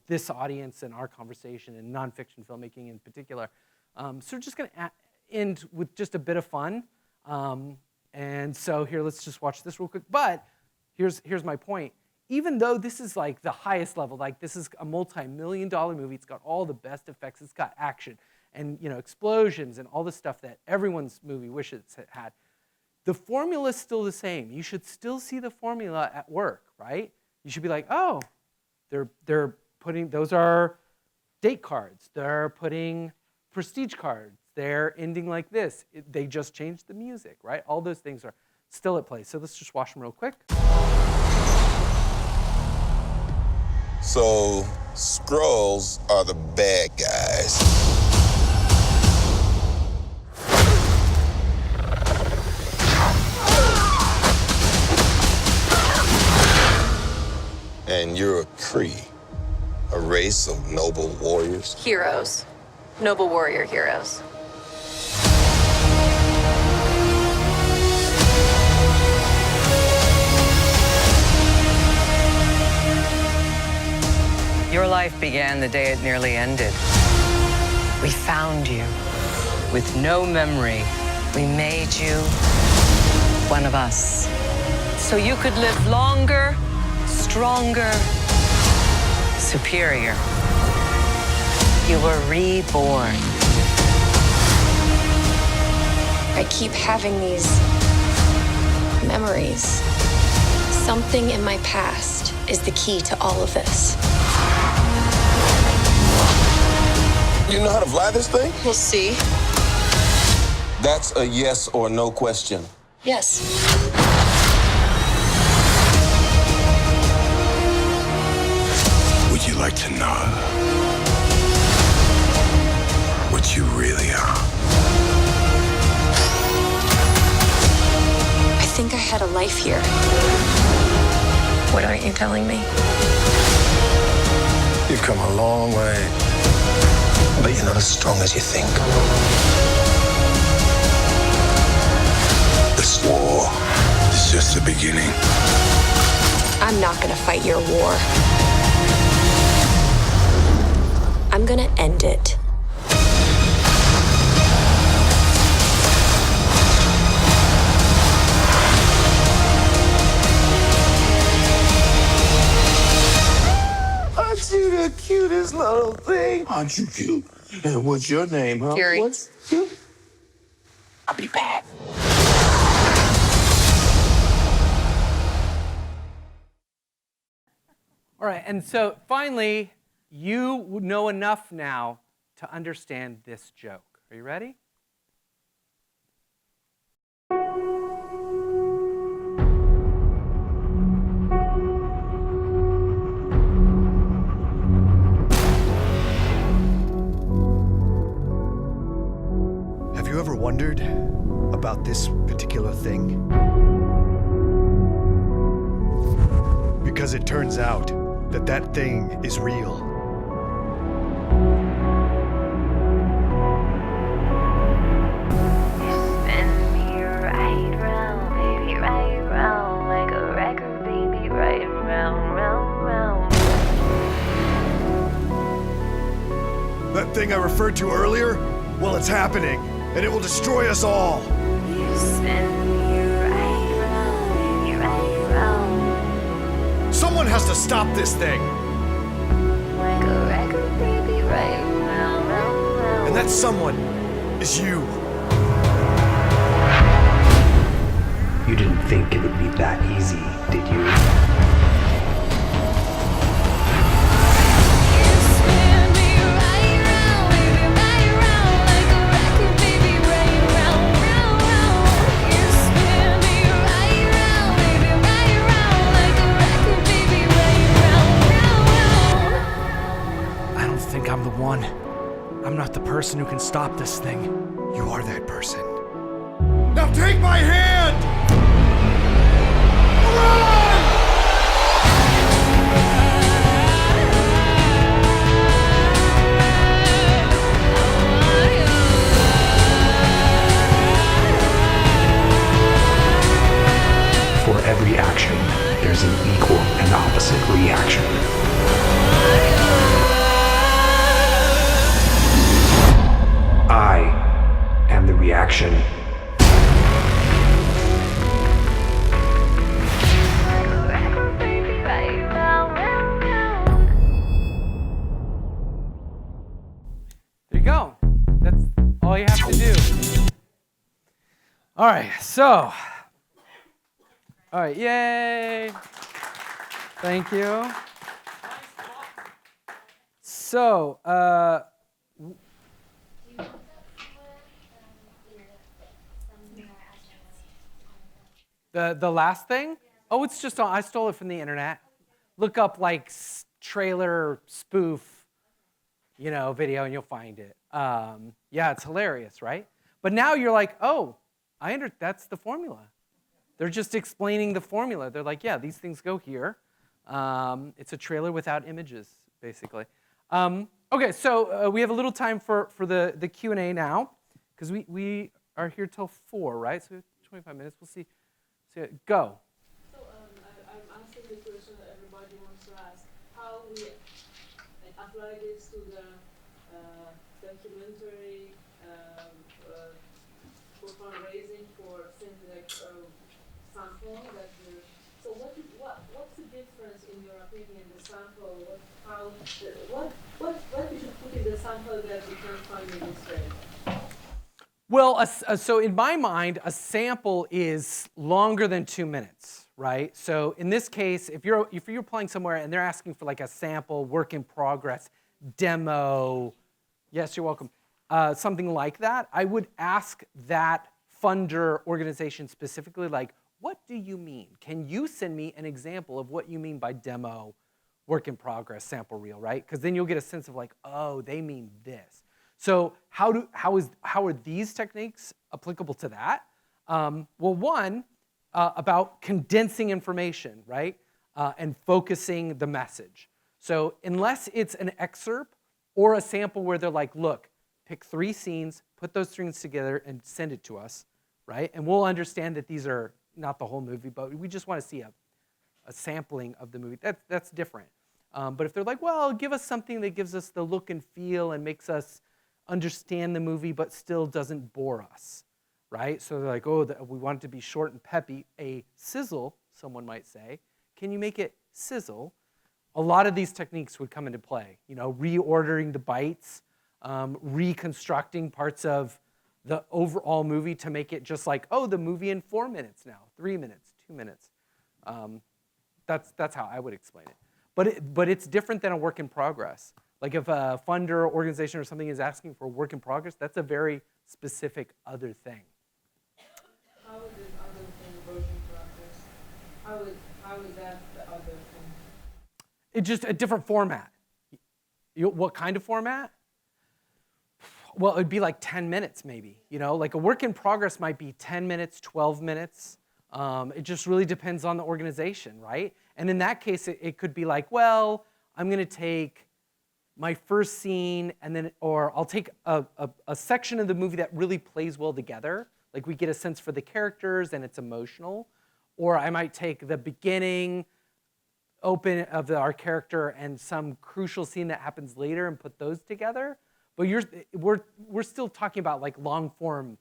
this audience and our conversation and nonfiction filmmaking in particular. So we're just going to end with just a bit of fun. And so here, let's just watch this real quick. But here's my point. Even though this is like the highest level, like this is a multi-million-dollar movie, it's got all the best effects, it's got action and explosions and all the stuff that everyone's movie wishes it had. The formula's still the same. You should still see the formula at work, right? You should be like, oh, they're putting, those are date cards. They're putting prestige cards. They're ending like this. They just changed the music, right? All those things are still at play. So let's just watch them real quick. So, Skrulls are the bad guys. And you're a Kree, a race of noble warriors. Heroes. Noble warrior heroes. Your life began the day it nearly ended. We found you with no memory. We made you one of us, so you could live longer, stronger, superior. You were reborn. I keep having these memories. Something in my past is the key to all of this. You know how to fly this thing? We'll see. That's a yes or no question. Yes. Would you like to know what you really are? I think I had a life here. What aren't you telling me? You've come a long way, but you're not as strong as you think. This war is just the beginning. I'm not gonna fight your war. I'm gonna end it. Aren't you the cutest little thing? Aren't you cute? And what's your name, huh? Fury. What's you? I'll be back. All right, and so finally, you know enough now to understand this joke. Are you ready? Have you ever wondered about this particular thing? Because it turns out that that thing is real. Spin me right round, baby, right round, like a record, baby, right round. That thing I referred to earlier? Well, it's happening, and it will destroy us all. You spin me right round, Someone has to stop this thing. like a record, baby, right round, round, round. And that someone is you. You didn't think it would be that easy, did you? I don't think I'm the one. I'm not the person who can stop this thing. You are that person. Now take my hand! For every action, there's an equal and opposite reaction. I am the reaction. There you go. That's all you have to do. All right, so. All right, yay. Thank you. So, the last thing? Oh, it's just on, I stole it from the internet. Look up like trailer spoof, video, and you'll find it. Yeah, it's hilarious, right? But now you're like, oh, that's the formula. They're just explaining the formula. They're like, yeah, these things go here. It's a trailer without images, basically. Okay, so we have a little time for the Q&A now, because we are here till 4, right? So 25 minutes. We'll see. Go. So I'm asking the question that everybody wants to ask. How we apply this to the documentary for fundraising for things like sample. So what's the difference in your opinion? The sample, what we should put in the sample that we can't find in this trailer? Well, so in my mind, a sample is longer than 2 minutes, right? So in this case, if you're applying somewhere and they're asking for like a sample, work in progress, demo, yes, you're welcome, something like that, I would ask that funder organization specifically, like, what do you mean? Can you send me an example of what you mean by demo, work in progress, sample reel, right? Because then you'll get a sense of like, oh, they mean this. So how are these techniques applicable to that? Well, one, about condensing information, right? And focusing the message. So unless it's an excerpt or a sample where they're like, look, pick 3 scenes, put those scenes together and send it to us, right? And we'll understand that these are not the whole movie, but we just want to see a sampling of the movie. That's different. But if they're like, well, give us something that gives us the look and feel and makes us understand the movie but still doesn't bore us, right? So they're like, oh, we want it to be short and peppy. A sizzle, someone might say. Can you make it sizzle? A lot of these techniques would come into play. Reordering the bites, reconstructing parts of the overall movie to make it just like, oh, the movie in 4 minutes now, 3 minutes, 2 minutes. That's how I would explain it. But it's different than a work in progress. Like if a funder or organization or something is asking for a work in progress, that's a very specific other thing. How is this other thing work in progress? How is that the other thing? It's just a different format. What kind of format? Well, it would be like 10 minutes maybe. Like a work in progress might be 10 minutes, 12 minutes. It just really depends on the organization, right? And in that case, it could be like, well, I'm going to take my first scene or I'll take a section of the movie that really plays well together. Like we get a sense for the characters and it's emotional. Or I might take the beginning, open of our character and some crucial scene that happens later and put those together. But we're still talking about like long form.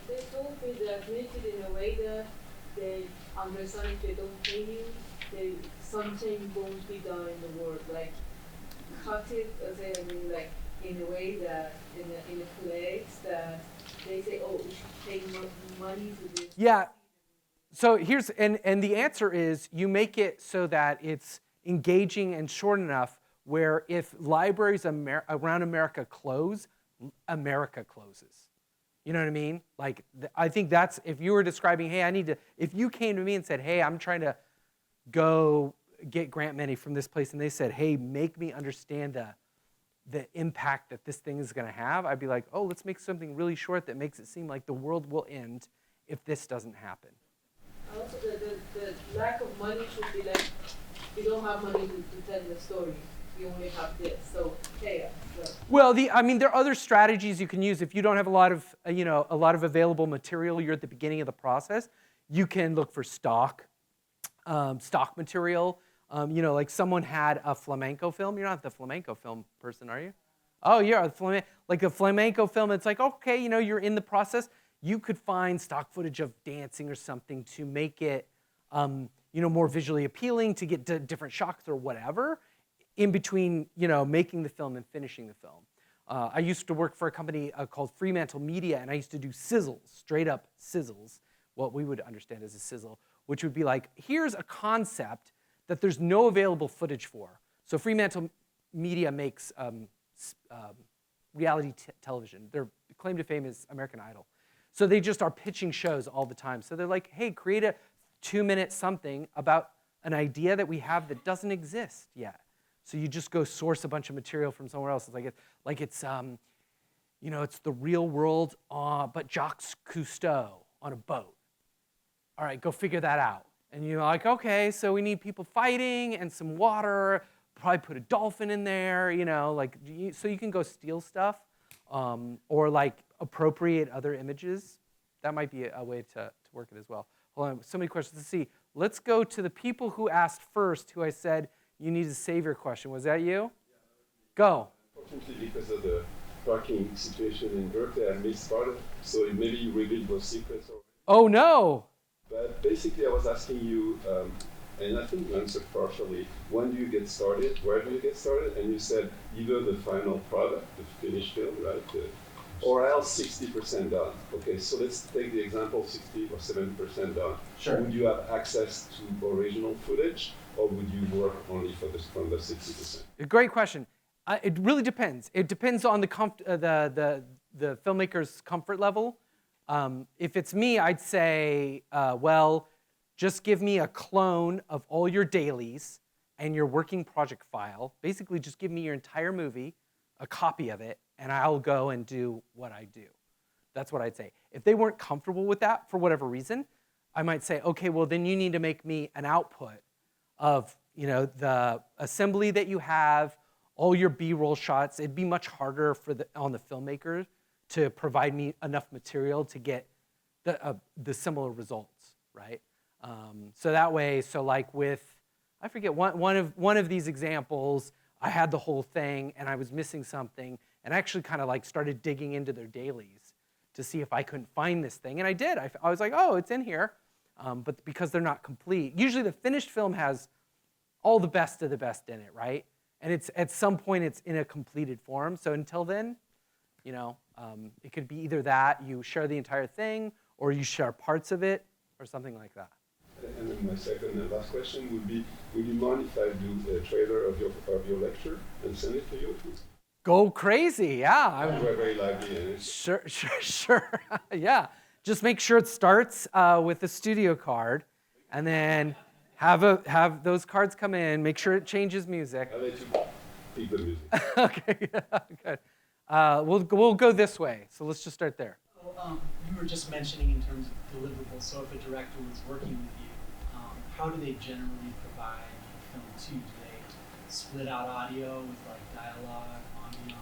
They told me that limited in a way that they understand if they don't pay you, something won't be done in the world. Like cut it, like in a way that in a place that they say, oh, we should pay money to this. Yeah. So here's and the answer is you make it so that it's engaging and short enough where if libraries around America close, America closes. You know what I mean? Like, I think that's, if you were describing, hey, if you came to me and said, hey, I'm trying to go get grant money from this place, and they said, hey, make me understand the impact that this thing is going to have, I'd be like, oh, let's make something really short that makes it seem like the world will end if this doesn't happen. Also, the lack of money should be like, you don't have money to tell the story. You only have this, so pay us. So. Well, there are other strategies you can use if you don't have a lot of available material. You're at the beginning of the process. You can look for stock material. Like someone had a flamenco film. You're not the flamenco film person, are you? Oh, you're like a flamenco film. It's like, okay, you're in the process. You could find stock footage of dancing or something to make it, more visually appealing, to get different shots or whatever. In between, making the film and finishing the film. I used to work for a company called Fremantle Media, and I used to do sizzles, straight up sizzles, what we would understand as a sizzle, which would be like, here's a concept that there's no available footage for. So Fremantle Media makes reality television. Their claim to fame is American Idol. So they just are pitching shows all the time. So they're like, hey, create a 2-minute something about an idea that we have that doesn't exist yet. So you just go source a bunch of material from somewhere else. It's it's the real world, but Jacques Cousteau on a boat. All right, go figure that out. And you're like, okay, so we need people fighting and some water. Probably put a dolphin in there, so you can go steal stuff, or like appropriate other images. That might be a way to work it as well. Hold on, so many questions. Let's see. Let's go to the people who asked first, who I said, you need to save your question. Was that you? Go. Unfortunately, because of the parking situation in Berkeley, I missed part of it. So maybe you revealed those secrets already. Oh, no. But basically, I was asking you, and I think you answered partially, when do you get started? Where do you get started? And you said either the final product, the finished film, right? Or else 60% done. Okay, so let's take the example 60 or 70% done. Sure. Would you have access to original footage? Or would you work only from the 60%? Great question. It really depends. It depends on the filmmaker's comfort level. If it's me, I'd say, just give me a clone of all your dailies and your working project file. Basically, just give me your entire movie, a copy of it, and I'll go and do what I do. That's what I'd say. If they weren't comfortable with that for whatever reason, I might say, okay, well, then you need to make me an output of the assembly that you have, all your B-roll shots. It'd be much harder on the filmmaker to provide me enough material to get the similar results, right? So that way, like with, I forget, one of these examples, I had the whole thing and I was missing something, and I actually kind of like started digging into their dailies to see if I couldn't find this thing, and I did. I was like, oh, it's in here. But because they're not complete, usually the finished film has all the best of the best in it, right? And it's at some point it's in a completed form. So until then, it could be either that you share the entire thing, or you share parts of it, or something like that. And then my second and last question would be: would you mind if I do a trailer of your lecture and send it to you? Go crazy, yeah. We're very lively. Sure, yeah. Just make sure it starts with a studio card, and then have those cards come in. Make sure it changes music. I'll let you pick the music. Okay, good. We'll go this way. So let's just start there. You were just mentioning in terms of deliverables. So if a director was working with you, how do they generally provide film to you? Do they split out audio with like dialogue, ambient,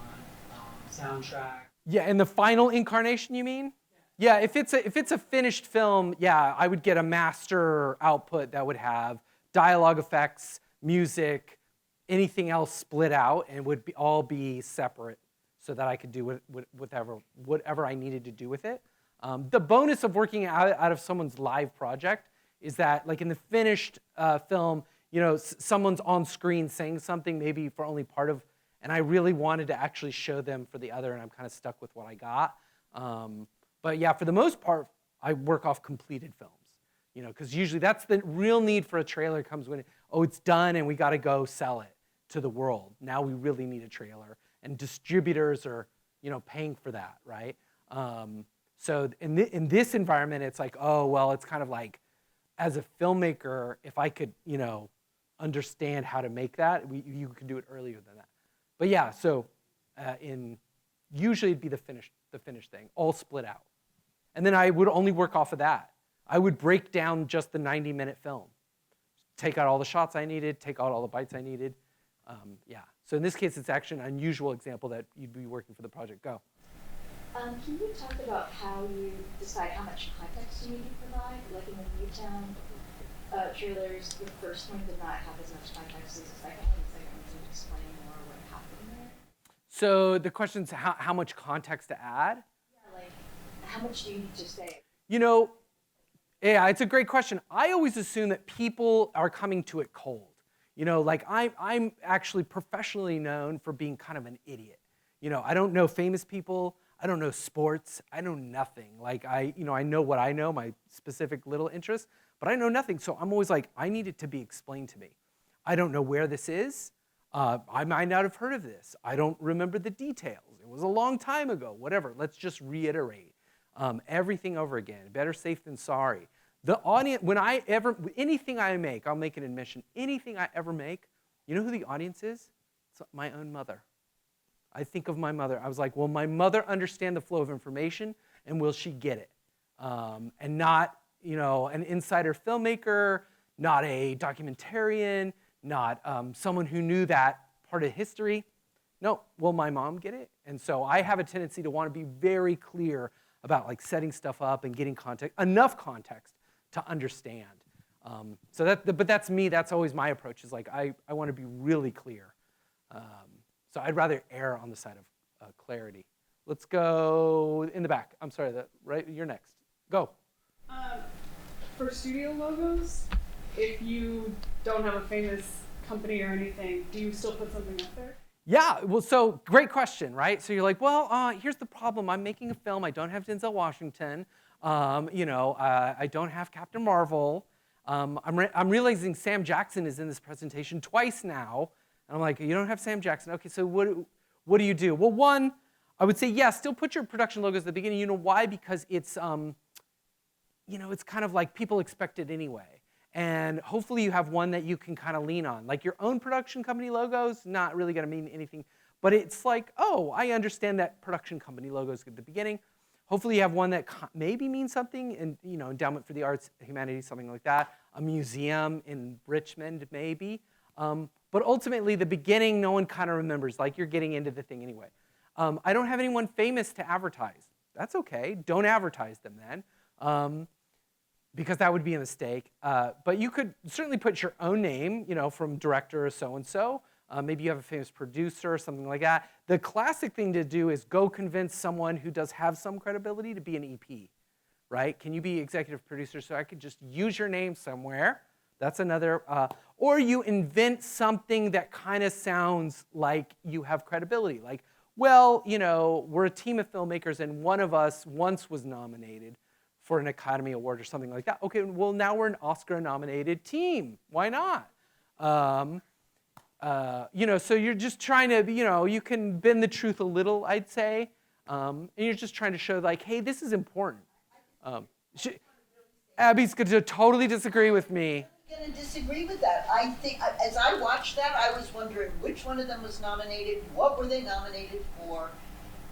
soundtrack? Yeah, in the final incarnation, you mean? Yeah, if it's a finished film, yeah, I would get a master output that would have dialogue effects, music, anything else split out, and would all be separate. so that I could do whatever I needed to do with it. The bonus of working out of someone's live project is that, like in the finished film, you know, someone's on screen saying something maybe for only part of, and I really wanted to actually show them for the other, and I'm kind of stuck with what I got. But yeah, for the most part, I work off completed films, you know, because usually that's the real need for a trailer comes when, oh, it's done and we got to go sell it to the world. Now we really need a trailer, and distributors are, you know, paying for that, right? So in this environment, it's like, oh, well, it's kind of like, as a filmmaker, if I could, you know, understand how to make that, you could do it earlier than that. But yeah, so usually it'd be the finished thing, all split out. And then I would only work off of that. I would break down just the 90-minute film, take out all the shots I needed, take out all the bites I needed. Yeah. So in this case, it's actually an unusual example that you'd be working for the project. Go. Can you talk about how you decide how much context you need to provide? Like in the Newtown trailers, the first one did not have as much context as the second one. The second one seemed to explain more what happened there. So the question is how much context to add? Yeah, like how much do you need to say? You know, yeah, it's a great question. I always assume that people are coming to it cold. You know, like I'm actually professionally known for being kind of an idiot. You know, I don't know famous people. I don't know sports. I know nothing. Like I know what I know, my specific little interests, but I know nothing. So I'm always like, I need it to be explained to me. I don't know where this is. I might not have heard of this. I don't remember the details. It was a long time ago, whatever. Let's just reiterate everything over again. Better safe than sorry. The audience, anything I make, I'll make an admission, anything I ever make, you know who the audience is? It's my own mother. I think of my mother. I was like, will my mother understand the flow of information, and will she get it? And not, you know, an insider filmmaker, not a documentarian, not someone who knew that part of history. No, will my mom get it? And so I have a tendency to want to be very clear about like setting stuff up and getting context, enough context to understand. But that's me. That's always my approach. Is like I want to be really clear. So I'd rather err on the side of clarity. Let's go in the back. I'm sorry, right? You're next. Go. For studio logos, if you don't have a famous company or anything, do you still put something up there? Yeah, well, so great question, right? So you're like, well, here's the problem. I'm making a film. I don't have Denzel Washington. I don't have Captain Marvel. I'm realizing Sam Jackson is in this presentation twice now. And I'm like, you don't have Sam Jackson. Okay, so what do you do? Well, one, I would say, yeah, still put your production logos at the beginning. You know why? Because it's, it's kind of like people expect it anyway. And hopefully you have one that you can kind of lean on. Like your own production company logos, not really going to mean anything. But it's like, oh, I understand that production company logos at the beginning. Hopefully you have one that maybe means something, and Endowment for the Arts, Humanities, something like that. A museum in Richmond, maybe. But ultimately, the beginning, no one kind of remembers. Like, you're getting into the thing anyway. I don't have anyone famous to advertise. That's okay. Don't advertise them then, because that would be a mistake. But you could certainly put your own name, from director so-and-so. Maybe you have a famous producer or something like that. The classic thing to do is go convince someone who does have some credibility to be an EP, right? Can you be executive producer so I could just use your name somewhere? That's another, or you invent something that kind of sounds like you have credibility. Like, well, we're a team of filmmakers and one of us once was nominated for an Academy Award or something like that. Okay, well, now we're an Oscar-nominated team. Why not? So you're just trying to, you can bend the truth a little, I'd say. And you're just trying to show like, hey, this is important. Abby's going to totally disagree with me. I'm going to disagree with that. I think, as I watched that, I was wondering which one of them was nominated, what were they nominated for.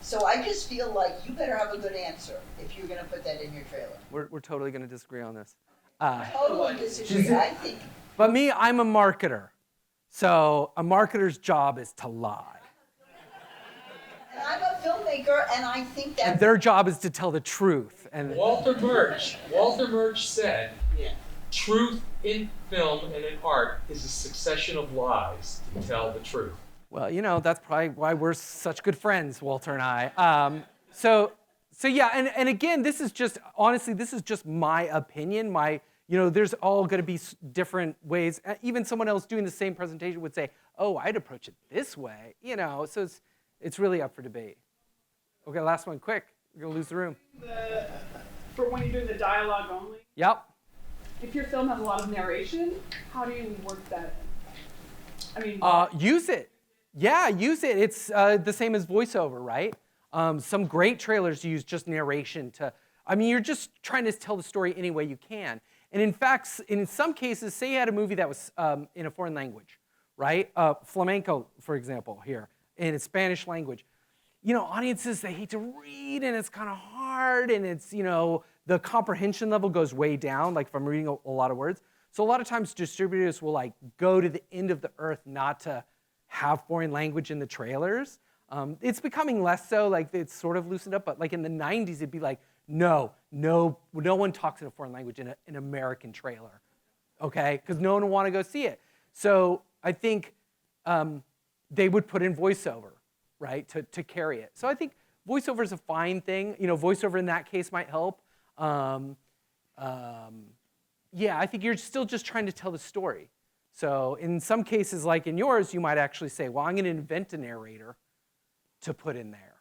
So I just feel like you better have a good answer if you're going to put that in your trailer. We're totally going to disagree on this. Totally disagree. I think. But me, I'm a marketer. So a marketer's job is to lie. And I'm a filmmaker, and I think that. And their job is to tell the truth. And Walter Murch said, truth in film and in art is a succession of lies to tell the truth. Well, you know, that's probably why we're such good friends, Walter and I. So yeah, and again, this is just, honestly, this is just my opinion. There's all going to be different ways. Even someone else doing the same presentation would say, oh, I'd approach it this way. So it's really up for debate. Okay, last one, quick. We're going to lose the room. For when you're doing the dialogue only, Yep. if your film has a lot of narration, how do you work that in? I mean, use it. Yeah, use it. It's the same as voiceover, right? Some great trailers use just narration you're just trying to tell the story any way you can. And in fact, in some cases, say you had a movie that was in a foreign language, right? Flamenco, for example, here, in Spanish language. Audiences, they hate to read, and it's kind of hard, and it's, the comprehension level goes way down, like if I'm reading a lot of words. So a lot of times distributors will go to the end of the earth not to have foreign language in the trailers. It's becoming less so, it's sort of loosened up, but in the 90s, it'd be no one talks in a foreign language in an American trailer, okay? Because no one would want to go see it. So I think they would put in voiceover, right, to carry it. So I think voiceover is a fine thing. Voiceover in that case might help. Yeah, I think you're still just trying to tell the story. So in some cases, like in yours, you might actually say, well, I'm going to invent a narrator to put in there,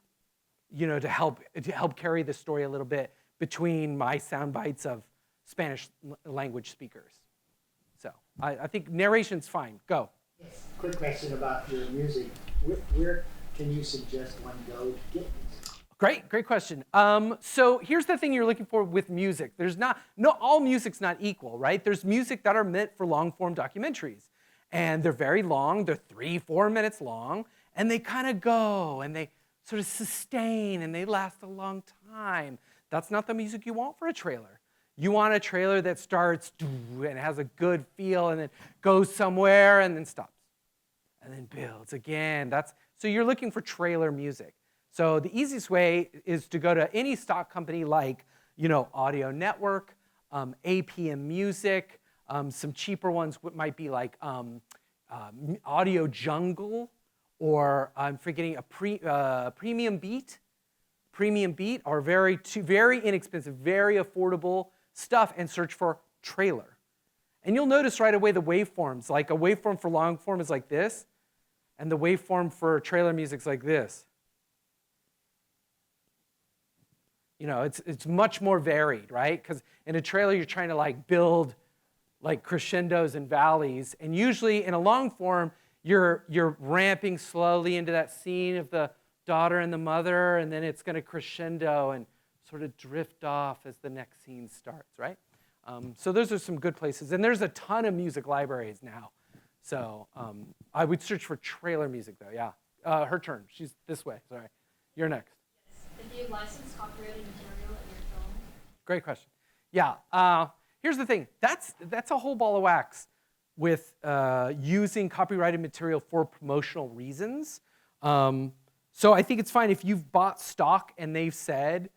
to help carry the story a little bit between my sound bites of Spanish language speakers. So I think narration's fine. Go. Yes. Quick question about your music. Where can you suggest one go to get music? Great question. So here's the thing you're looking for with music. All music's not equal, right? There's music that are meant for long-form documentaries. And they're very long, they're 3-4 minutes long, and they kind of go, and they sort of sustain, and they last a long time. That's not the music you want for a trailer. You want a trailer that starts and has a good feel, and then goes somewhere, and then stops, and then builds again. So you're looking for trailer music. So the easiest way is to go to any stock company like, Audio Network, APM Music, some cheaper ones might be like Audio Jungle, or I'm forgetting Premium Beat. Premium Beat are very inexpensive, very affordable stuff, and search for trailer. And you'll notice right away the waveforms, like a waveform for long form is like this, and the waveform for trailer music is like this. It's much more varied, right? Because in a trailer, you're trying to build crescendos and valleys. And usually in a long form, you're ramping slowly into that scene of the daughter and the mother, and then it's going to crescendo and sort of drift off as the next scene starts, right? So those are some good places. And there's a ton of music libraries now. So I would search for trailer music, though, yeah. Her turn. She's this way. Sorry. You're next. Do you license copyrighted material in your film? Great question. Yeah. Here's the thing. That's a whole ball of wax with using copyrighted material for promotional reasons. So I think it's fine if you've bought stock and they've said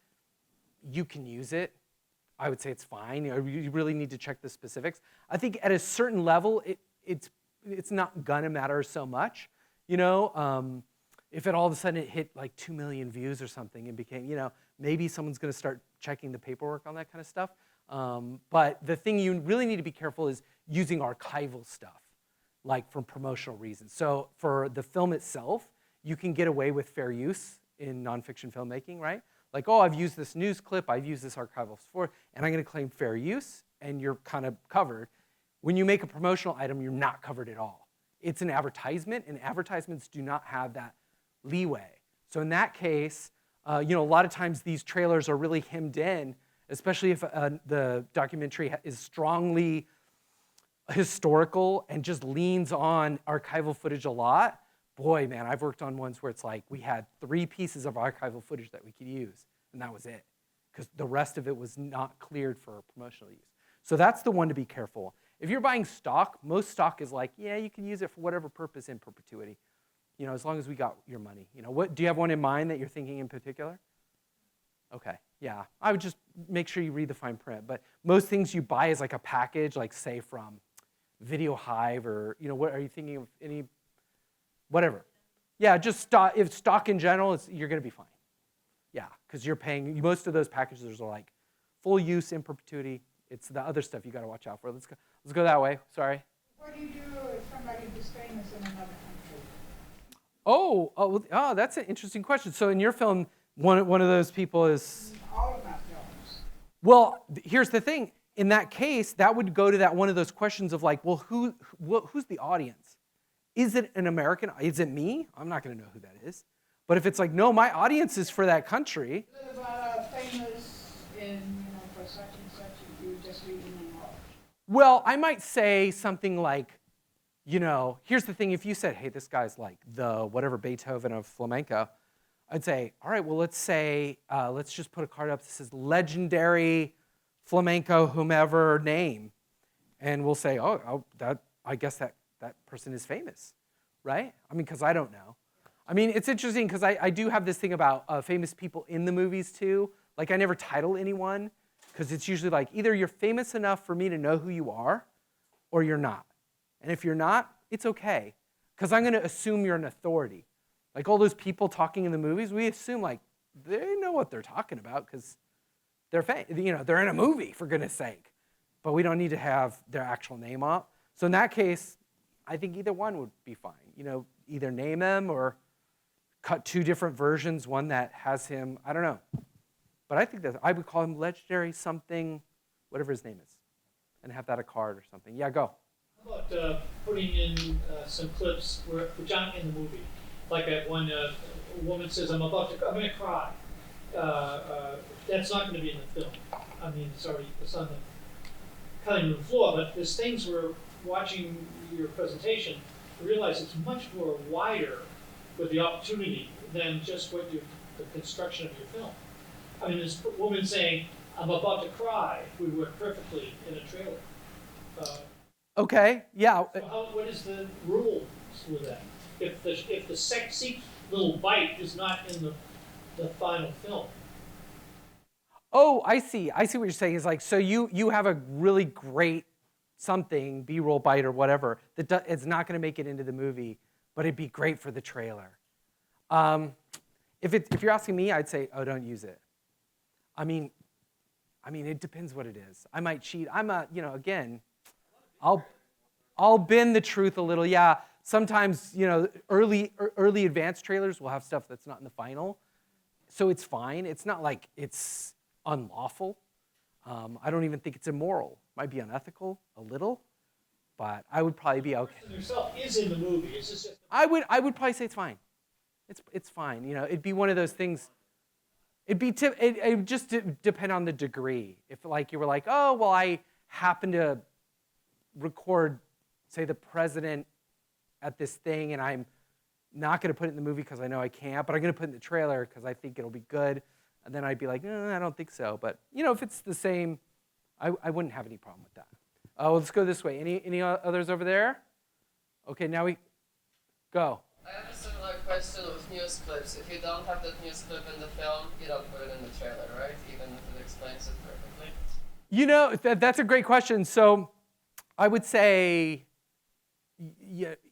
you can use it. I would say it's fine. You really need to check the specifics. I think at a certain level, it's not gonna matter so much. If it all of a sudden it hit 2 million views or something and became, maybe someone's going to start checking the paperwork on that kind of stuff. But the thing you really need to be careful is using archival stuff, for promotional reasons. So for the film itself, you can get away with fair use in nonfiction filmmaking, right? I've used this news clip, I've used this archival before, and I'm going to claim fair use, and you're kind of covered. When you make a promotional item, you're not covered at all. It's an advertisement, and advertisements do not have that leeway. So in that case, a lot of times these trailers are really hemmed in, especially if the documentary is strongly historical and just leans on archival footage a lot. Boy, man, I've worked on ones where it's we had 3 pieces of archival footage that we could use, and that was it, because the rest of it was not cleared for promotional use. So that's the one to be careful. If you're buying stock, most stock is yeah, you can use it for whatever purpose in perpetuity. As long as we got your money. Do you have one in mind that you're thinking in particular? Okay, yeah. I would just make sure you read the fine print. But most things you buy is a package, say from Video Hive or, what are you thinking of whatever. Yeah, just stock. If stock in general, you're going to be fine. Yeah, because you're paying. Most of those packages are like full use in perpetuity. It's the other stuff you got to watch out for. Let's go that way. Sorry. What do you do if somebody is famous in another country? Oh, that's an interesting question. So in your film, one of those people is. All of my films. Well, here's the thing. In that case, that would go to that one of those questions of like, well, who's the audience? Is it an American? Is it me? I'm not going to know who that is. But if it's like, no, my audience is for that country. What about famous in, for such and such, you just read the name off? Well, I might say something like, here's the thing. If you said, hey, this guy's like the whatever Beethoven of flamenco, I'd say, all right, well, let's just put a card up that says legendary flamenco whomever name. And we'll say, I guess that person is famous, right? I mean, because I don't know. I mean, it's interesting because I do have this thing about famous people in the movies too. Like I never title anyone because it's usually like either you're famous enough for me to know who you are or you're not. And if you're not, it's okay because I'm going to assume you're an authority. Like all those people talking in the movies, we assume like they know what they're talking about because they're they're in a movie, for goodness sake. But we don't need to have their actual name up. So in that case, I think either one would be fine. Either name them or cut two different versions, one that has him, I don't know. But I think that I would call him legendary something, whatever his name is, and have that a card or something. Yeah, go. How about putting in some clips which aren't in the movie? Like when a woman says, I'm going to cry. That's not going to be in the film. I mean, sorry, it's on the cutting room floor, but there's things where watching your presentation, you realize it's much more wider with the opportunity than just the construction of your film. I mean, this woman saying, I'm about to cry, would work perfectly in a trailer. Okay, yeah. So what is the rule with that? If the sexy little bite is not in the final film. Oh, I see. I see what you're saying. Is like, so you have a really great something, B-roll bite or whatever, that it's not going to make it into the movie, but it'd be great for the trailer. If you're asking me, I'd say, oh, don't use it. I mean, it depends what it is. I might cheat. Again, I'll bend the truth a little. Yeah, sometimes, early advanced trailers will have stuff that's not in the final, so it's fine. It's not like it's unlawful. I don't even think it's immoral. Might be unethical a little, but I would probably be okay. Yourself is in the movie. It's just I would probably say it's fine. It's fine. It'd be one of those things. It just depend on the degree. If like you were like, oh well, I happen to record, say, the president at this thing, and I'm not going to put it in the movie because I know I can't, but I'm going to put it in the trailer because I think it'll be good. And then I'd be like, I don't think so. But if it's the same, I wouldn't have any problem with that. Well, let's go this way. Any others over there? Okay, now we go. I have a similar question with news clips. If you don't have that news clip in the film, you don't put it in the trailer, right? Even if it explains it perfectly. That's a great question. So I would say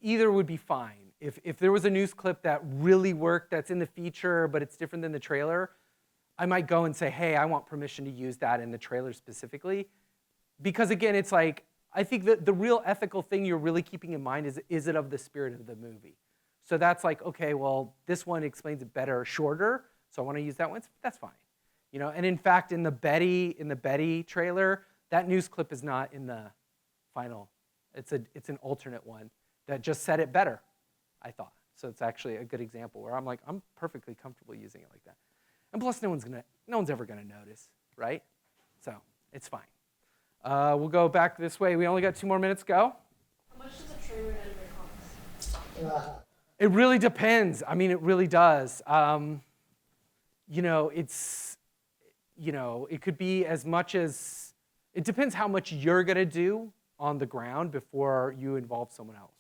either would be fine. If there was a news clip that really worked, that's in the feature, but it's different than the trailer, I might go and say, hey, I want permission to use that in the trailer specifically. Because again, it's like, I think that the real ethical thing you're really keeping in mind is it of the spirit of the movie? So that's like, okay, well, this one explains it better, shorter, so I want to use that one. That's fine. And in fact, in the Betty trailer, that news clip is not in the final. It's an alternate one that just said it better, I thought. So it's actually a good example where I'm like, I'm perfectly comfortable using it like that. And plus, no one's ever gonna notice, right? So it's fine. We'll go back this way. We only got 2 more minutes. Go. How much does a trailer editor cost? It really depends. I mean, it really does. It could be as much as, it depends how much you're gonna do on the ground before you involve someone else.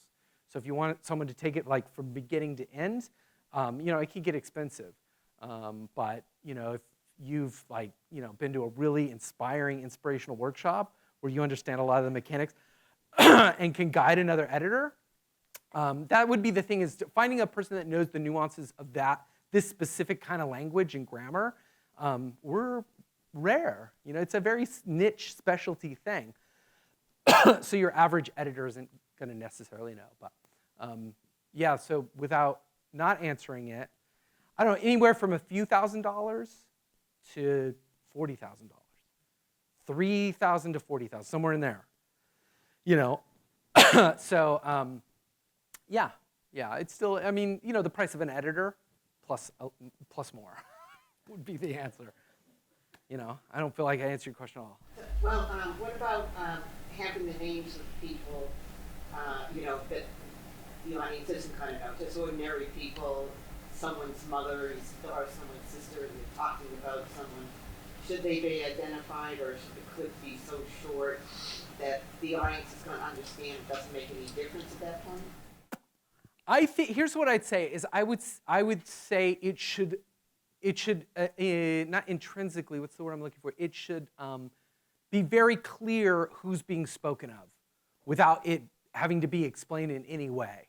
So if you want someone to take it like from beginning to end, it can get expensive. But if you've been to a really inspirational workshop where you understand a lot of the mechanics and can guide another editor, That would be the thing, is finding a person that knows the nuances of this specific kind of language and grammar. We're rare. You know, it's a very niche specialty thing. So your average editor isn't going to necessarily know. But yeah, so without not answering it, I don't know, anywhere from a few $1,000s to $40,000. $3,000 to $40,000, somewhere in there. You know, so yeah, it's still, I mean, you know, the price of an editor plus more would be the answer. You know, I don't feel like I answered your question at all. Well, what about having the names of people, you know, that the audience isn't kind of know, just ordinary people, someone's mother or someone's sister, and you're talking about someone. Should they be identified, or should the clip be so short that the audience is going to understand it doesn't make any difference at that point? I think, here's what I'd say, is I would say it should not intrinsically, what's the word I'm looking for? It should be very clear who's being spoken of without it having to be explained in any way,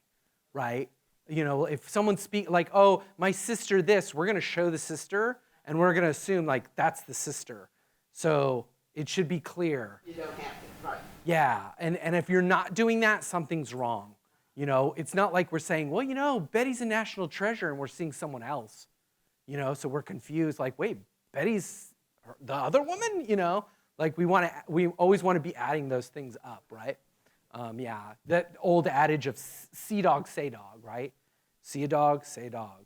right? You know, if someone like, oh, my sister this, we're going to show the sister, and we're going to assume, like, that's the sister. So it should be clear. You don't have to, right. Yeah, and if you're not doing that, something's wrong. You know, it's not like we're saying, well, you know, Betty's a national treasure, and we're seeing someone else. You know, so we're confused, like, wait, Betty's the other woman? You know, like we always want to be adding those things up, right? Yeah, that old adage of see dog, say dog, right? See a dog, say dog.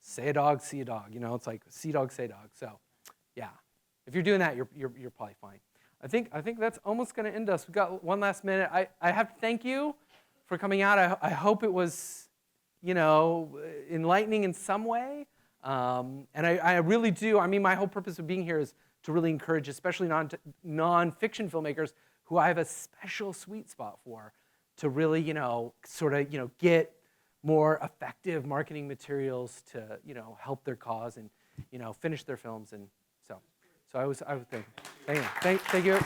Say a dog, see a dog. You know, it's like see dog, say dog. So, yeah, if you're doing that, you're probably fine. I think that's almost going to end us. We've got one last minute. I have to thank you for coming out. I hope it was, you know, enlightening in some way. And I really do. I mean, my whole purpose of being here is to really encourage, especially non-fiction filmmakers, who I have a special sweet spot for, to really, you know, sort of, you know, get more effective marketing materials to, you know, help their cause and, you know, finish their films. And so I was thinking, thank you.